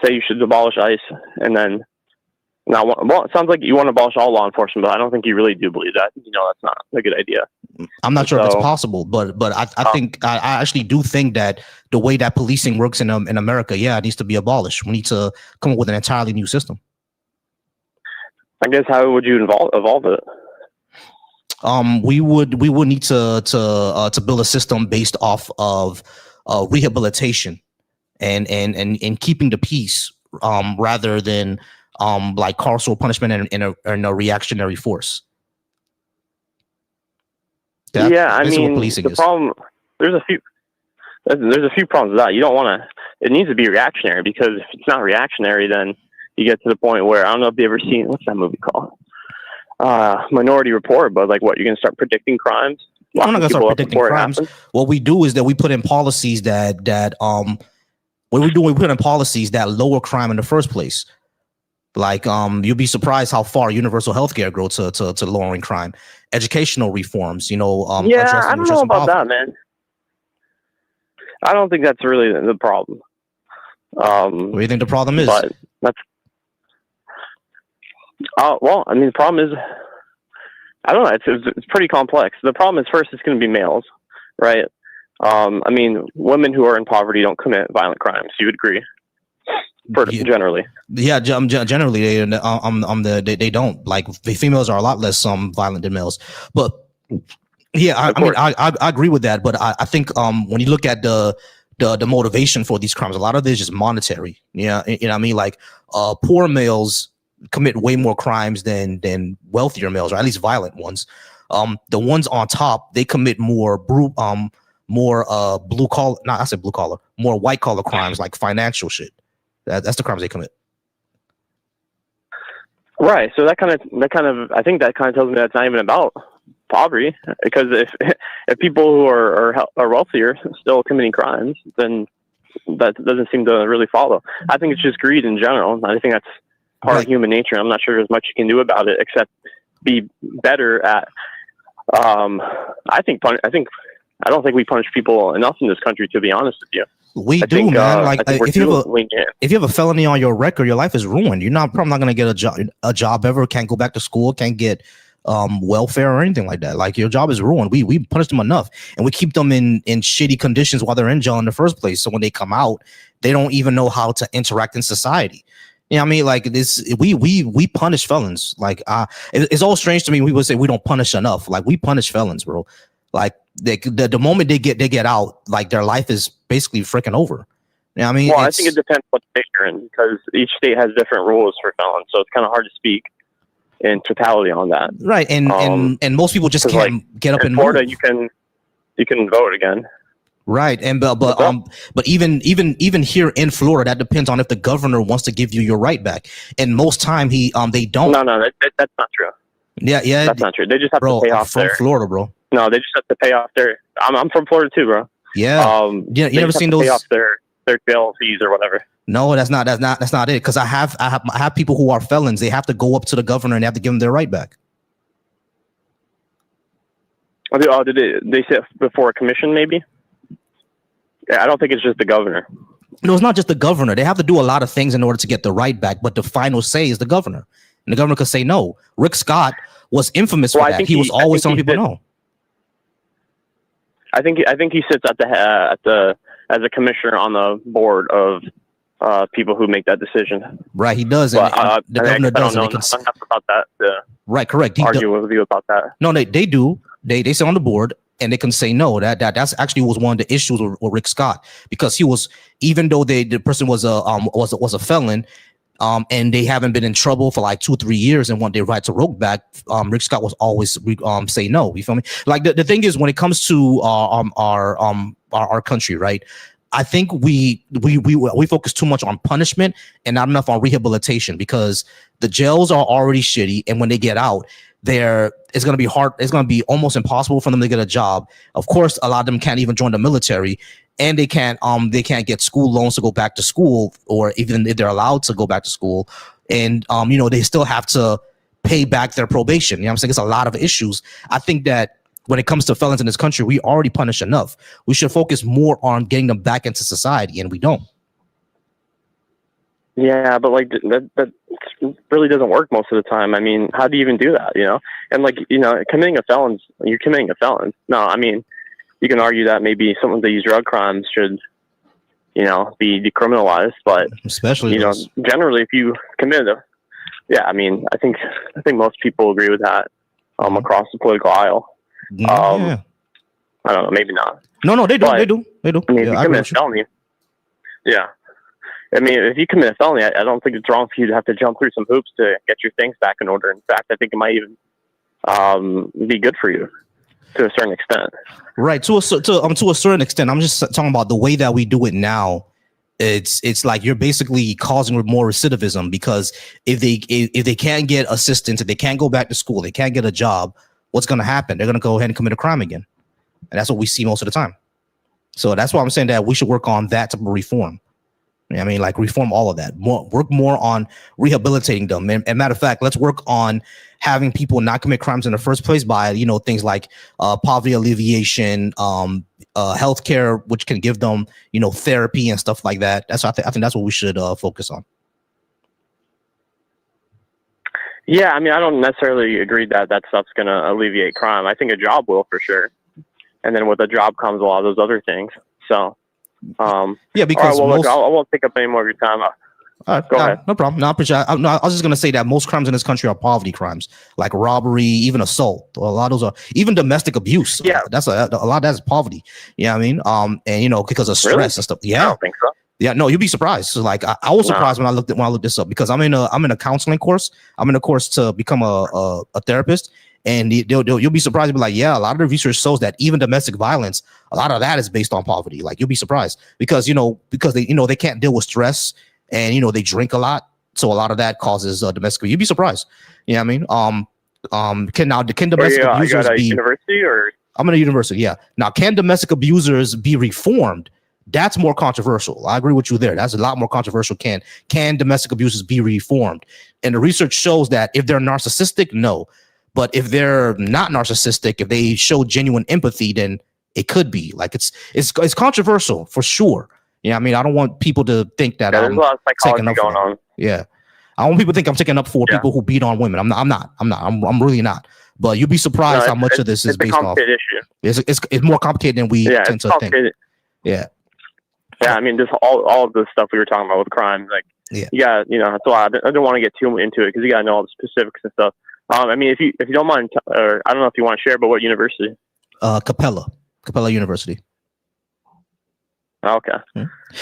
say you should abolish ICE, and then it sounds like you want to abolish all law enforcement, but I don't think you really do believe that. That's not a good idea. I'm not sure if it's possible, but I think I actually do think that the way that policing works in America, it needs to be abolished. We need to come up with an entirely new system. I guess how would you evolve it? We would need to build a system based off of rehabilitation and keeping the peace, rather than like carceral punishment and a reactionary force. I mean, the problem, there's a few There's a few problems with that. You don't want to. It needs to be reactionary, because if it's not reactionary, then you get to the point where, I don't know if you've ever seen, what's that movie called? Minority Report. But like, what, you're going to start predicting crimes? I'm not going to start predicting crimes. What we do is that we put in policies what we do, we put in policies that lower crime in the first place. Like, you'll be surprised how far universal healthcare grows to lowering crime. Educational reforms, yeah, I don't know about that, man. I don't think that's really the problem. What do you think the problem is? But that's, well, I mean, the problem is, I don't know. It's pretty complex. The problem is, first, it's going to be males, right? I mean, women who are in poverty don't commit violent crimes. You would agree? Generally. Yeah, generally they don't. Like, the females are a lot less violent than males. But yeah, I agree with that. But I think when you look at the motivation for these crimes, a lot of it is just monetary. Yeah, you know what I mean? Like, poor males commit way more crimes than wealthier males, or at least violent ones. The ones on top, they commit more blue collar, not I said blue collar, more white collar crimes, like financial shit. That's the crimes they commit. Right. So that kind of I think that kind of tells me that's not even about poverty, because if people who are wealthier still committing crimes, then that doesn't seem to really follow. I think it's just greed in general. I think that's part of human nature. I'm not sure there's much you can do about it except be better at. I don't think we punish people enough in this country, to be honest with you. We do, man. Like, if you have a felony on your record, your life is ruined. You're probably not going to get a job ever. Can't go back to school. Can't get welfare or anything like that. Like, your job is ruined. We punish them enough, and we keep them in shitty conditions while they're in jail in the first place. So when they come out, they don't even know how to interact in society. You know what I mean? Like, this, we punish felons. Like, it's all strange to me. We would say we don't punish enough. Like, we punish felons, bro. Like, the moment they get out, like, their life is basically freaking over. You know what I mean? Well, I think it depends what state you're in, because each state has different rules for felons, so it's kind of hard to speak in totality on that. Right, and most people just can't get up and Florida, move. You can vote again. Right, and but even here in Florida, that depends on if the governor wants to give you your right back. And most time they don't. No, that's not true. Yeah, that's not true. They just have to pay off from Florida, bro. No, they just have to pay off their. I'm from Florida too, bro. Yeah. You never seen those? Pay off their jail fees or whatever. No, that's not it. Because I have people who are felons. They have to go up to the governor and they have to give them their right back. Oh, did they sit before a commission? Maybe. I don't think it's just the governor. No, it's not just the governor. They have to do a lot of things in order to get the right back, but the final say is the governor, and the governor could say no. Rick Scott was infamous for that. He was always telling people no. I think he sits as a commissioner on the board of people who make that decision. Right, he does. But, the governor does. I don't know enough about that. Right, correct. Argue with you about that. No, they do. They sit on the board and they can say no. That's actually was one of the issues with Rick Scott, because he was, even though the person was a felon. And they haven't been in trouble for like 2-3 years, and when they write to Rogue back, Rick Scott was always say no. You feel me? Like, the thing is, when it comes to our country, right? I think we focus too much on punishment and not enough on rehabilitation, because the jails are already shitty, and when they get out, it's going to be hard. It's going to be almost impossible for them to get a job. Of course, a lot of them can't even join the military, and they can't get school loans to go back to school, or even if they're allowed to go back to school. And they still have to pay back their probation. You know what I'm saying? It's a lot of issues. I think that when it comes to felons in this country, we already punish enough. We should focus more on getting them back into society, and we don't. Yeah, but like that really doesn't work most of the time. I mean, how do you even do that? And committing a felon, you're committing a felon. No, I mean, you can argue that maybe some of these drug crimes should, be decriminalized, but especially generally, if you commit I think most people agree with that across the political aisle. I don't know, maybe not. No, they do. They do. I mean, if you commit a felony, I mean, if you commit a felony, I don't think it's wrong for you to have to jump through some hoops to get your things back in order. In fact, I think it might even be good for you. to a certain extent. Right. To a certain extent. I'm just talking about the way that we do it now. It's like you're basically causing more recidivism, because if they can't get assistance, if they can't go back to school, they can't get a job, what's going to happen? They're going to go ahead and commit a crime again. And that's what we see most of the time. So that's why I'm saying that we should work on that type of reform. I mean, like, reform all of that. Work more on rehabilitating them. And matter of fact, let's work on having people not commit crimes in the first place by, things like poverty alleviation, healthcare, which can give them, therapy and stuff like that. I think that's what we should focus on. Yeah, I mean, I don't necessarily agree that stuff's going to alleviate crime. I think a job will, for sure. And then with a job comes a lot of those other things. So. Yeah, because look, I won't take up any more of your time. Go ahead. No problem. No, I appreciate. I was just gonna say that most crimes in this country are poverty crimes, like robbery, even assault. A lot of those are even domestic abuse. Yeah, that's a lot of that is poverty. Yeah, I mean, and because of stress and stuff. Yeah, I don't think so. Yeah, no, you'd be surprised. So, like, I was surprised when I looked this up, because I'm in a counseling course. I'm in a course to become a therapist. And you'll be surprised to be like, yeah, a lot of the research shows that even domestic violence, a lot of that is based on poverty. Like, you'll be surprised because they can't deal with stress, and they drink a lot, so a lot of that causes domestic. You'd be surprised. Yeah, you know I mean, can domestic abusers be university or? I'm in a university. Yeah. Now, can domestic abusers be reformed? That's more controversial. I agree with you there. That's a lot more controversial. Can domestic abusers be reformed? And the research shows that if they're narcissistic, no. But if they're not narcissistic, if they show genuine empathy, then it could be. Like, it's controversial for sure. Yeah, I mean, I don't want people to think that there's a lot of psychology going on. Yeah, I want people to think I'm taking up for people who beat on women. I'm not. I'm really not. But you'd be surprised how much of this is based off. Issue. It's more complicated than we tend to think. Yeah. Yeah, I mean, just all of the stuff we were talking about with crime, like, that's why I don't want to get too into it, because you gotta know all the specifics and stuff. I mean, if you don't mind, or I don't know if you want to share, but what university? Capella University. Okay.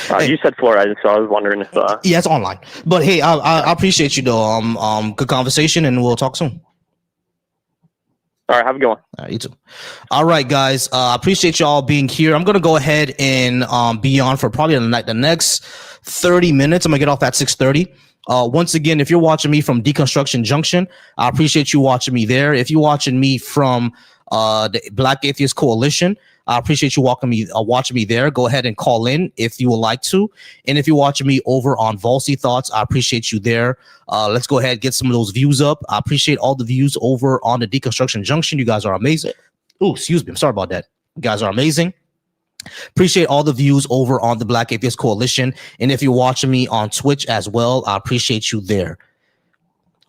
Hey, you said Florida, so I was wondering if. Yeah, it's online. But hey, I appreciate you though. Good conversation, and we'll talk soon. All right, have a good one. All right, you too. All right, guys. I appreciate y'all being here. I'm gonna go ahead and be on for probably the next 30 minutes. I'm gonna get off at 6:30. Once again, if you're watching me from Deconstruction Junction, I appreciate you watching me there. If you're watching me from the Black Atheist Coalition, I appreciate you watching me there. Go ahead and call in if you would like to. And if you're watching me over on Volsy Thoughts, I appreciate you there. Let's go ahead and get some of those views up. I appreciate all the views over on the Deconstruction Junction. You guys are amazing. Oh, excuse me. I'm sorry about that. You guys are amazing. Appreciate all the views over on the Black Atheist Coalition. And if you're watching me on Twitch as well, I appreciate you there.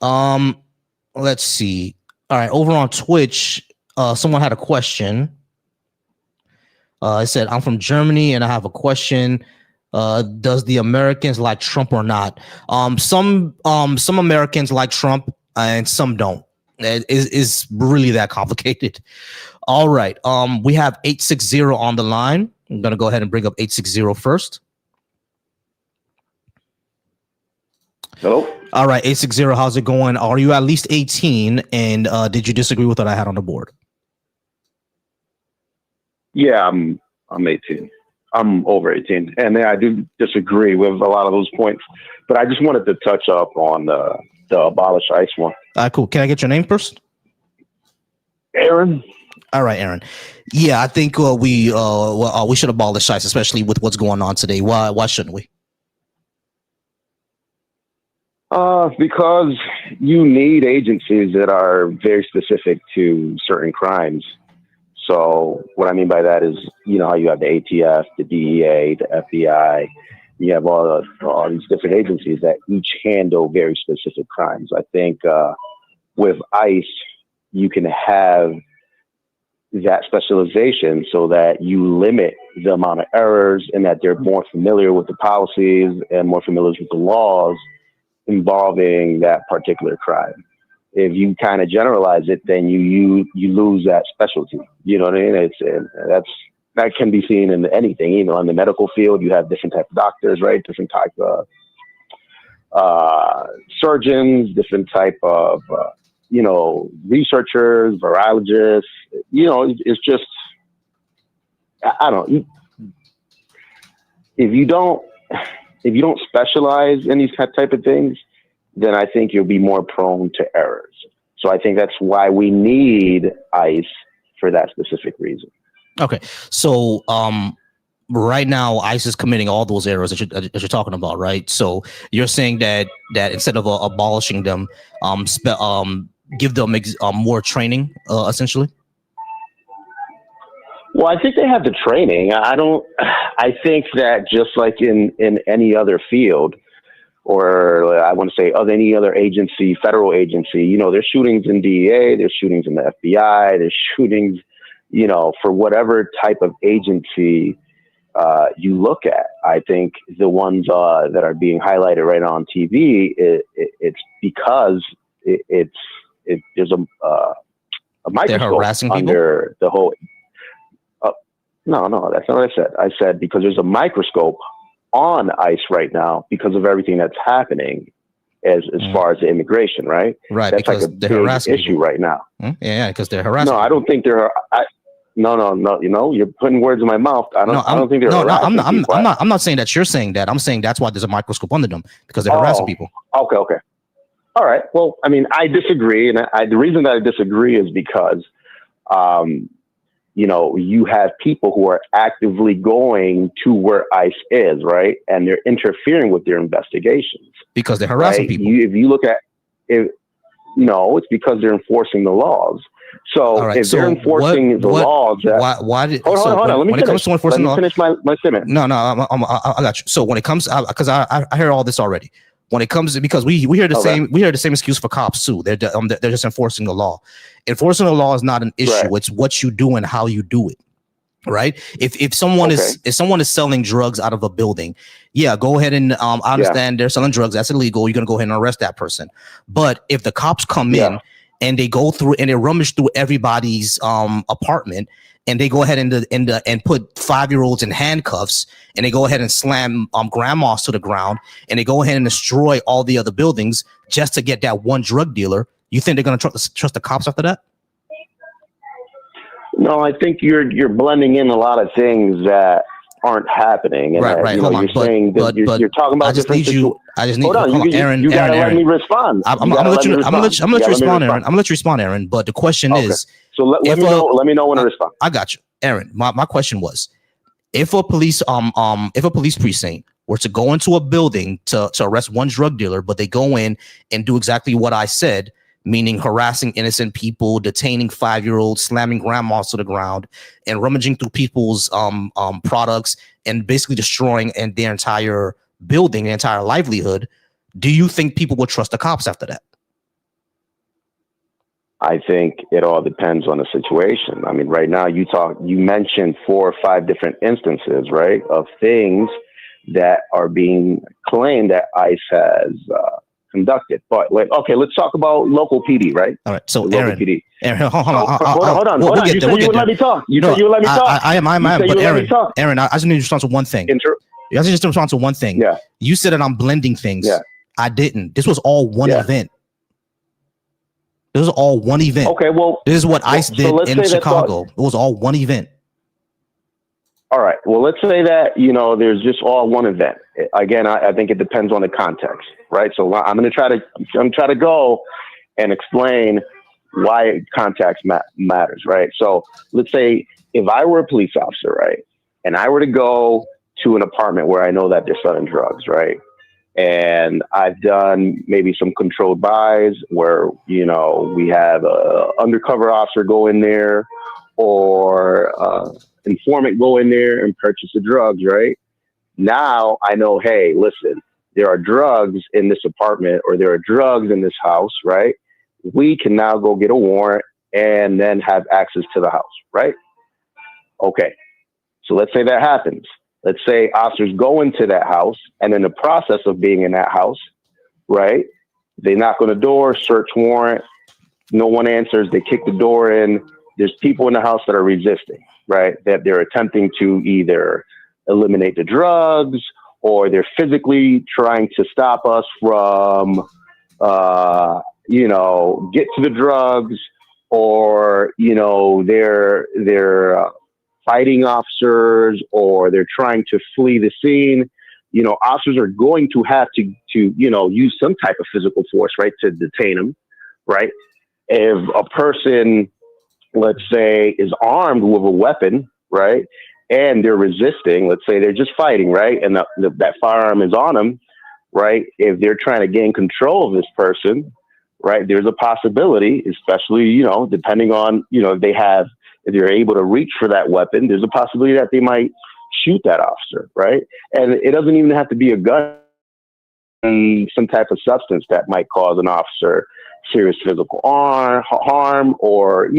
Let's see. All right, over on Twitch, someone had a question. I said, I'm from Germany and I have a question. Does the Americans like Trump or not? Some Americans like Trump and some don't. It's really that complicated. All right. We have 860 on the line. I'm going to go ahead and bring up 860 first. Hello. All right. 860. How's it going? Are you at least 18? And did you disagree with what I had on the board? Yeah, I'm 18. I'm over 18. And I do disagree with a lot of those points. But I just wanted to touch up on the abolish ICE one. Cool. Can I get your name first? Aaron. All right, Aaron. Yeah, I think we should abolish ICE, especially with what's going on today. Why shouldn't we? Because you need agencies that are very specific to certain crimes. So what I mean by that is, how you have the ATF, the DEA, the FBI. You have all these different agencies that each handle very specific crimes. I think with ICE, you can have that specialization so that you limit the amount of errors and that they're more familiar with the policies and more familiar with the laws involving that particular crime. If you kind of generalize it, then you lose that specialty. You know what I mean? That can be seen in anything. Even on the medical field, you have different type of doctors, right? Different type of surgeons, different type of researchers, virologists. it's just, I don't know. If you don't specialize in these type of things, then I think you'll be more prone to errors. So I think that's why we need ICE for that specific reason. Okay. So, right now, ICE is committing all those errors that you're talking about, right? So you're saying that instead of abolishing them, give them more training, essentially. Well, I think they have the training. I think that just like in any other field, or I want to say of any other agency, federal agency, there's shootings in DEA, there's shootings in the FBI, there's shootings, for whatever type of agency you look at. I think the ones that are being highlighted right now on TV, it's because there's a microscope under the whole. No, that's not what I said. I said because there's a microscope on ICE right now because of everything that's happening as far as the immigration, right? Right. That's like a big issue right now. Yeah, because they're harassing. No, I don't think they're. No. You're putting words in my mouth. I don't think they're. I'm not saying that you're saying that. I'm saying that's why there's a microscope under them because they're harassing people. Okay. All right. Well, I mean, I disagree, and the reason that I disagree is because, you have people who are actively going to where ICE is, right, and they're interfering with their investigations because they're harassing people. If you look at it, no, it's because they're enforcing the laws. So if they're enforcing the laws, why did hold on? Let me finish. Let me finish my statement. No, I got you. So when it comes, because I hear all this already. When it comes to, because we hear the same excuse for cops too. They're just enforcing the law. Enforcing the law is not an issue. Right. It's what you do and how you do it. Right. If someone is selling drugs out of a building, yeah, go ahead and I understand they're selling drugs. That's illegal. You're gonna go ahead and arrest that person. But if the cops come in and they go through and they rummage through everybody's apartment and they go ahead and put 5-year-olds in handcuffs and they go ahead and slam grandmas to the ground and they go ahead and destroy all the other buildings just to get that one drug dealer, you think they're going to trust the cops after that? No, I think you're blending in a lot of things that aren't happening. And right. Hold on. You're talking about. I just need. Hold on, Aaron. You gotta let me respond. I'm gonna let you respond, Aaron. I'm gonna let you respond, Aaron. But the question is, so let me know when to respond. I got you, Aaron. My question was, if a police precinct were to go into a building to arrest one drug dealer, but they go in and do exactly what I said, meaning harassing innocent people, detaining 5-year-olds, slamming grandmas to the ground, and rummaging through people's products and basically destroying their entire building, their entire livelihood, do you think people would trust the cops after that? I think it all depends on the situation. I mean, right now you mentioned 4 or 5 different instances, right, of things that are being claimed that ICE has conducted. But let's talk about local PD, right? All right. So Aaron, hold on. You said you would let me talk. You said you would let me talk. I am. But Aaron, I just need to respond to one thing. I just respond to one thing. Yeah. You said that I'm blending things. Yeah. I didn't. This was all one event. This was all one event. Okay. Well, this is what ICE did in Chicago. It was all one event. All right. Well, let's say that, there's just all one event. Again, I think it depends on the context, right? So I'm going to try to go and explain why context matters, right? So let's say if I were a police officer, right, and I were to go to an apartment where I know that they're selling drugs, right? And I've done maybe some controlled buys where, we have a undercover officer go in there or informant go in there and purchase the drugs, right? Now I know, hey, listen, there are drugs in this apartment or there are drugs in this house, right? We can now go get a warrant and then have access to the house, right? Okay. So let's say that happens. Let's say officers go into that house and in the process of being in that house, right? They knock on the door, search warrant, no one answers, they kick the door in. There's people in the house that are resisting, right? That they're attempting to either eliminate the drugs or they're physically trying to stop us from, get to the drugs. or they're fighting officers, or they're trying to flee the scene, officers are going to have to use some type of physical force, right, to detain them, right? If a person, let's say, is armed with a weapon, right, and they're resisting, let's say they're just fighting, right, and that firearm is on them, right, if they're trying to gain control of this person, right, there's a possibility, especially, depending on, if they're able to reach for that weapon, there's a possibility that they might shoot that officer, right? And it doesn't even have to be a gun, some type of substance that might cause an officer serious physical harm or,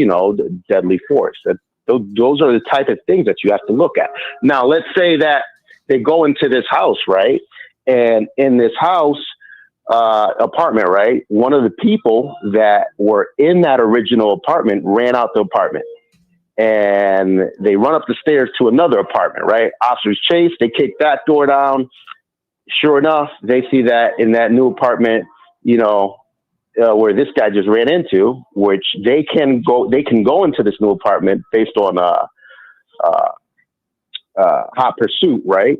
deadly force. Those are the type of things that you have to look at. Now, let's say that they go into this house, right? And in this house, apartment, right? One of the people that were in that original apartment ran out the apartment. And they run up the stairs to another apartment, right? Officers chase, they kick that door down. Sure enough, they see that in that new apartment, where this guy just ran into, which they can go into this new apartment based on hot pursuit, right?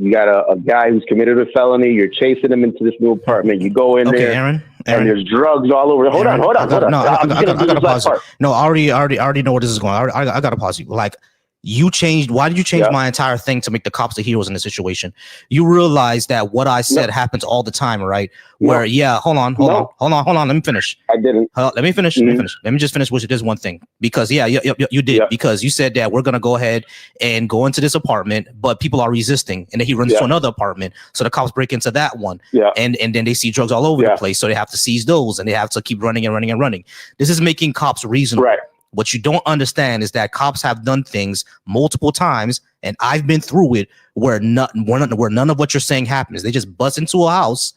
You got a guy who's committed a felony. You're chasing him into this new apartment. You go in there, Aaron, and there's drugs all over. Hold on. I gotta pause you. No, I already know where this is going. I gotta pause you. Like, why did you change my entire thing to make the cops the heroes in this situation? You realize that what I said happens all the time, right? Where, hold on. Let me finish. I didn't. Let me finish. Let me just finish with this one thing. Because you did. Yeah. Because you said that we're going to go ahead and go into this apartment, but people are resisting. And then he runs to another apartment. So the cops break into that one. Yeah. And then they see drugs all over the place. So they have to seize those, and they have to keep running and running and running. This is making cops reasonable. Right. What you don't understand is that cops have done things multiple times, and I've been through it, where none of what you're saying happens. They just bust into a house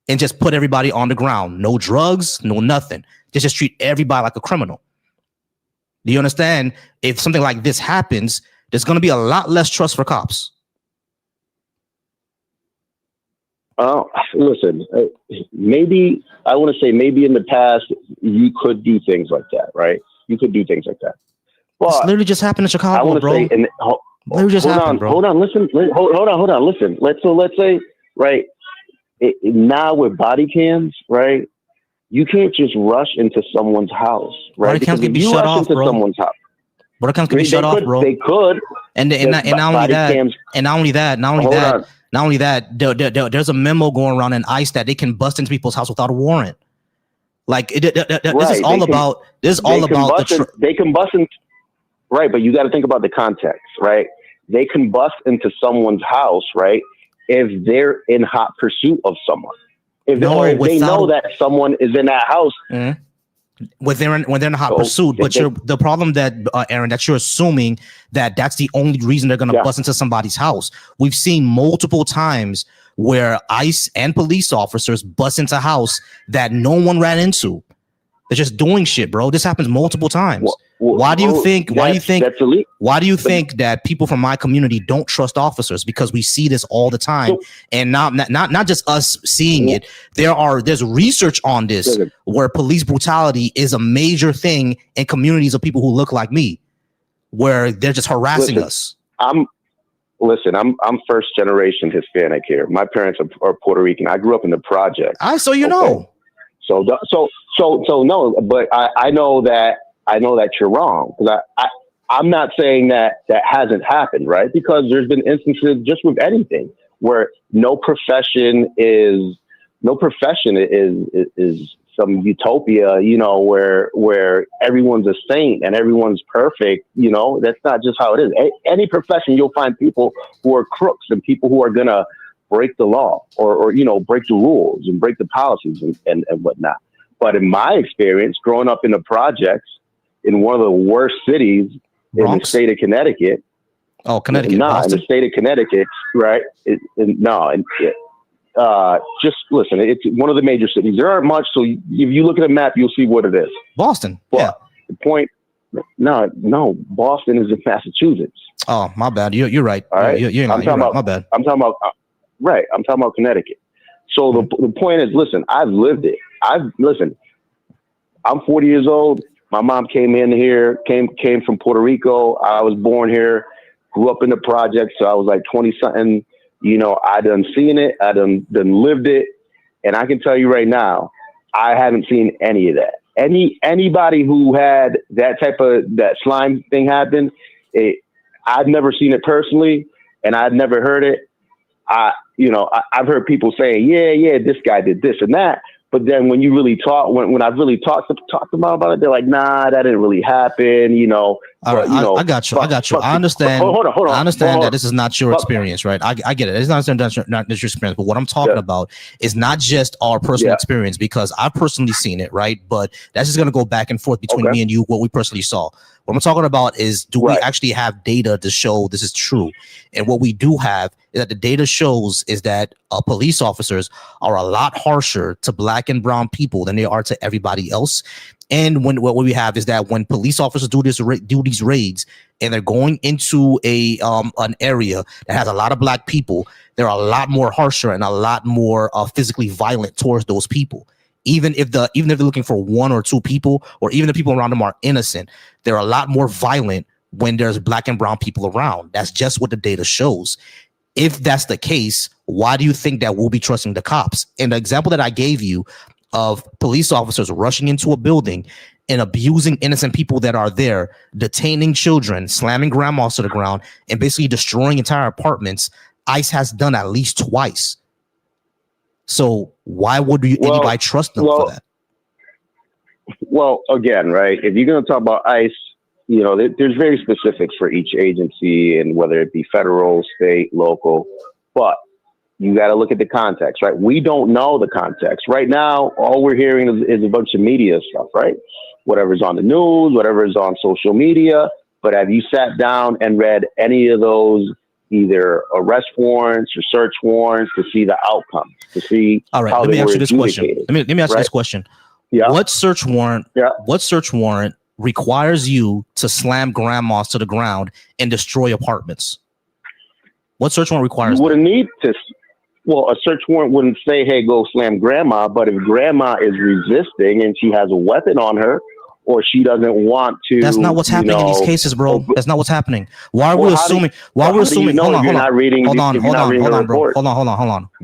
and just put everybody on the ground. No drugs, no nothing. They just treat everybody like a criminal. Do you understand? If something like this happens, there's going to be a lot less trust for cops. Listen, maybe I want to say maybe in the past you could do things like that, right? You could do things like that. But it's literally just happened in Chicago, bro. Literally just happened, bro. Hold on, listen. Hold on, listen. Let's say, right, now with body cams, right, you can't just rush into someone's house, right? Body cams can be shut off, bro. Someone's house. Body cams can be shut off, bro. They could. And not only that, there's a memo going around in ICE that they can bust into people's house without a warrant. Like this is all about. They can bust in, right? But you got to think about the context, right? They can bust into someone's house, right? If they're in hot pursuit of someone, if they know that someone is in that house. Mm-hmm. When they're in hot pursuit, but the problem that Aaron, that you're assuming that's the only reason they're going to bust into somebody's house. We've seen multiple times where ICE and police officers bust into a house that no one ran into. They're just doing shit, bro. This happens multiple times. Why do you think that people from my community don't trust officers? Because we see this all the time, and not just us seeing it. There's research on this where police brutality is a major thing in communities of people who look like me, where they're just harassing us. I'm first generation Hispanic here. My parents are Puerto Rican. I grew up in the project. So know. So no, but I know that you're wrong, because I'm not saying that hasn't happened, right? Because there's been instances just with anything where no profession is some utopia, where everyone's a saint and everyone's perfect. That's not just how it is. Any profession, you'll find people who are crooks and people who are gonna break the law or break the rules and break the policies and whatnot. But in my experience, growing up in the projects in one of the worst cities in the state of Connecticut. Oh, Connecticut. In the state of Connecticut, right? Just listen, it's one of the major cities. There aren't much, so if you look at a map, you'll see what it is. Boston. But the point, no, Boston is in Massachusetts. Oh, my bad. You're right. All right. You're right. My bad. I'm talking about Connecticut. So the point is, listen, I've lived it. I'm 40 years old. My mom came in here, came from Puerto Rico. I was born here, grew up in the project, so I was like 20 something. You know, I done seen it, I done lived it, and I can tell you right now, I haven't seen any of that. Anybody who had that slime thing happen, I've never seen it personally, and I've never heard it. I've heard people saying, yeah, this guy did this and that. But then when you really talk, when I've really talked to them about it, they're like, nah, that didn't really happen. All right, I got you. I understand. Hold on. I understand that this is not your experience, right? I get it. It's not your experience. But what I'm talking about is not just our personal experience, because I've personally seen it, right? But that's just going to go back and forth between me and you, what we personally saw. What I'm talking about is, do we actually have data to show this is true? And what we do have is that the data shows is that police officers are a lot harsher to black and brown people than they are to everybody else. And what we have is that when police officers do these raids and they're going into an area that has a lot of black people, they're a lot more harsher and a lot more physically violent towards those people. Even if they're looking for one or two people, or even the people around them are innocent, they're a lot more violent when there's black and brown people around. That's just what the data shows. If that's the case, why do you think that we'll be trusting the cops? And the example that I gave you of police officers rushing into a building and abusing innocent people that are there, detaining children, slamming grandmas to the ground, and basically destroying entire apartments, ICE has done at least twice. So why would anybody trust them for that? Well, again, right, if you're going to talk about ICE, you know, there's very specifics for each agency, and whether it be federal, state, local, but you got to look at the context, right? We don't know the context. Right now, all we're hearing is a bunch of media stuff, right? Whatever's on the news, whatever's on social media. But have you sat down and read any of those, either arrest warrants or search warrants, to see the outcomes, to see how they were adjudicated? Let me ask you this question. Yeah. What search warrant requires you to slam grandmas to the ground and destroy apartments? What search warrant requires? You wouldn't need to. Well, a search warrant wouldn't say, hey, go slam grandma. But if grandma is resisting and she has a weapon on her, or she doesn't want to. That's not what's happening in these cases, bro. That's not what's happening. Why are we assuming? Hold on.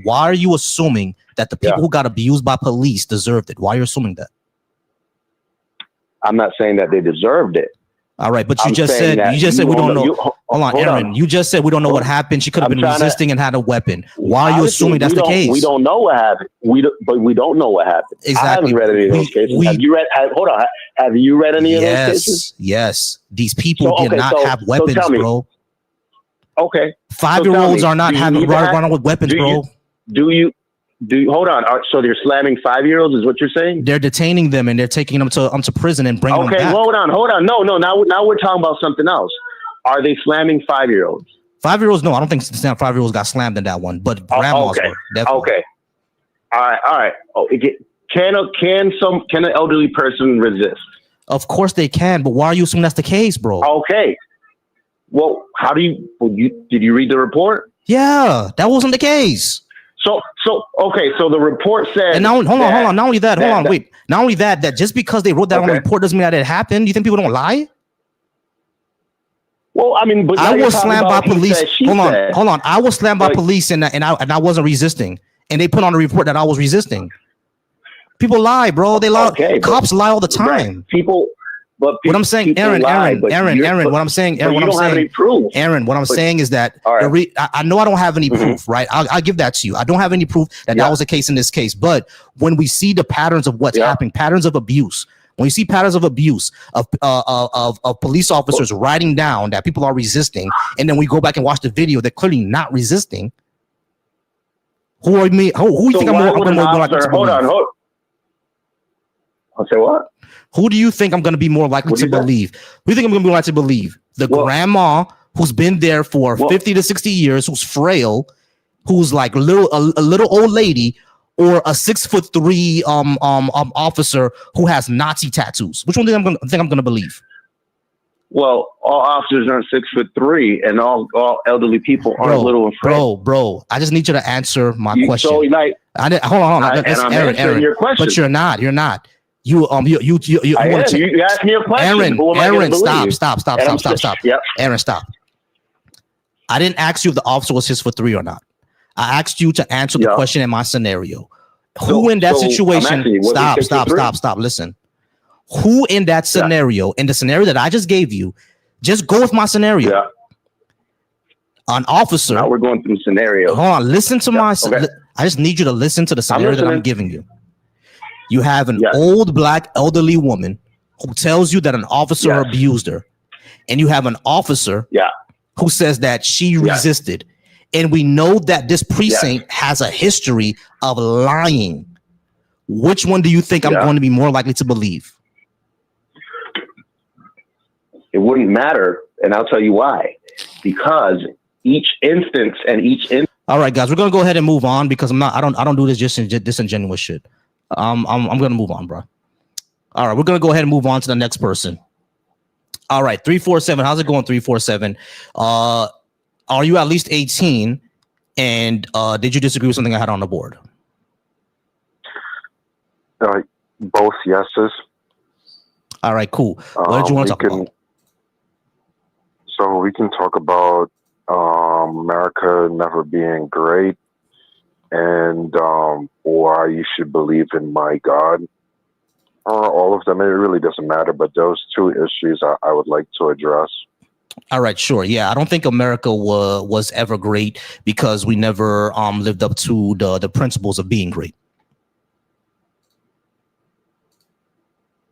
Why are you assuming that the people who got abused by police deserved it? Why are you assuming that? I'm not saying that they deserved it. All right, but you just said we don't know. Hold on, Aaron. You just said we don't know what happened. She could have been resisting and had a weapon. Why are you assuming that's the case? We don't know what happened. But we don't know what happened. Exactly. I haven't read any of those cases. Have you read? Hold on. Have you read any of those cases? Yes. These people did not have weapons, bro. Okay. 5-year-olds are not having running with weapons, bro. Do you hold on? So they're slamming 5-year-olds, is what you're saying? They're detaining them and they're taking them to prison and bringing them back. Okay, hold on. No. Now we're talking about something else. Are they slamming 5-year-olds? 5-year-olds? No, I don't think 5-year-olds got slammed in that one. But grandmas were. Definitely. Okay. All right. Oh, can an elderly person resist? Of course they can, but why are you assuming that's the case, bro? Okay. Well, did you read the report? Yeah, that wasn't the case. So the report said. And now, hold on. Not only that, Not only that just because they wrote that on the report doesn't mean that it happened. You think people don't lie? Well, I mean, but I was slammed by police. Hold on. I was slammed by police and I wasn't resisting, and they put on the report that I was resisting. People lie, bro. They lie. Okay, cops lie all the time. Right. What I'm saying, Aaron, what I'm saying is that I know I don't have any proof, right? I'll give that to you. I don't have any proof that was the case in this case. But when we see the patterns of what's happening, patterns of abuse, when you see patterns of abuse of police officers writing down that people are resisting, and then we go back and watch the video, they're clearly not resisting. Who are me? Who you think I'm more likely to believe? Hold on. I'll say what? Who do you think I'm going to be more likely to believe? Who do you think I'm going to be more likely to believe? The grandma who's been there for 50 to 60 years, who's frail, who's like a little old lady, or a 6'3" officer who has Nazi tattoos? Which one do you think I'm going to believe? Well, all officers aren't 6'3", and all elderly people aren't little and frail. Bro, I just need you to answer my question. So, like, hold on. Aaron, your question. But you're not. You I want am. to You asked me a question. Who am I going to believe? stop. Yep. Aaron, stop. I didn't ask you if the officer was his for 3 or not. I asked you to answer the question in my scenario. Who in that situation? Stop. Listen. Who in that scenario, in the scenario that I just gave you, just go with my scenario. Yeah. An officer. Now we're going through scenarios. Hold on. Listen to my. Okay. I just need you to listen to the scenario that I'm giving you. You have an old black elderly woman who tells you that an officer abused her, and you have an officer who says that she resisted. And we know that this precinct has a history of lying. Which one do you think I'm going to be more likely to believe? It wouldn't matter, and I'll tell you why. Because each instance and all right, guys, we're gonna go ahead and move on because I don't do this just disingenuous shit. I'm gonna move on, bro. All right, we're gonna go ahead and move on to the next person. All right, 347. How's it going, 347? Are you at least 18? And did you disagree with something I had on the board? Both yeses. All right, cool. What did you want to talk about? So we can talk about America never being great and why you should believe in my God. All of them, it really doesn't matter, but those 2 issues I would like to address. All right, sure. Yeah, I don't think America was ever great because we never lived up to the principles of being great.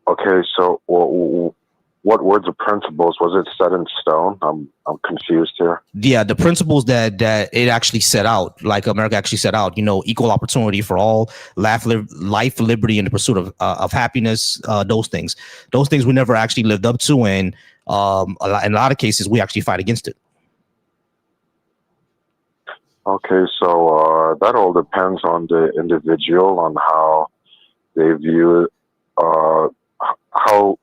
Okay, so what were the principles? Was it set in stone? I'm confused here. Yeah, the principles that it actually set out, like America actually set out, equal opportunity for all, life, liberty, and the pursuit of happiness. Those things we never actually lived up to, and in a lot of cases we actually fight against it. Okay, so that all depends on the individual, on how they view it, how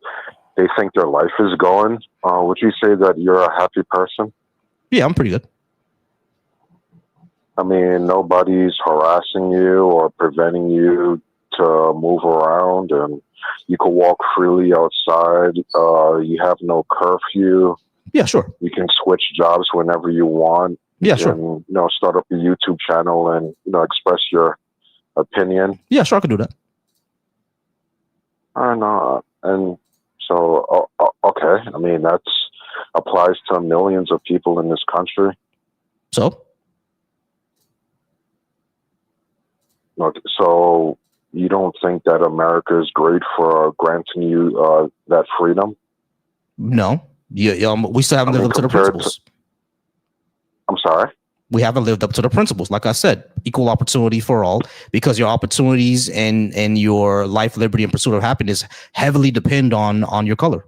they think their life is going. Would you say that you're a happy person? Yeah, I'm pretty good. I mean, nobody's harassing you or preventing you to move around, and you can walk freely outside. You have no curfew. Yeah, sure. You can switch jobs whenever you want. Yeah, sure. And, start up a YouTube channel and, express your opinion. Yeah, sure, I can do that. And so, okay. I mean, that applies to millions of people in this country. So? Okay, so you don't think that America is great for granting you that freedom? No. We still haven't lived up to the principles. I'm sorry? We haven't lived up to the principles. Like I said, equal opportunity for all, because your opportunities and your life, liberty, and pursuit of happiness heavily depend on your color.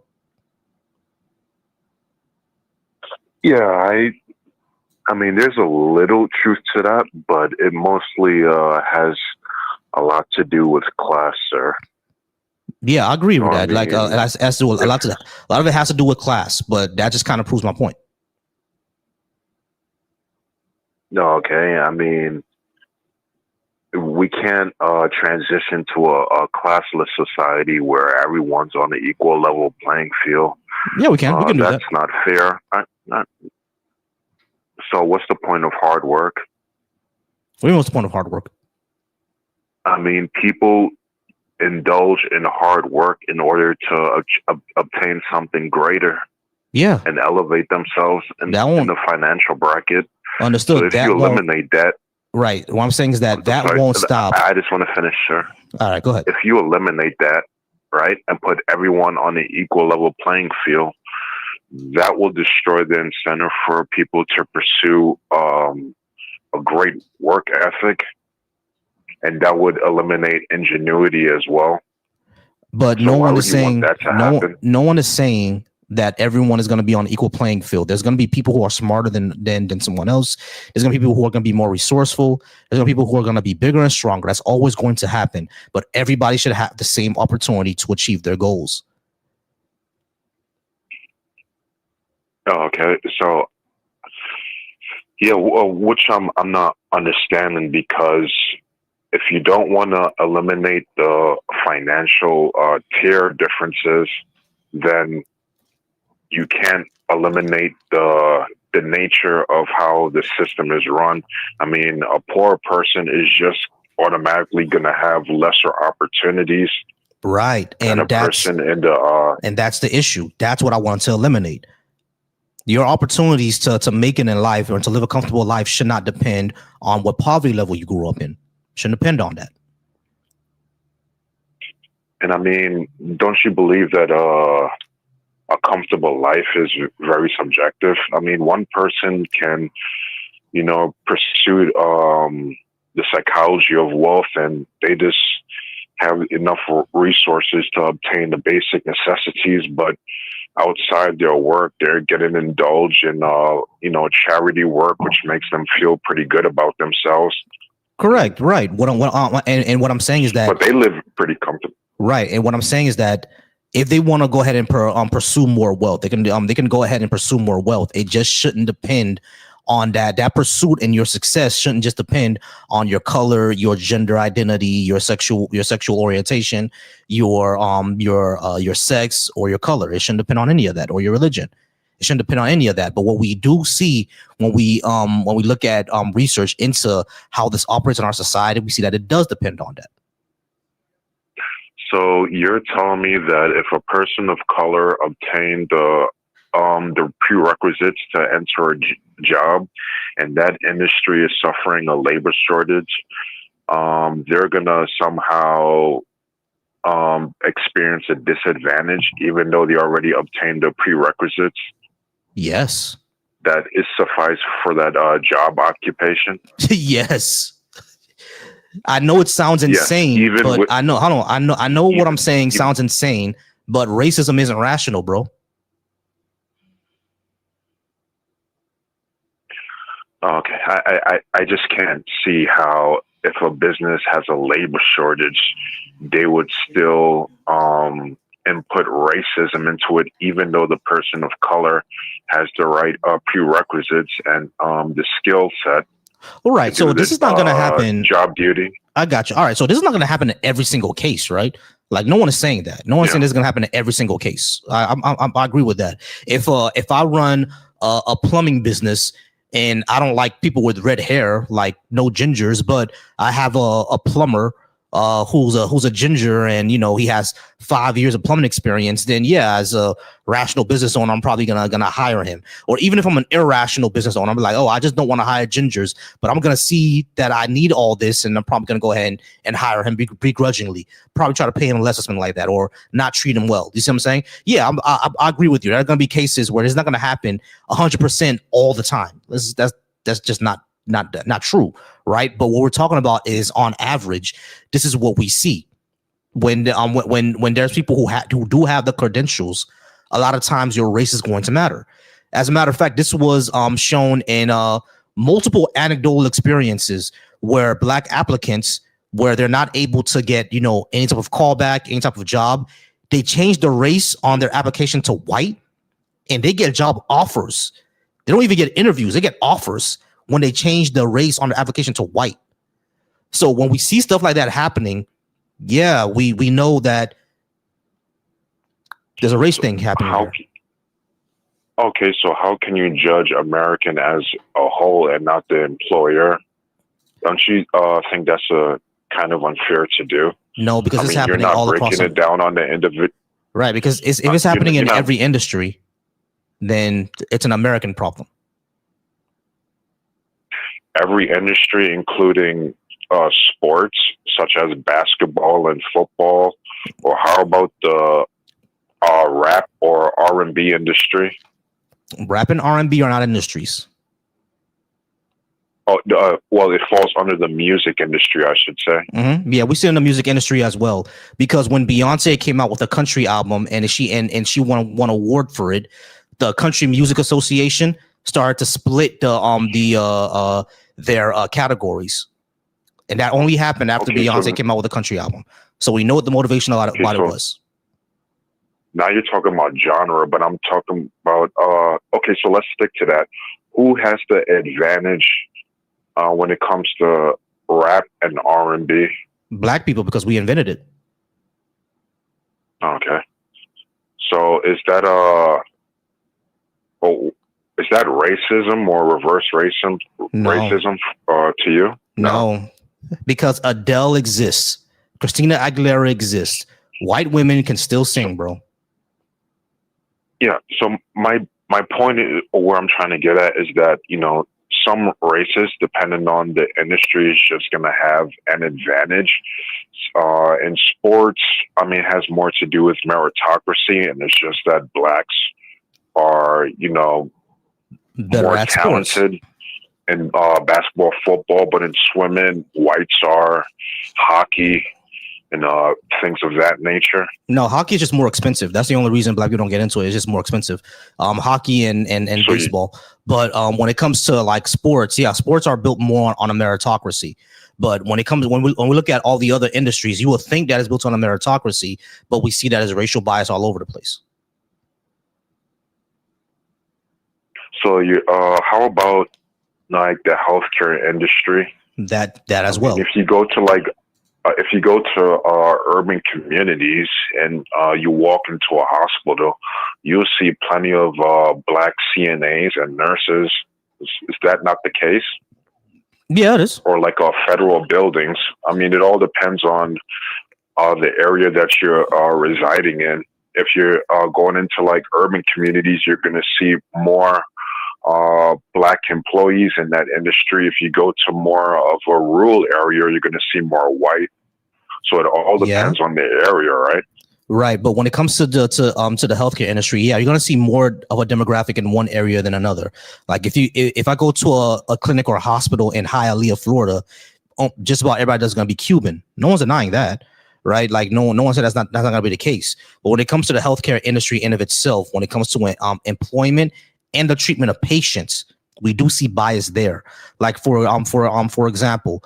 Yeah, I mean, there's a little truth to that, but it mostly has a lot to do with class, sir. Yeah, I agree with that. Mean, like, it has to do a lot of it has to do with class, but that just kind of proves my point. No, okay. I mean, we can't transition to a classless society where everyone's on an equal level playing field. Yeah, we can. We can do that. That's not fair. So what's the point of hard work? What's the point of hard work? I mean, people indulge in hard work in order to obtain something greater. Yeah. And elevate themselves in the financial bracket. Understood. So if you eliminate that. Right. What I'm saying is that won't stop. I just want to finish, sir. All right, go ahead. If you eliminate that, right, and put everyone on an equal level playing field, that will destroy the incentive for people to pursue a great work ethic, and that would eliminate ingenuity as well. But so no one is saying no one is saying that everyone is going to be on an equal playing field. There's going to be people who are smarter than someone else. There's going to be people who are going to be more resourceful. There's going to be people who are going to be bigger and stronger. That's always going to happen. But everybody should have the same opportunity to achieve their goals. Okay, so yeah, which I'm not understanding, because if you don't want to eliminate the financial tier differences, then you can't eliminate the nature of how the system is run. I mean, a poor person is just automatically going to have lesser opportunities, right? And that's the issue. That's what I want to eliminate. Your opportunities to make it in life or to live a comfortable life should not depend on what poverty level you grew up in. Shouldn't depend on that. And I mean, don't you believe that a comfortable life is very subjective? I mean, one person can, pursue the psychology of wealth, and they just have enough resources to obtain the basic necessities, but outside their work, they're getting indulged in, charity work, which makes them feel pretty good about themselves. Correct. Right. What I'm saying is that, but they live pretty comfortable. Right. And what I'm saying is that if they want to go ahead and pursue more wealth, they can go ahead and pursue more wealth. It just shouldn't depend on that pursuit, and your success shouldn't just depend on your color, your gender identity, your sexual orientation, your sex, or your color. It shouldn't depend on any of that, or your religion. It shouldn't depend on any of that. But what we do see when we look at research into how this operates in our society, we see that it does depend on that. So you're telling me that if a person of color obtained the prerequisites to enter a job, and that industry is suffering a labor shortage, they're gonna somehow experience a disadvantage, even though they already obtained the prerequisites? Yes. That is suffice for that job occupation? Yes. I know it sounds insane, but I know what I'm saying sounds insane, but racism isn't rational, bro. Okay, I just can't see how, if a business has a labor shortage, they would still input racism into it, even though the person of color has the right prerequisites and the skill set. All right, so this is not going to happen. Job duty. I got you. All right, so this is not going to happen in every single case, right? Like, no one is saying that. No one's saying this is going to happen in every single case. I agree with that. If I run a plumbing business and I don't like people with red hair, like no gingers, but I have a plumber who's a ginger, and he has 5 years of plumbing experience, then yeah, as a rational business owner, I'm probably gonna hire him. Or even if I'm an irrational business owner, I'm like, oh, I just don't want to hire gingers, but I'm gonna see that I need all this, and I'm probably gonna go ahead and hire him begrudgingly, probably try to pay him less or something like that, or not treat him well. You see what I'm saying? Yeah, I agree with you. There are gonna be cases where it's not gonna happen 100% all the time. That's just not true, right? But what we're talking about is, on average, this is what we see when there's people who do have the credentials. A lot of times your race is going to matter. As a matter of fact, this was shown in multiple anecdotal experiences where Black applicants, where they're not able to get any type of callback, any type of job, they change the race on their application to white, and they get job offers. They don't even get interviews; they get offers when they change the race on the application to white. So when we see stuff like that happening, yeah, we know that there's a race thing happening. Okay, so how can you judge American as a whole and not the employer? Don't you think that's a kind of unfair to do? No, because it's happening all across. You're not breaking it down on the individual. Right, because if it's happening in every industry, then it's an American problem. Every industry, including sports such as basketball and football, or how about the rap or R&B industry? Rap and R&B are not industries. Oh, well, it falls under the music industry, I should say. Mm-hmm. Yeah, we see it in the music industry as well, because when Beyonce came out with a country album and she won an award for it, the Country Music Association started to split their categories, and that only happened after Beyonce came out with a country album. So we know what the motivation about it was. Now you're talking about genre, but I'm talking about okay. So let's stick to that. Who has the advantage when it comes to rap and R&B? Black people, because we invented it. Okay. So is that racism or reverse racism? No. Racism to you? No, because Adele exists, Christina Aguilera exists. White women can still sing, bro. Yeah. So my point is, or where I'm trying to get at, is that some races, depending on the industry, is just going to have an advantage. In sports, I mean, it has more to do with meritocracy, and it's just that blacks are, better more at talented sports. in basketball, football, but in swimming, whites are, hockey, and things of that nature. No, hockey is just more expensive. That's the only reason black people don't get into it. It's just more expensive. Hockey and so baseball. But when it comes to like sports, yeah, sports are built more on a meritocracy. But when we look at all the other industries, you will think that it's built on a meritocracy, but we see that as racial bias all over the place. So how about like the healthcare industry? That as well. If you go to urban communities and you walk into a hospital, you'll see plenty of black CNAs and nurses. Is that not the case? Yeah, it is. Or like federal buildings. I mean, it all depends on the area that you're residing in. If you're going into like urban communities, you're going to see more black employees in that industry. If you go to more of a rural area, you're going to see more white. So it all depends on the area, right? Right, but when it comes to the healthcare industry, yeah, you're going to see more of a demographic in one area than another. Like if I go to a clinic or a hospital in Hialeah, Florida, just about everybody that's going to be Cuban. No one's denying that, right? Like no one said that's not going to be the case. But when it comes to the healthcare industry in of itself, when it comes to employment and the treatment of patients, we do see bias there. Like for example,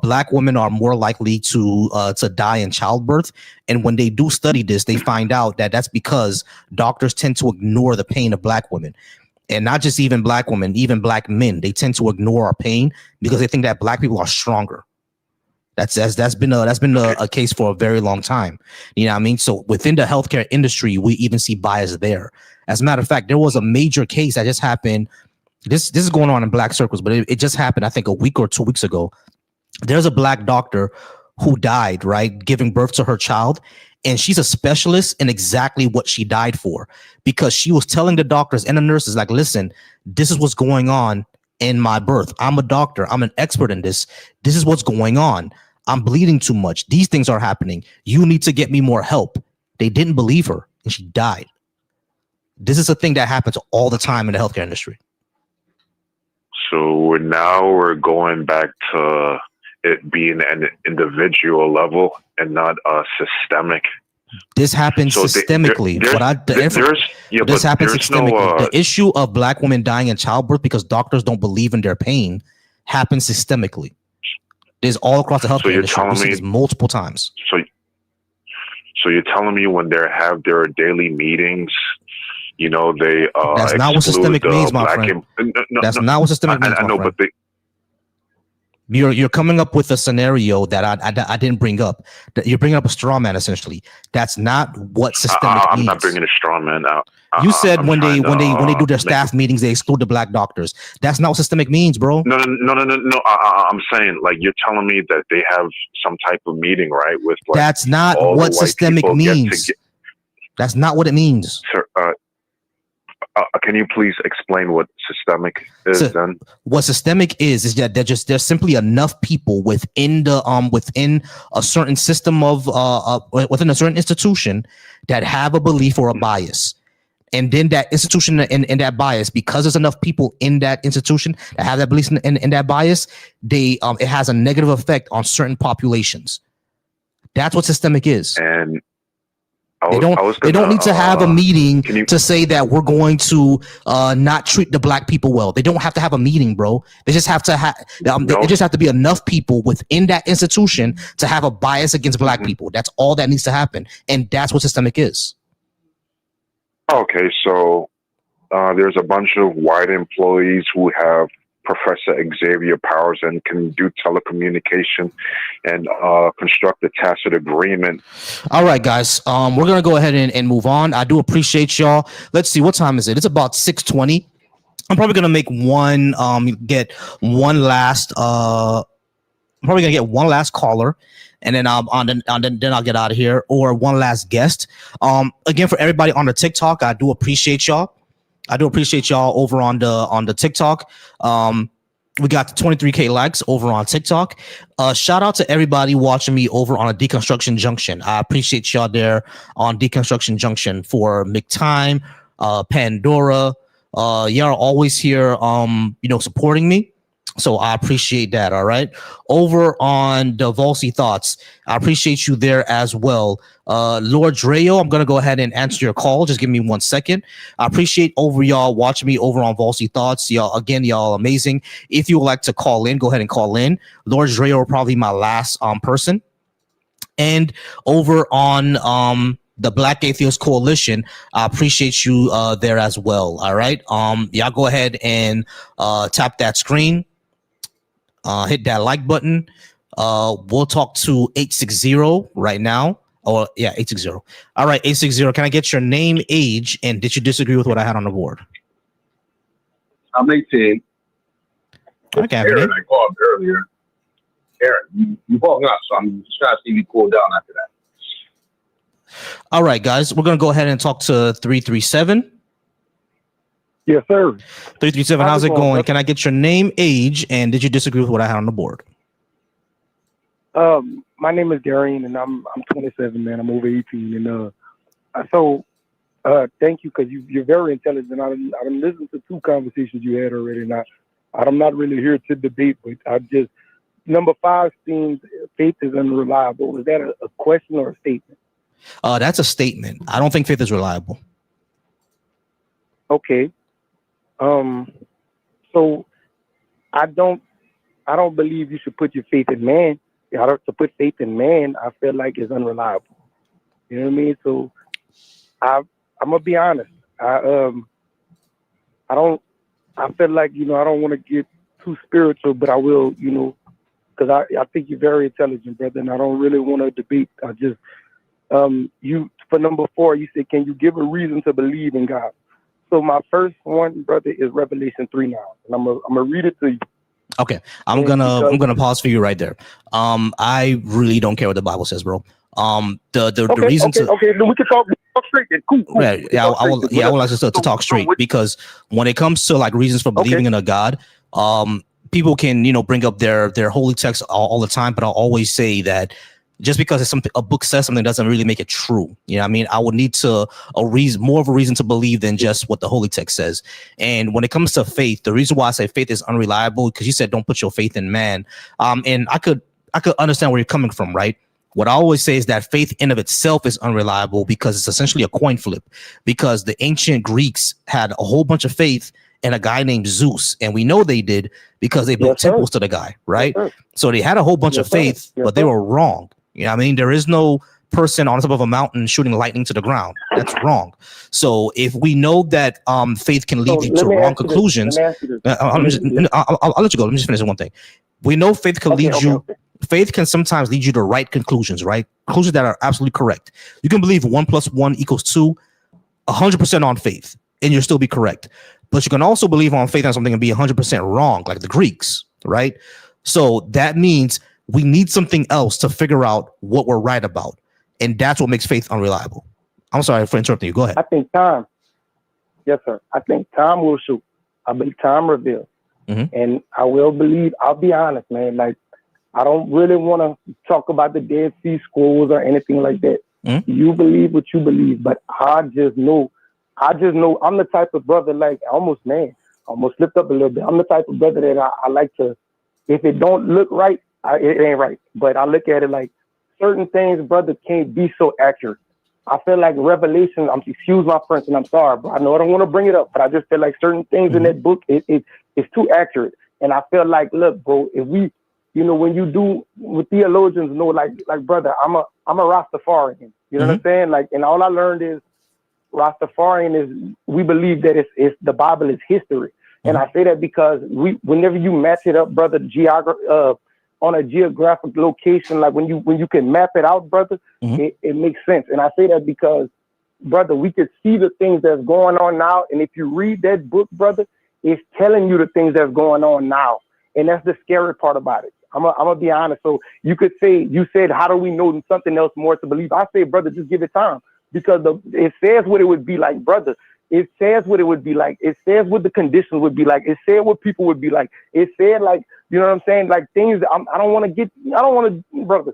black women are more likely to die in childbirth, and when they do study this, they find out that that's because doctors tend to ignore the pain of black women, and not just even black women, even black men. They tend to ignore our pain because they think that black people are stronger. That's been a case for a very long time. You know what I mean? So within the healthcare industry, we even see bias there. As a matter of fact, there was a major case that just happened. This is going on in black circles, but it just happened, I think, a week or 2 weeks ago. There's a black doctor who died, right, giving birth to her child. And she's a specialist in exactly what she died for, because she was telling the doctors and the nurses, like, listen, this is what's going on in my birth. I'm a doctor. I'm an expert in this. This is what's going on. I'm bleeding too much. These things are happening. You need to get me more help. They didn't believe her and she died. This is a thing that happens all the time in the healthcare industry. So now we're going back to it being an individual level and not systemic. This happens systemically. This happens systemically. The issue of black women dying in childbirth because doctors don't believe in their pain happens systemically. There's all across the healthcare industry. We see this multiple times. So you're telling me when they have their daily meetings, they that's not what systemic means, my friend. That's not what systemic means. I know, but you're coming up with a scenario that I didn't bring up. You're bringing up a straw man, essentially. That's not what systemic means. I'm not bringing a straw man out. You said when they do their staff meetings, they exclude the black doctors. That's not what systemic means, bro. No. I'm saying, like, you're telling me that they have some type of meeting, right? With like, that's not what systemic means. That's not what it means. Sir, can you please explain what systemic is then? What systemic is that there's simply enough people within a certain system of within a certain institution that have a belief or a bias. And then that institution and that bias, because there's enough people in that institution that have that belief in that bias, it has a negative effect on certain populations. That's what systemic is. And they don't need to have a meeting to say that we're going to not treat the black people well. They don't have to have a meeting, bro. They just have to have. It just have to be enough people within that institution to have a bias against black people. That's all that needs to happen, and that's what systemic is. Okay, so there's a bunch of white employees who have Professor Xavier Powers and can do telecommunication and construct a tacit agreement. All right, guys. We're gonna go ahead and move on. I do appreciate y'all. Let's see, what time is it? It's about 6:20. I'm probably gonna make one get one last I'm probably gonna get one last caller, and then then I'll get out of here, or one last guest. Again, for everybody on the TikTok, I do appreciate y'all. Over on the TikTok. We got 23K likes over on TikTok. Shout out to everybody watching me over on a Deconstruction Junction. I appreciate y'all there on Deconstruction Junction. For McTime, Pandora, y'all are always here, supporting me. So I appreciate that. All right. Over on the Volsey Thoughts, I appreciate you there as well. Lord Dreo, I'm going to go ahead and answer your call. Just give me 1 second. I appreciate y'all watching me over on Volsey Thoughts. Y'all amazing. If you would like to call in, go ahead and call in. Lord Dreo, probably my last person. And over on the Black Atheist Coalition, I appreciate you there as well. All right. Y'all go ahead and tap that screen. Hit that like button. We'll talk to 860 right now. 860. All right, 860. Can I get your name, age, and did you disagree with what I had on the board? I'm 18. Okay, Aaron, I called earlier. Aaron, you called up, so I'm just trying to see if you cool down after that. All right, guys, we're going to go ahead and talk to 337. Yes, sir. 337, how's it going? Can I get your name, age, and did you disagree with what I had on the board? My name is Darian, and I'm 27, man. I'm over 18, and thank you, because you're very intelligent. I done listened to 2 conversations you had already, and I'm not really here to debate, but number 5 seems faith is unreliable. Is that a question or a statement? That's a statement. I don't think faith is reliable. Okay. So I don't believe you should put your faith in man. To put faith in man, I feel like is unreliable. You know what I mean? So I'm gonna be honest. I feel like, I don't want to get too spiritual, but I will, because I think you're very intelligent, brother, and I don't really want to debate. I just for number 4, you said, can you give a reason to believe in God? So my first one, brother, is Revelation 3:9, and I'm gonna read it to you. Okay, I'm gonna pause for you right there. I really don't care what the Bible says, bro. The reason then we can talk straight. Then cool. Yeah, I would like to talk straight, because when it comes to like reasons for believing in a God, people can bring up their holy text all the time, but I'll always say that just because it's a book says something doesn't really make it true. You know what I mean? I would need more of a reason to believe than just what the holy text says. And when it comes to faith, the reason why I say faith is unreliable, because you said don't put your faith in man. And I could understand where you're coming from, right? What I always say is that faith in of itself is unreliable, because it's essentially a coin flip, because the ancient Greeks had a whole bunch of faith in a guy named Zeus. And we know they did because they built temples to the guy, right? So they had a whole bunch of faith, but they were wrong. You know what I mean? There is no person on top of a mountain shooting lightning to the ground. That's wrong. So if we know that faith can lead you to wrong conclusions, I'll let you go. Let me just finish one thing. We know faith can lead you. Faith can sometimes lead you to right conclusions, right? Conclusions that are absolutely correct. You can believe 1 + 1 = 2, 100% on faith, and you'll still be correct. But you can also believe on faith on something and be 100% wrong, like the Greeks, right? So that means we need something else to figure out what we're right about. And that's what makes faith unreliable. I'm sorry for interrupting you. Go ahead. I think time. Yes, sir. I think time will show. I believe time reveals. And I will believe, I'll be honest, man. Like, I don't really want to talk about the Dead Sea Scrolls or anything like that. You believe what you believe, but I just know I'm the type of brother, like, almost slipped up a little bit. I'm the type of brother that I like to, if it don't look right, it ain't right. But I look at it like certain things, brother, can't be so accurate. I feel like Revelation, excuse my French, and I'm sorry, but I know I don't want to bring it up, but I just feel like certain things in that book, it's too accurate. And I feel like, look, bro, if we, when you do, with theologians know, like brother, I'm a Rastafarian. You know what I'm saying? Like, and all I learned is Rastafarian is, we believe that it's the Bible is history. And I say that because whenever you match it up, brother, on a geographic location, like when you can map it out, brother, it makes sense. And I say that because, brother, we could see the things that's going on now. And if you read that book, brother, it's telling you the things that's going on now. And that's the scary part about it. I'm gonna be honest. So you could say, you said, how do we know something else more to believe? I say, brother, just give it time, because it says what it would be like, brother. It says what it would be like. It says what the conditions would be like. It said what people would be like. It said, like, you know what I'm saying? Like things that I don't want to, brother.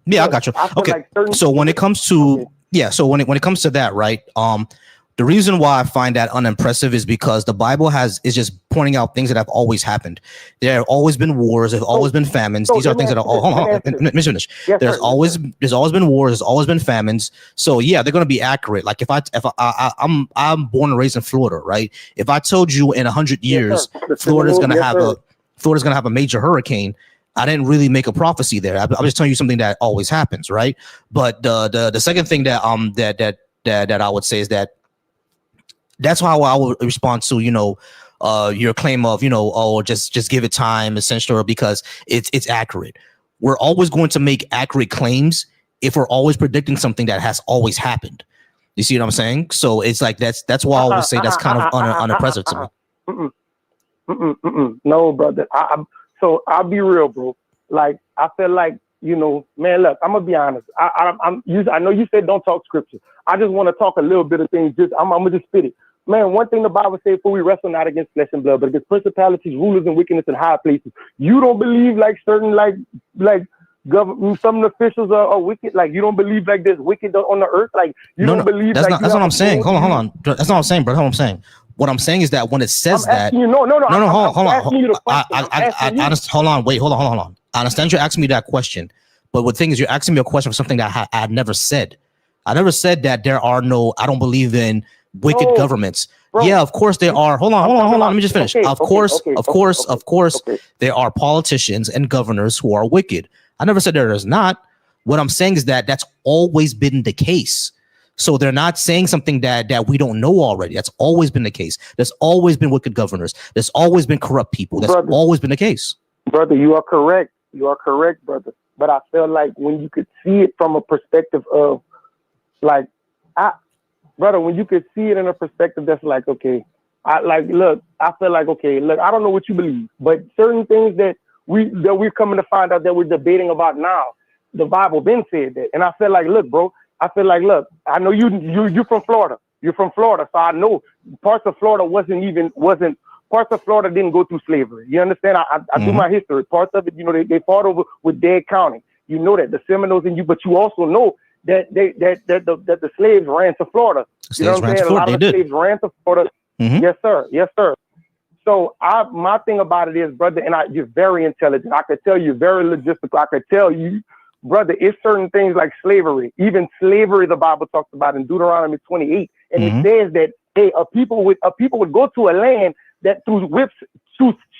Yeah, I got you. Okay. Like so when it comes to, so when it comes to that, right? The reason why I find that unimpressive is because the Bible is just pointing out things that have always happened. There have always been wars. There have always been famines. These are things that are hold on. Let me finish. Yes, there's always been wars. There's always been famines. So yeah, they're going to be accurate. Like if I'm born and raised in Florida, right? If I told you in 100 years Florida's going to have a major hurricane, I didn't really make a prophecy there. I'm just telling you something that always happens, right? But the second thing that I would say is that that's how I would respond to, your claim of, just give it time, essentially, because it's accurate. We're always going to make accurate claims if we're always predicting something that has always happened. You see what I'm saying? So it's like that's why I would say that's kind of unimpressive to me. No, brother. So I'll be real, bro. Like I feel like, man, look, I'm gonna be honest. I know you said don't talk scripture. I just want to talk a little bit of things. I'm gonna just spit it. Man, one thing the Bible says, for we wrestle not against flesh and blood, but against principalities, rulers, and wickedness in high places. You don't believe like certain like government, some officials are wicked. Like you don't believe like there's wicked on the earth. Like you don't believe. That's like not what I'm saying. Hold on. That's not what I'm saying, bro. Hold on, I'm saying. What I'm saying is that when it says that, hold on. Hold on. I understand you're asking me that question, but the thing is, you're asking me a question for something that I never said. I never said that there are no. I don't believe in wicked governments. Bro. Yeah, of course there are. Hold on. Let me just finish. Of course, there are politicians and governors who are wicked. I never said there is not. What I'm saying is that that's always been the case. So they're not saying something that we don't know already. That's always been the case. There's always been wicked governors. There's always been corrupt people. That's always been the case. Brother, you are correct. You are correct, brother. But I feel like when you could see it from a perspective of brother, when you could see it in a perspective that's like, okay, I feel like, okay, look, I don't know what you believe, but certain things that we're coming to find out that we're debating about now, the Bible been said that. And I feel like, look, bro, I know you're from Florida. You're from Florida, so I know parts of Florida parts of Florida didn't go through slavery. You understand? I do my history. Parts of it, they fought over with B.A.A.S.H County. You know that the Seminoles and but you also know that the slaves ran to Florida. You know what I'm saying? A lot of the slaves ran to Florida. Yes, sir. So my thing about it is, brother, and you're very intelligent. I could tell you very logistical. I could tell you, brother, it's certain things like slavery. Even slavery, the Bible talks about in Deuteronomy 28, and it says that a people would go to a land that through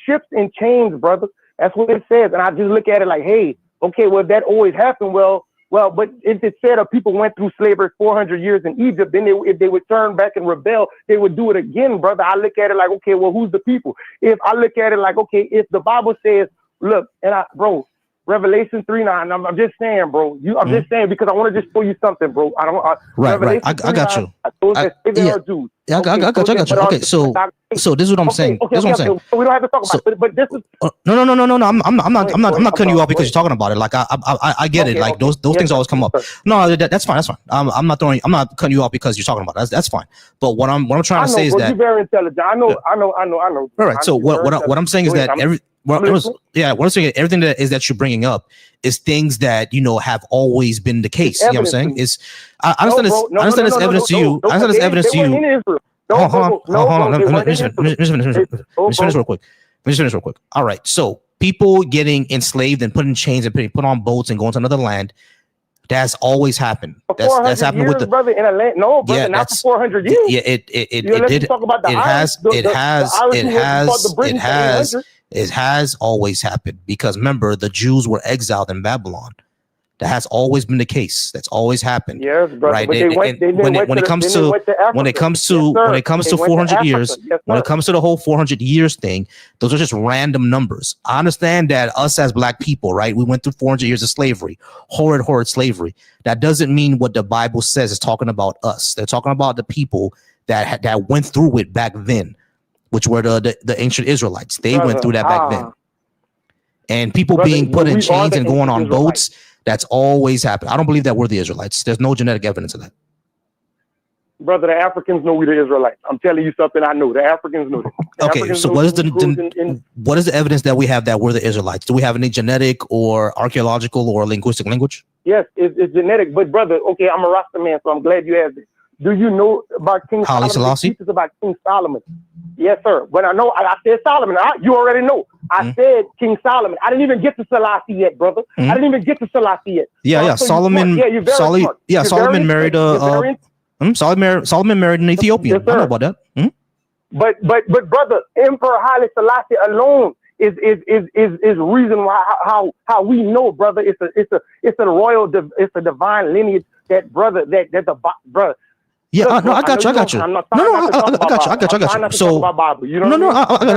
ships and chains, brother. That's what it says. And I just look at it like, hey, okay, well, that always happened. Well, but if it said people went through slavery 400 years in Egypt, then if they would turn back and rebel, they would do it again, brother. I look at it like, okay, well, who's the people? If I look at it like, okay, if the Bible says, look, Revelation 3:9. I'm just saying, bro. I'm just saying because I want to just show you something, bro. Right. I got you. I got you. Okay, so this is what I'm saying. This is what I'm saying. We don't have to talk about it, but this is no. I'm not cutting you off because you're talking about it. Like I get it. Like those things always come up. No, that's fine. That's fine. I'm not cutting you off because you're talking about it. That's fine. But what I'm trying to say is that you're very intelligent. I know. All right. So what I'm saying is that everything that you're bringing up is things that have always been the case. You know what I'm saying? I understand this evidence to you. I understand this evidence to you. Hold on. Let me finish real quick. All right. So people getting enslaved and put in chains and put on boats and going to another land. That's always happened. That's happened with the brother in a land. No, brother, not for 400 years. Yeah, it did. Talk about It has always happened because remember the Jews were exiled in Babylon. That has always been the case. That's always happened. Yes, brother. Right. But When it comes to 400 years, when it comes to the whole 400 years thing, those are just random numbers. I understand that us as black people, right? We went through 400 years of slavery, horrid slavery. That doesn't mean what the Bible says is talking about us. They're talking about the people that went through it back then, which were the ancient Israelites. They went through that back then. And people being put in chains and going on boats, that's always happened. I don't believe that we're the Israelites. There's no genetic evidence of that. Brother, the Africans know we're the Israelites. I'm telling you something I know. The Africans know that. Okay, so what is the evidence that we have that we're the Israelites? Do we have any genetic or archaeological or linguistic language? Yes, it's genetic. But brother, okay, I'm a Rasta man, so I'm glad you asked it. Do you know about King Haile Solomon? Selassie? About King Solomon. Yes, sir. When I said Solomon, you already know. I said King Solomon. I didn't even get to Selassie yet, brother. I didn't even get to Selassie yet. Solomon. You're very smart. Solomon married Solomon married an Ethiopian. Yes, I know about that. But brother, Emperor Haile Selassie alone is reason why how we know, brother. It's a royal, it's a divine lineage that brother that the brother. Yeah, no, I got you. I got you. I got you. So I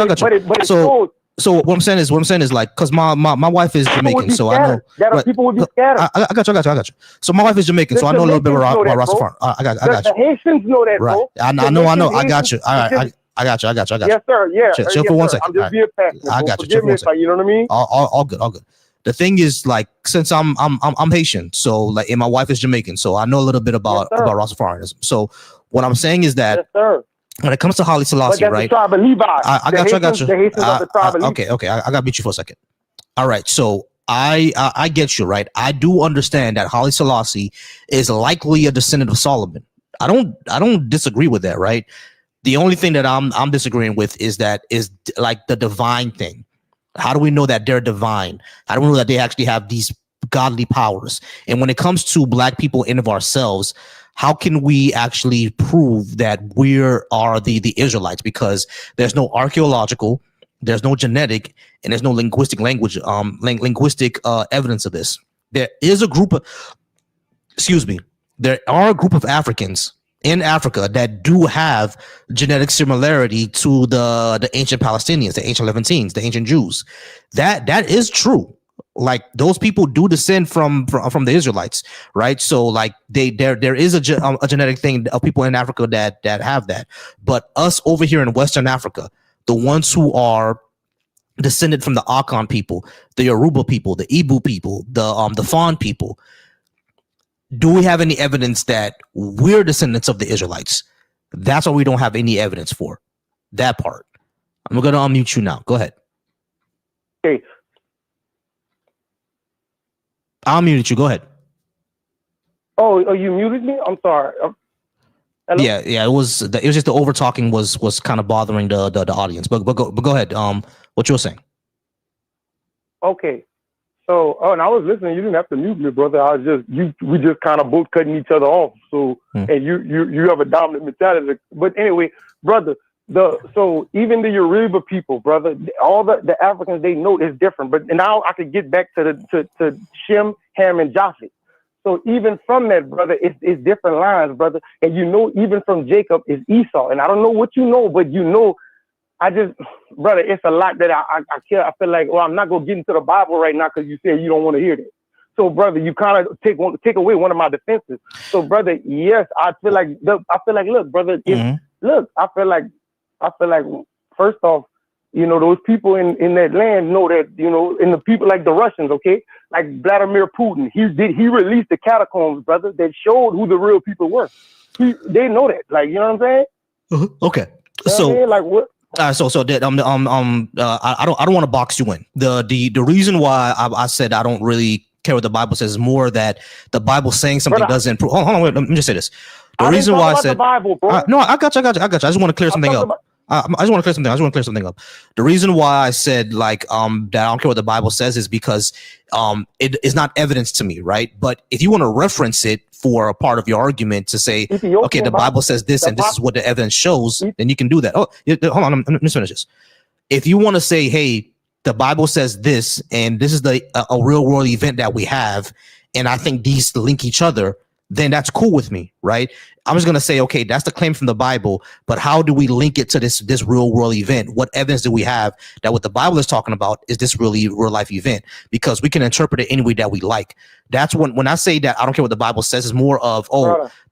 got you. So what I'm saying is like, because my wife is Jamaican, so I know that people would be scattered. I got you. So my wife is Jamaican, so I know a little bit about Rastafari. I got you. The Haitians know that, bro. I know. I got you. All right, I got you. Yes, sir. Yeah. Chill for 1 second. I'm just being passionate. I got you. Forgive me, you know what I mean? All good. The thing is, like, since I'm Haitian, so like, and my wife is Jamaican, so I know a little bit about Rastafarianism. So what I'm saying is that when it comes to Haile Selassie, right? I got you. Okay. I got to beat you for a second. All right. So I get you, right? I do understand that Haile Selassie is likely a descendant of Solomon. I don't disagree with that, right? The only thing that I'm disagreeing with is like the divine thing. How do we know that they're divine? How do we know that they actually have these godly powers? And when it comes to black people in of ourselves, how can we actually prove that we are the Israelites? Because there's no archaeological, there's no genetic, and there's no linguistic evidence of this. There are a group of Africans in Africa that do have genetic similarity to the ancient Palestinians, the ancient Levantines, the ancient Jews. That is true. Like, those people do descend from the Israelites, right? So like there is a genetic thing of people in Africa that have that. But us over here in Western Africa, the ones who are descended from the Akan people, the Yoruba people, the Igbo people, the Fon people, do we have any evidence that we're descendants of the Israelites? That's what we don't have any evidence for. That part. I'm going to unmute you now. Go ahead. Okay. I'll mute you. Go ahead. Oh, you muted me? I'm sorry. Hello? Yeah. It was just the over talking was kind of bothering the audience. But go ahead. What you were saying? Okay. So, and I was listening. You didn't have to mute me, brother. We just kind of both cutting each other off. So, and you have a dominant mentality. But anyway, brother, so even the Yoruba people, brother, all the Africans, they know it's different. But now I could get back to Shem, Ham, and Japheth. So even from that, brother, it's different lines, brother. And even from Jacob is Esau. And I don't know what you know, but brother, it's a lot that I feel like, I'm not going to get into the Bible right now because you said you don't want to hear that. So, brother, you kind of take away one of my defenses. So, brother, yes, I feel like, look, brother, I feel like, first off, those people in that land know that, and the people like the Russians, okay, like Vladimir Putin, he released the catacombs, brother, that showed who the real people were. They know that, like, you know what I'm saying? Okay. So, like, what? I don't want to box you in. The reason why I said I don't really care what the Bible says is more that the Bible saying something doesn't prove. Hold on, wait, let me just say this. The reason why I said the Bible, bro. No, I got you. I just want to clear something up. I just want to clear something up. The reason why I said like that I don't care what the Bible says is because it is not evidence to me, right? But if you want to reference it for a part of your argument to say, okay, the Bible says this and this is what the evidence shows, then you can do that. Oh, hold on, let me finish this. If you want to say, hey, the Bible says this, and this is a real world event that we have, and I think these link each other, then that's cool with me, right? I'm just gonna say, okay, that's the claim from the Bible, but how do we link it to this real world event? What evidence do we have that what the Bible is talking about is this really real life event? Because we can interpret it any way that we like. That's when I say that I don't care what the Bible says, it's more of,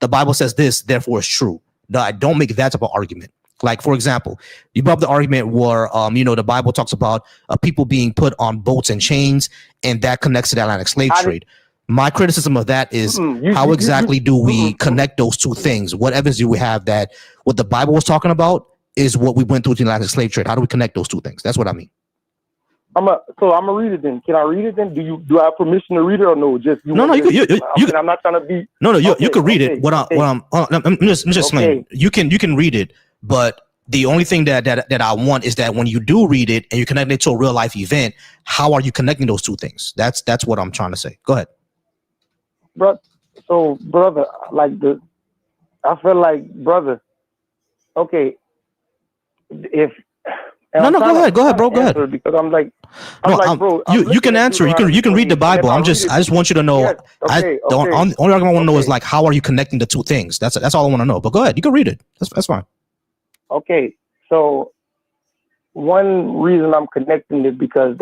the Bible says this, therefore it's true. No, I don't make that type of argument. Like, for example, you brought up the argument where, the Bible talks about people being put on boats and chains, and that connects to the Atlantic slave trade. My criticism of that is how exactly do we connect those two things? What evidence do we have that what the Bible was talking about is what we went through with the Atlantic slave trade? How do we connect those two things? That's what I mean. I'm gonna read it then. Can I read it then? Do I have permission to read it or no? Just no. I'm not trying to be. No. You can read it. I'm just explaining. You can read it, but the only thing that I want is that when you do read it and you connect it to a real life event, how are you connecting those two things? That's what I'm trying to say. Go ahead. Brother, I feel like, brother, okay, if go ahead, bro. Go ahead. Because I'm like, bro, you can answer. You can read the Bible. I just want you to know. The only argument I want to know is like, how are you connecting the two things? That's all I want to know. But go ahead, you can read it. That's fine. Okay, so one reason I'm connecting is because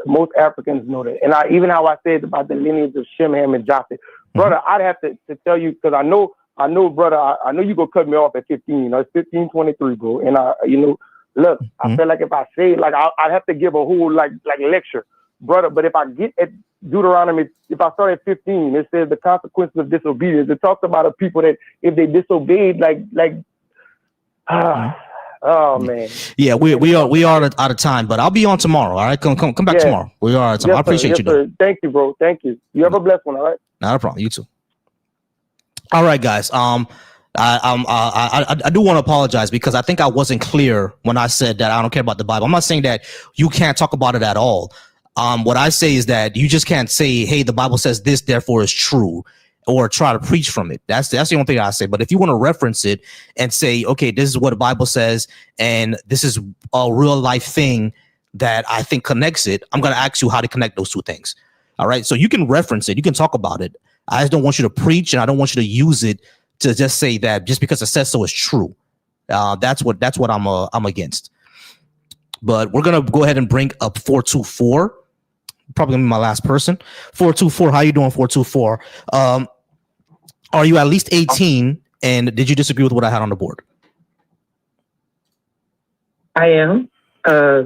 most Africans know that, and even how I said about the lineage of Shem, Ham, and Japheth, brother, I'd have to tell you because I know, brother, I know you gonna cut me off at 15. It's 15:23, bro, and look, I feel like if I say I'd have to give a whole like lecture, brother. But if I get at Deuteronomy, if I start at 15, it says the consequences of disobedience. It talks about a people that if they disobeyed, oh man. Yeah, we are out of time, but I'll be on tomorrow. All right, come back tomorrow. We are out of time. I appreciate you, though. Thank you, bro. Thank you. You have a blessed one. All right. Not a problem. You too. All right, guys. I do want to apologize because I think I wasn't clear when I said that I don't care about the Bible. I'm not saying that you can't talk about it at all. What I say is that you just can't say, "Hey, the Bible says this, therefore it's true," or try to preach from it. That's the only thing I say. But if you want to reference it and say, okay, this is what the Bible says, and this is a real life thing that I think connects it, I'm going to ask you how to connect those two things. All right. So you can reference it. You can talk about it. I just don't want you to preach, and I don't want you to use it to just say that just because it says so is true. That's what I'm against. But we're going to go ahead and bring up 424. Probably gonna be my last person. 424. How you doing, 424? Are you at least 18? And did you disagree with what I had on the board? I am. As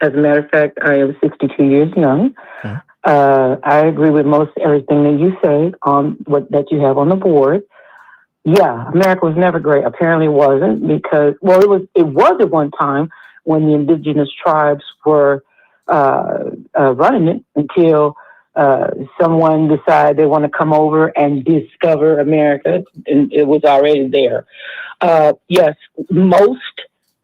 a matter of fact, I am 62 years young. Okay. I agree with most everything that you say on that you have on the board. Yeah, America was never great. Apparently it wasn't because, well, it was at one time when the indigenous tribes were running it until someone decided they want to come over and discover America, and it was already there. Yes, most,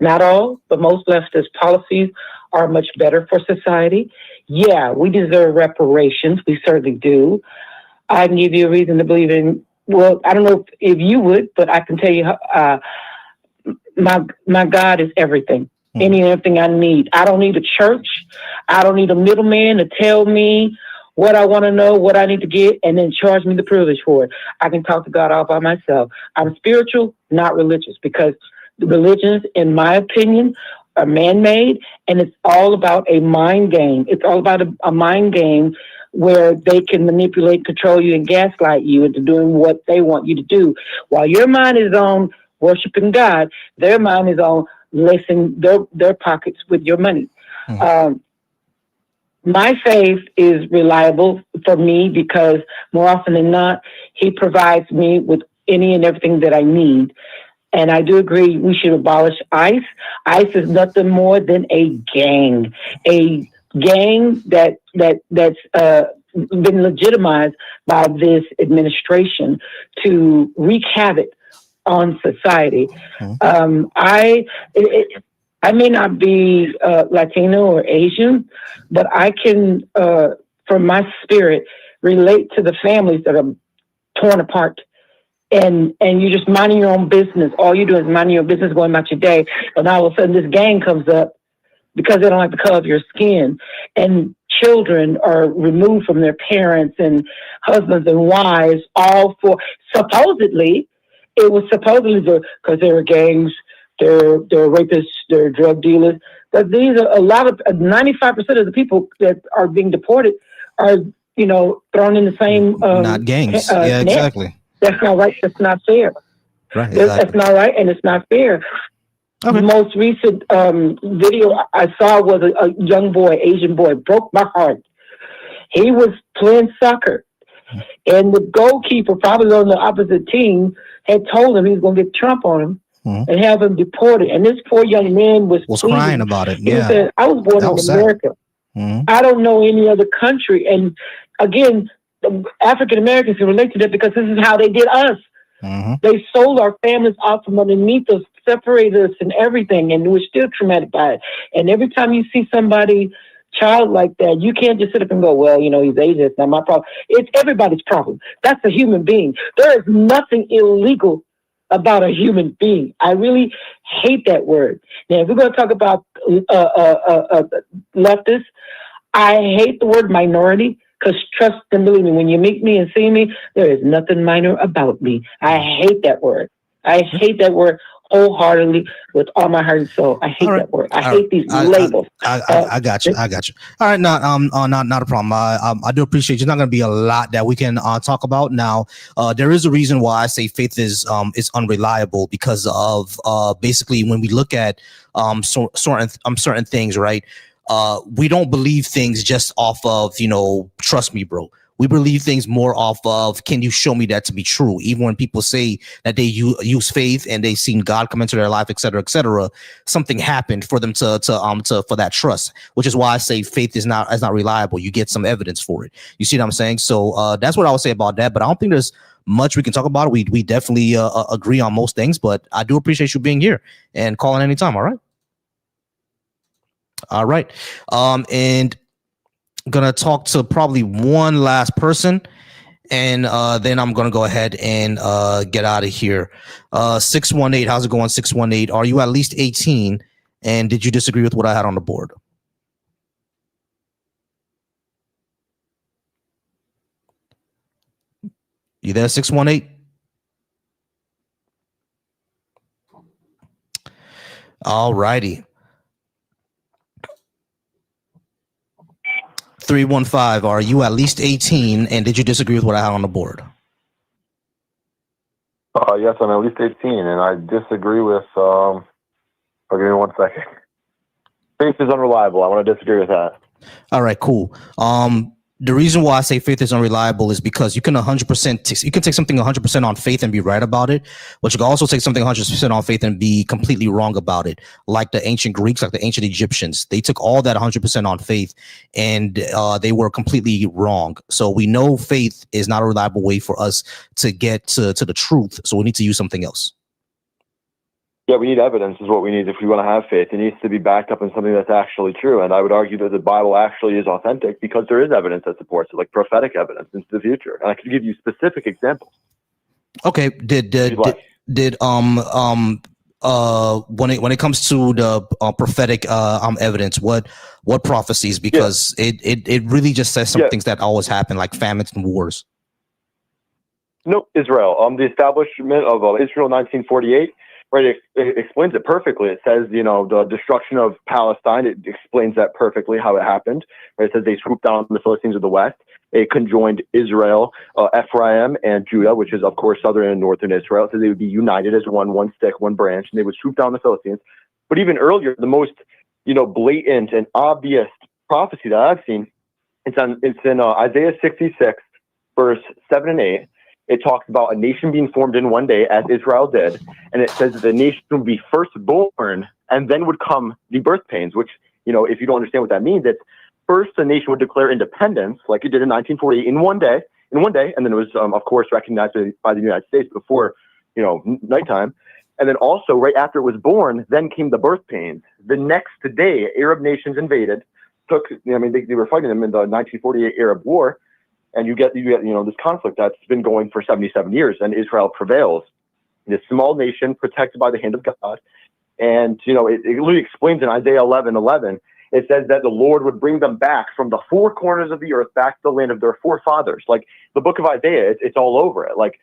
not all, but most leftist policies are much better for society. Yeah, we deserve reparations. We certainly do. I can give you a reason to believe in, well, I don't know if you would, but I can tell you my God is everything. Any and everything I need. I don't need a church. I don't need a middleman to tell me what I want to know, what I need to get, and then charge me the privilege for it. I can talk to God all by myself. I'm spiritual, not religious, because the religions, in my opinion, are man-made, and it's all about a mind game. It's all about a mind game where they can manipulate, control you, and gaslight you into doing what they want you to do. While your mind is on worshiping God, their mind is on lacing their pockets with your money. My faith is reliable for me because more often than not, he provides me with any and everything that I need. And I do agree we should abolish ICE. ICE is nothing more than a gang that's been legitimized by this administration to wreak havoc on society. I may not be Latino or Asian, but I can, from my spirit, relate to the families that are torn apart. And you're just minding your own business. All you do is minding your business, going about your day. And all of a sudden, this gang comes up because they don't like the color of your skin and children are removed from their parents and husbands and wives, all for supposedly, it was supposedly because they were gangs, they're rapists, they're drug dealers. But these are a lot of 95% of the people that are being deported are, thrown in the same not gangs. Yeah, net. exactly. That's not right. That's not fair. Right. Exactly. That's not right, and it's not fair. Okay. The most recent video I saw was a young boy, Asian boy, broke my heart. He was playing soccer, and the goalkeeper, probably on the opposite team, had told him he was going to get Trump on him and have him deported. And this poor young man was crying about it. He Yeah, said, "I was born in America. I don't know any other country." And again, African Americans can relate to that because this is how they did us. They sold our families out from underneath us, separated us and everything, and we're still traumatic by it. And every time you see somebody, child like that, you can't just sit up and go, well, he's Asian, it's not my problem. It's everybody's problem. That's a human being. There is nothing illegal about a human being. I really hate that word. Now, if we're going to talk about leftists, I hate the word minority. Because trust and believe me, when you meet me and see me, there is nothing minor about me. I hate that word. I hate that word wholeheartedly with all my heart and soul. I hate that word. I hate these labels. I got you. I got you. All right, not a problem. I do appreciate you. There's not going to be a lot that we can talk about now. There is a reason why I say faith is unreliable because of basically when we look at certain things, right? We don't believe things just off of, trust me, bro. We believe things more off of, can you show me that to be true? Even when people say that they use faith and they've seen God come into their life, et cetera, something happened for them to for that trust, which is why I say faith is not reliable. You get some evidence for it. You see what I'm saying? So that's what I would say about that. But I don't think there's much we can talk about. We definitely agree on most things, but I do appreciate you being here and calling anytime. All right. All right. And gonna talk to probably one last person, and then I'm gonna go ahead and get out of here. 618, how's it going? 618. Are you at least 18? And did you disagree with what I had on the board? You there, 618? All righty. 315, are you at least 18? And did you disagree with what I had on the board? Yes, I'm at least 18, and I disagree with, give me 1 second. Faith is unreliable. I want to disagree with that. All right, cool. The reason why I say faith is unreliable is because you can 100%, you can take something 100% on faith and be right about it, but you can also take something 100% on faith and be completely wrong about it. Like the ancient Greeks, like the ancient Egyptians, they took all that 100% on faith and they were completely wrong. So we know faith is not a reliable way for us to get to the truth. So we need to use something else. Yeah, we need evidence is what we need if we want to have faith. It needs to be backed up in something that's actually true. And I would argue that the Bible actually is authentic because there is evidence that supports it, like prophetic evidence into the future. And I could give you specific examples. Okay. Did when it comes to the prophetic evidence, what prophecies? Because it really just says some things that always happen, like famines and wars. No, Israel. The establishment of Israel in 1948. Right, it explains it perfectly. It says, the destruction of Palestine. It explains that perfectly how it happened. Right, it says they swooped down on the Philistines of the west. They conjoined Israel, Ephraim, and Judah, which is of course southern and northern Israel. So they would be united as one stick, one branch, and they would swoop down the Philistines. But even earlier, the most blatant and obvious prophecy that I've seen, it's in Isaiah 66, verse 7 and 8. It talks about a nation being formed in one day, as Israel did. And it says that the nation would be first born, and then would come the birth pains, which, if you don't understand what that means, it's first the nation would declare independence, like it did in 1948, in one day, and then it was, of course, recognized by the United States before, nighttime. And then also, right after it was born, then came the birth pains. The next day, Arab nations invaded, they were fighting them in the 1948 Arab War. And you get this conflict that's been going for 77 years, and Israel prevails. This small nation protected by the hand of God. And, it really explains in Isaiah 11:11, it says that the Lord would bring them back from the four corners of the earth back to the land of their forefathers. Like the book of Isaiah, it's all over it. Like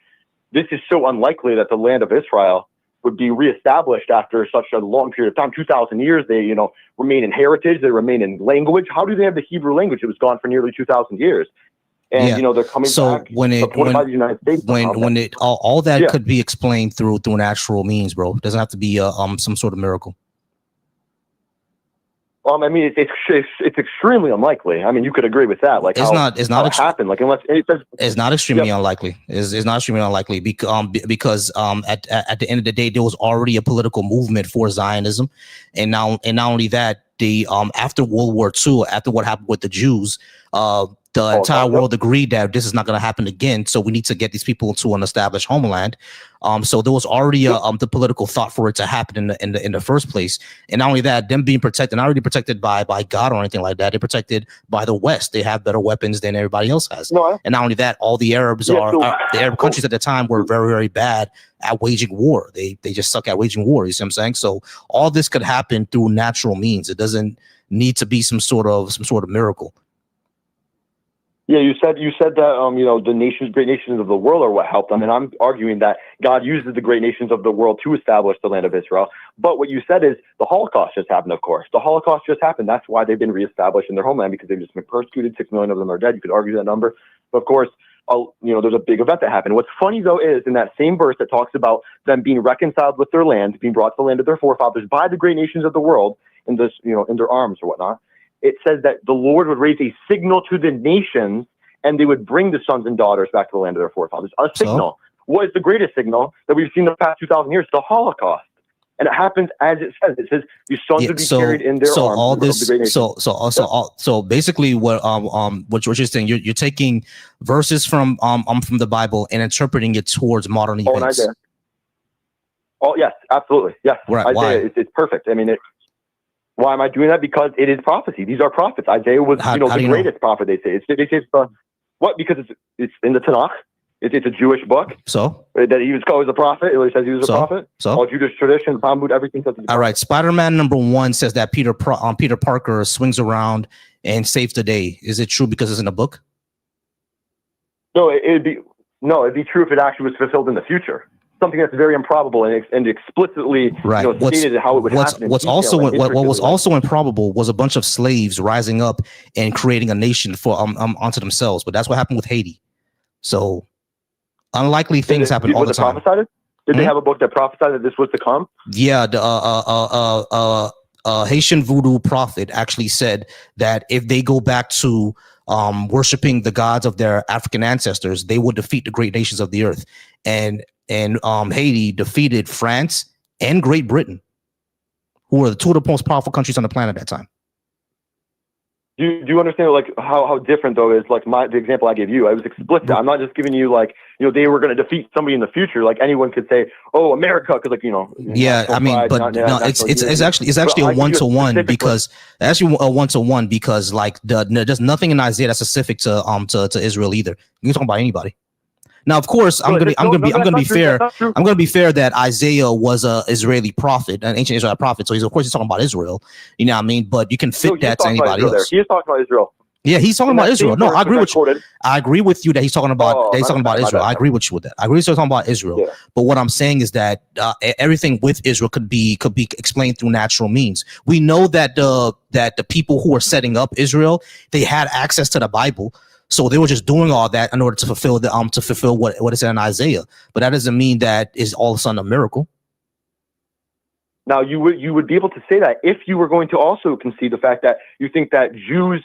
this is so unlikely that the land of Israel would be reestablished after such a long period of time, 2,000 years. They, remain in heritage. They remain in language. How do they have the Hebrew language? It was gone for nearly 2,000 years. And, they're coming back supported by the United States. All that could be explained through natural means, bro. It doesn't have to be some sort of miracle. I mean, it's extremely unlikely. I mean, you could agree with that. Like, it's not happened. Like, unless it's not extremely unlikely. It's not extremely unlikely because at the end of the day, there was already a political movement for Zionism, and not only that, the after World War II, after what happened with the Jews, the entire world agreed that this is not going to happen again. So we need to get these people into an established homeland. So there was already the political thought for it to happen in the first place. And not only that, them being protected, not really protected by God or anything like that. They're protected by the West. They have better weapons than everybody else has. And not only that, all the Arabs the Arab countries at the time were very, very bad at waging war. They just suck at waging war. You see what I'm saying? So all this could happen through natural means. It doesn't need to be some sort of miracle. Yeah, you said that the great nations of the world are what helped them, and I'm arguing that God uses the great nations of the world to establish the land of Israel. But what you said is the Holocaust just happened. Of course, the Holocaust just happened. That's why they've been reestablished in their homeland, because they've just been persecuted. 6 million of them are dead. You could argue that number, but of course, there's a big event that happened. What's funny though is in that same verse that talks about them being reconciled with their land, being brought to the land of their forefathers by the great nations of the world in this, in their arms or whatnot. It says that the Lord would raise a signal to the nations, and they would bring the sons and daughters back to the land of their forefathers. A signal. What is the greatest signal that we've seen in the past 2,000 years? The Holocaust. And it happens as it says. It says these sons would be carried in their arms. All this, so basically, what you're saying, you're taking verses from the Bible and interpreting it towards modern events. Yes, absolutely. Yes, right. Isaiah, Why? It's perfect. I mean, why am I doing that? Because it is prophecy. These are prophets. Isaiah was, the greatest prophet. They say it's what? Because it's in the Tanakh. It's a Jewish book. So that he was called as a prophet. It says he was a prophet. So all Jewish tradition, Talmud, everything says. All right. Spider-Man #1 says that Peter Parker swings around and saves the day. Is it true because it's in a book? No, it'd be true if it actually was fulfilled in the future. Something that's very improbable and explicitly stated how it would happen. What was also improbable was a bunch of slaves rising up and creating a nation for onto themselves. But that's what happened with Haiti. So unlikely things happen all the time. Did they have a book that prophesied that this was to come? Yeah, the Haitian voodoo prophet actually said that if they go back to worshiping the gods of their African ancestors, they would defeat the great nations of the earth. And Haiti defeated France and Great Britain, who were the two of the most powerful countries on the planet at that time. Do you understand like how different though is like the example I gave you? I was explicit. I'm not just giving you like they were going to defeat somebody in the future. Like anyone could say, "Oh, America," because Yeah, I mean, but no, it's actually a 1-to-1 because like there's nothing in Isaiah that's specific to Israel either. You can talk about anybody. Now, of course, I'm gonna be fair. I'm gonna be fair that Isaiah was a Israeli prophet, an ancient Israelite prophet. So he's talking about Israel. You know what I mean? But you can fit that to anybody else. He's talking about Israel. Yeah, he's talking about Israel. No, I agree with you. I agree with you that he's talking about Israel. I agree with you with that. I agree with you talking about Israel. Yeah. But what I'm saying is that everything with Israel could be explained through natural means. We know that the people who are setting up Israel, they had access to the Bible. So they were just doing all that in order to fulfill what is said in Isaiah. But that doesn't mean that is all of a sudden a miracle. Now you would be able to say that if you were going to also concede the fact that you think that Jews,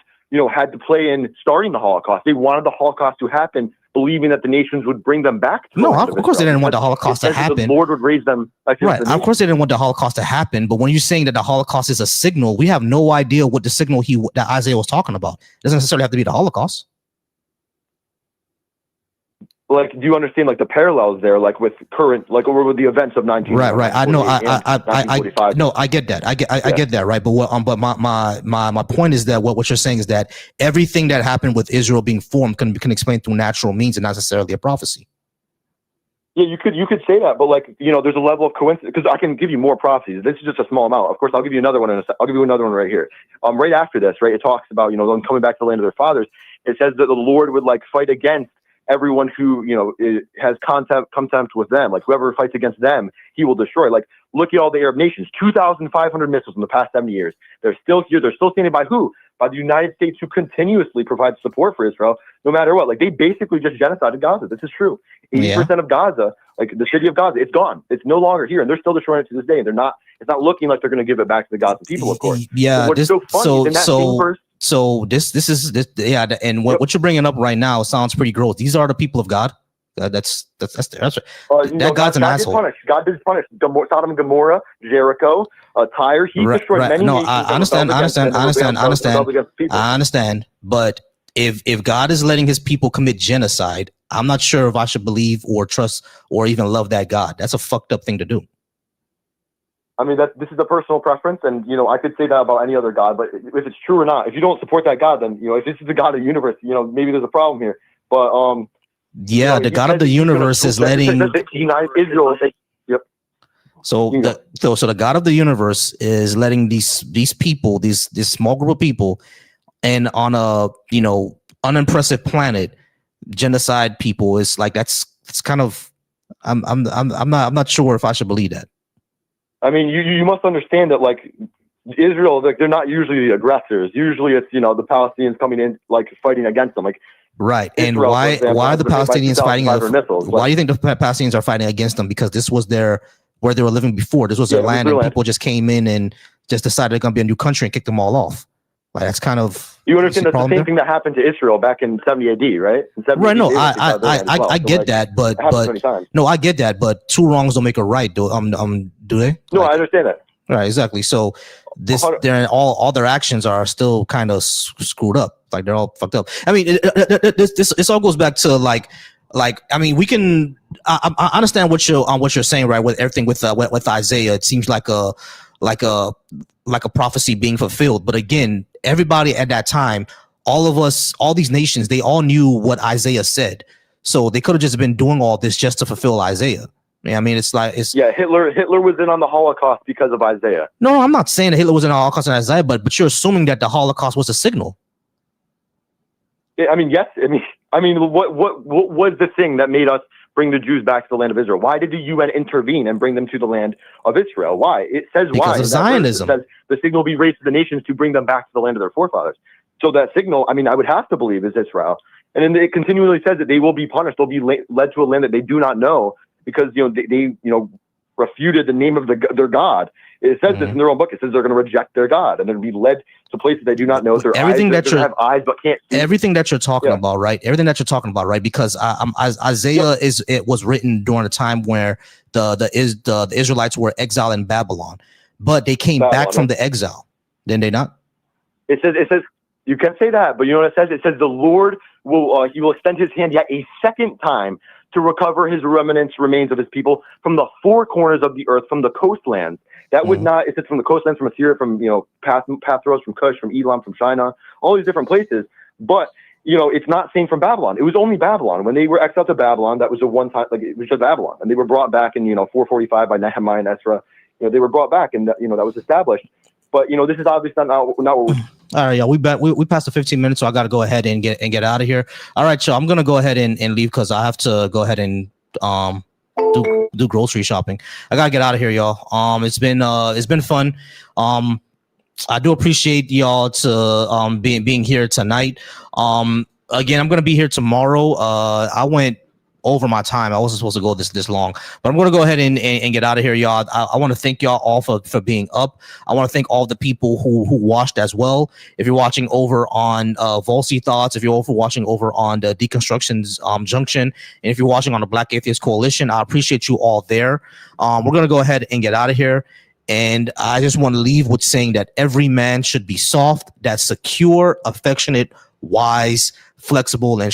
had to play in starting the Holocaust. They wanted the Holocaust to happen, believing that the nations would bring them back. No, of course they didn't want the Holocaust to happen. The Lord would raise them. Right. Of course they didn't want the Holocaust to happen. But when you're saying that the Holocaust is a signal, we have no idea what the signal that Isaiah was talking about. It doesn't necessarily have to be the Holocaust. Like, do you understand like the parallels there, like with current, like over with the events of 19? Right. I know. I get that. I get that. Right. But my point is that what you're saying is that everything that happened with Israel being formed can explain through natural means and not necessarily a prophecy. Yeah, you could say that, but like, you know, there's a level of coincidence, because I can give you more prophecies. This is just a small amount. Of course, I'll give you another one. I'll give you another one right here. Right after this, right, it talks about, you know, them coming back to the land of their fathers. It says that the Lord would like fight against everyone who, you know, has contempt with them. Like whoever fights against them, he will destroy. Like, look at all the Arab nations, 2,500 missiles in the past 70 years. They're still here. They're still standing by who? By the United States, who continuously provides support for Israel, no matter what. Like, they basically just genocided Gaza. This is true. 80% of Gaza, like the city of Gaza, it's gone. It's no longer here, and they're still destroying it to this day. And they're not. It's not looking like they're going to give it back to the Gaza people, of course. Yeah. But what's so funny is in that same verse. So this is yeah, and what you're bringing up right now sounds pretty gross. These are the people of God. That's that God's an asshole. God did punish Sodom and Gomorrah, Jericho, Tyre. He destroyed many nations. No, I understand. But if God is letting his people commit genocide, I'm not sure if I should believe or trust or even love that God. That's a fucked up thing to do. I mean, this is a personal preference, and you know, I could say that about any other God, but if it's true or not, if you don't support that God, then you know, if this is the God of the universe, you know, maybe there's a problem here. But yeah, you know, the God of the universe is letting United Israel. Yep. So the God of the universe is letting these people, this small group of people, and on a, you know, unimpressive planet, genocide people. Is like it's kind of I'm not sure if I should believe that. I mean, you must understand that, like, Israel, like, they're not usually the aggressors. Usually it's, you know, the Palestinians coming in, like, fighting against them. Like, right. Israel, And why are the Palestinians fighting? Why do you think the Palestinians are fighting against them? Because this was where they were living before. This was their land, and people just came in and just decided they're going to be a new country and kicked them all off. Like, that's kind of. You understand that's the same thing that happened to Israel back in 70 AD, right? Right. No, I get that, but no, I get that, but two wrongs don't make a right. Do they? No, I understand that. Right, exactly. So they're all their actions are still kind of screwed up. Like, they're all fucked up. I mean, this all goes back to like I mean, we can. I understand what you're saying, right? With everything with Isaiah, it seems like a prophecy being fulfilled. But again, everybody at that time, all of us, all these nations, they all knew what Isaiah said. So they could have just been doing all this just to fulfill Isaiah. Yeah, I mean, Hitler was in on the Holocaust because of Isaiah. No, I'm not saying that Hitler was in the Holocaust and Isaiah, but you're assuming that the Holocaust was a signal. I mean, yes. I mean, what was the thing that made us bring the Jews back to the land of Israel? Why did the UN intervene and bring them to the land of Israel? Why? It says because why. Because of Zionism. It says the signal will be raised to the nations to bring them back to the land of their forefathers. So that signal, I mean, I would have to believe is Israel. And then it continually says that they will be punished. They'll be led to a land that they do not know because, you know, they you know, refuted the name of their God. It says this in their own book. It says they're going to reject their God and they're going to be led to places they do not know. Their everything eyes, that you have eyes but can't see. Everything that you're talking about, right? Everything that you're talking about, right? Because Isaiah it was written during a time where the Israelites were exiled in Babylon, but they came back from the exile. Didn't they not? It says you can say that, but you know what it says? It says the Lord will he will extend his hand yet a second time to recover his remains of his people from the four corners of the earth, from the coastlands. That would not, it says from the coastlands, from Assyria, from, you know, Pathros, from Cush, from Elam, from Shinar, all these different places. But, you know, it's not saying from Babylon. It was only Babylon. When they were exiled to Babylon, that was a one time, like, it was just Babylon. And they were brought back in, you know, 445 by Nehemiah and Ezra. You know, they were brought back and, you know, that was established. But, you know, this is obviously not what we're. All right, yeah, we passed the 15 minutes, so I got to go ahead and get out of here. All right, so I'm gonna go ahead and leave because I have to go ahead and do grocery shopping. I gotta get out of here, y'all. It's been fun. I do appreciate y'all to being here tonight. Again, I'm gonna be here tomorrow. I went over my time. I wasn't supposed to go this long, but I'm going to go ahead and get out of here, y'all. I want to thank y'all all for being up. I want to thank all the people who watched as well. If you're watching over on Volsy Thoughts, if you're also watching over on the Deconstructions Junction, and if you're watching on the Black Atheist Coalition, I appreciate you all there. We're going to go ahead and get out of here. And I just want to leave with saying that every man should be soft, that's secure, affectionate, wise, flexible, and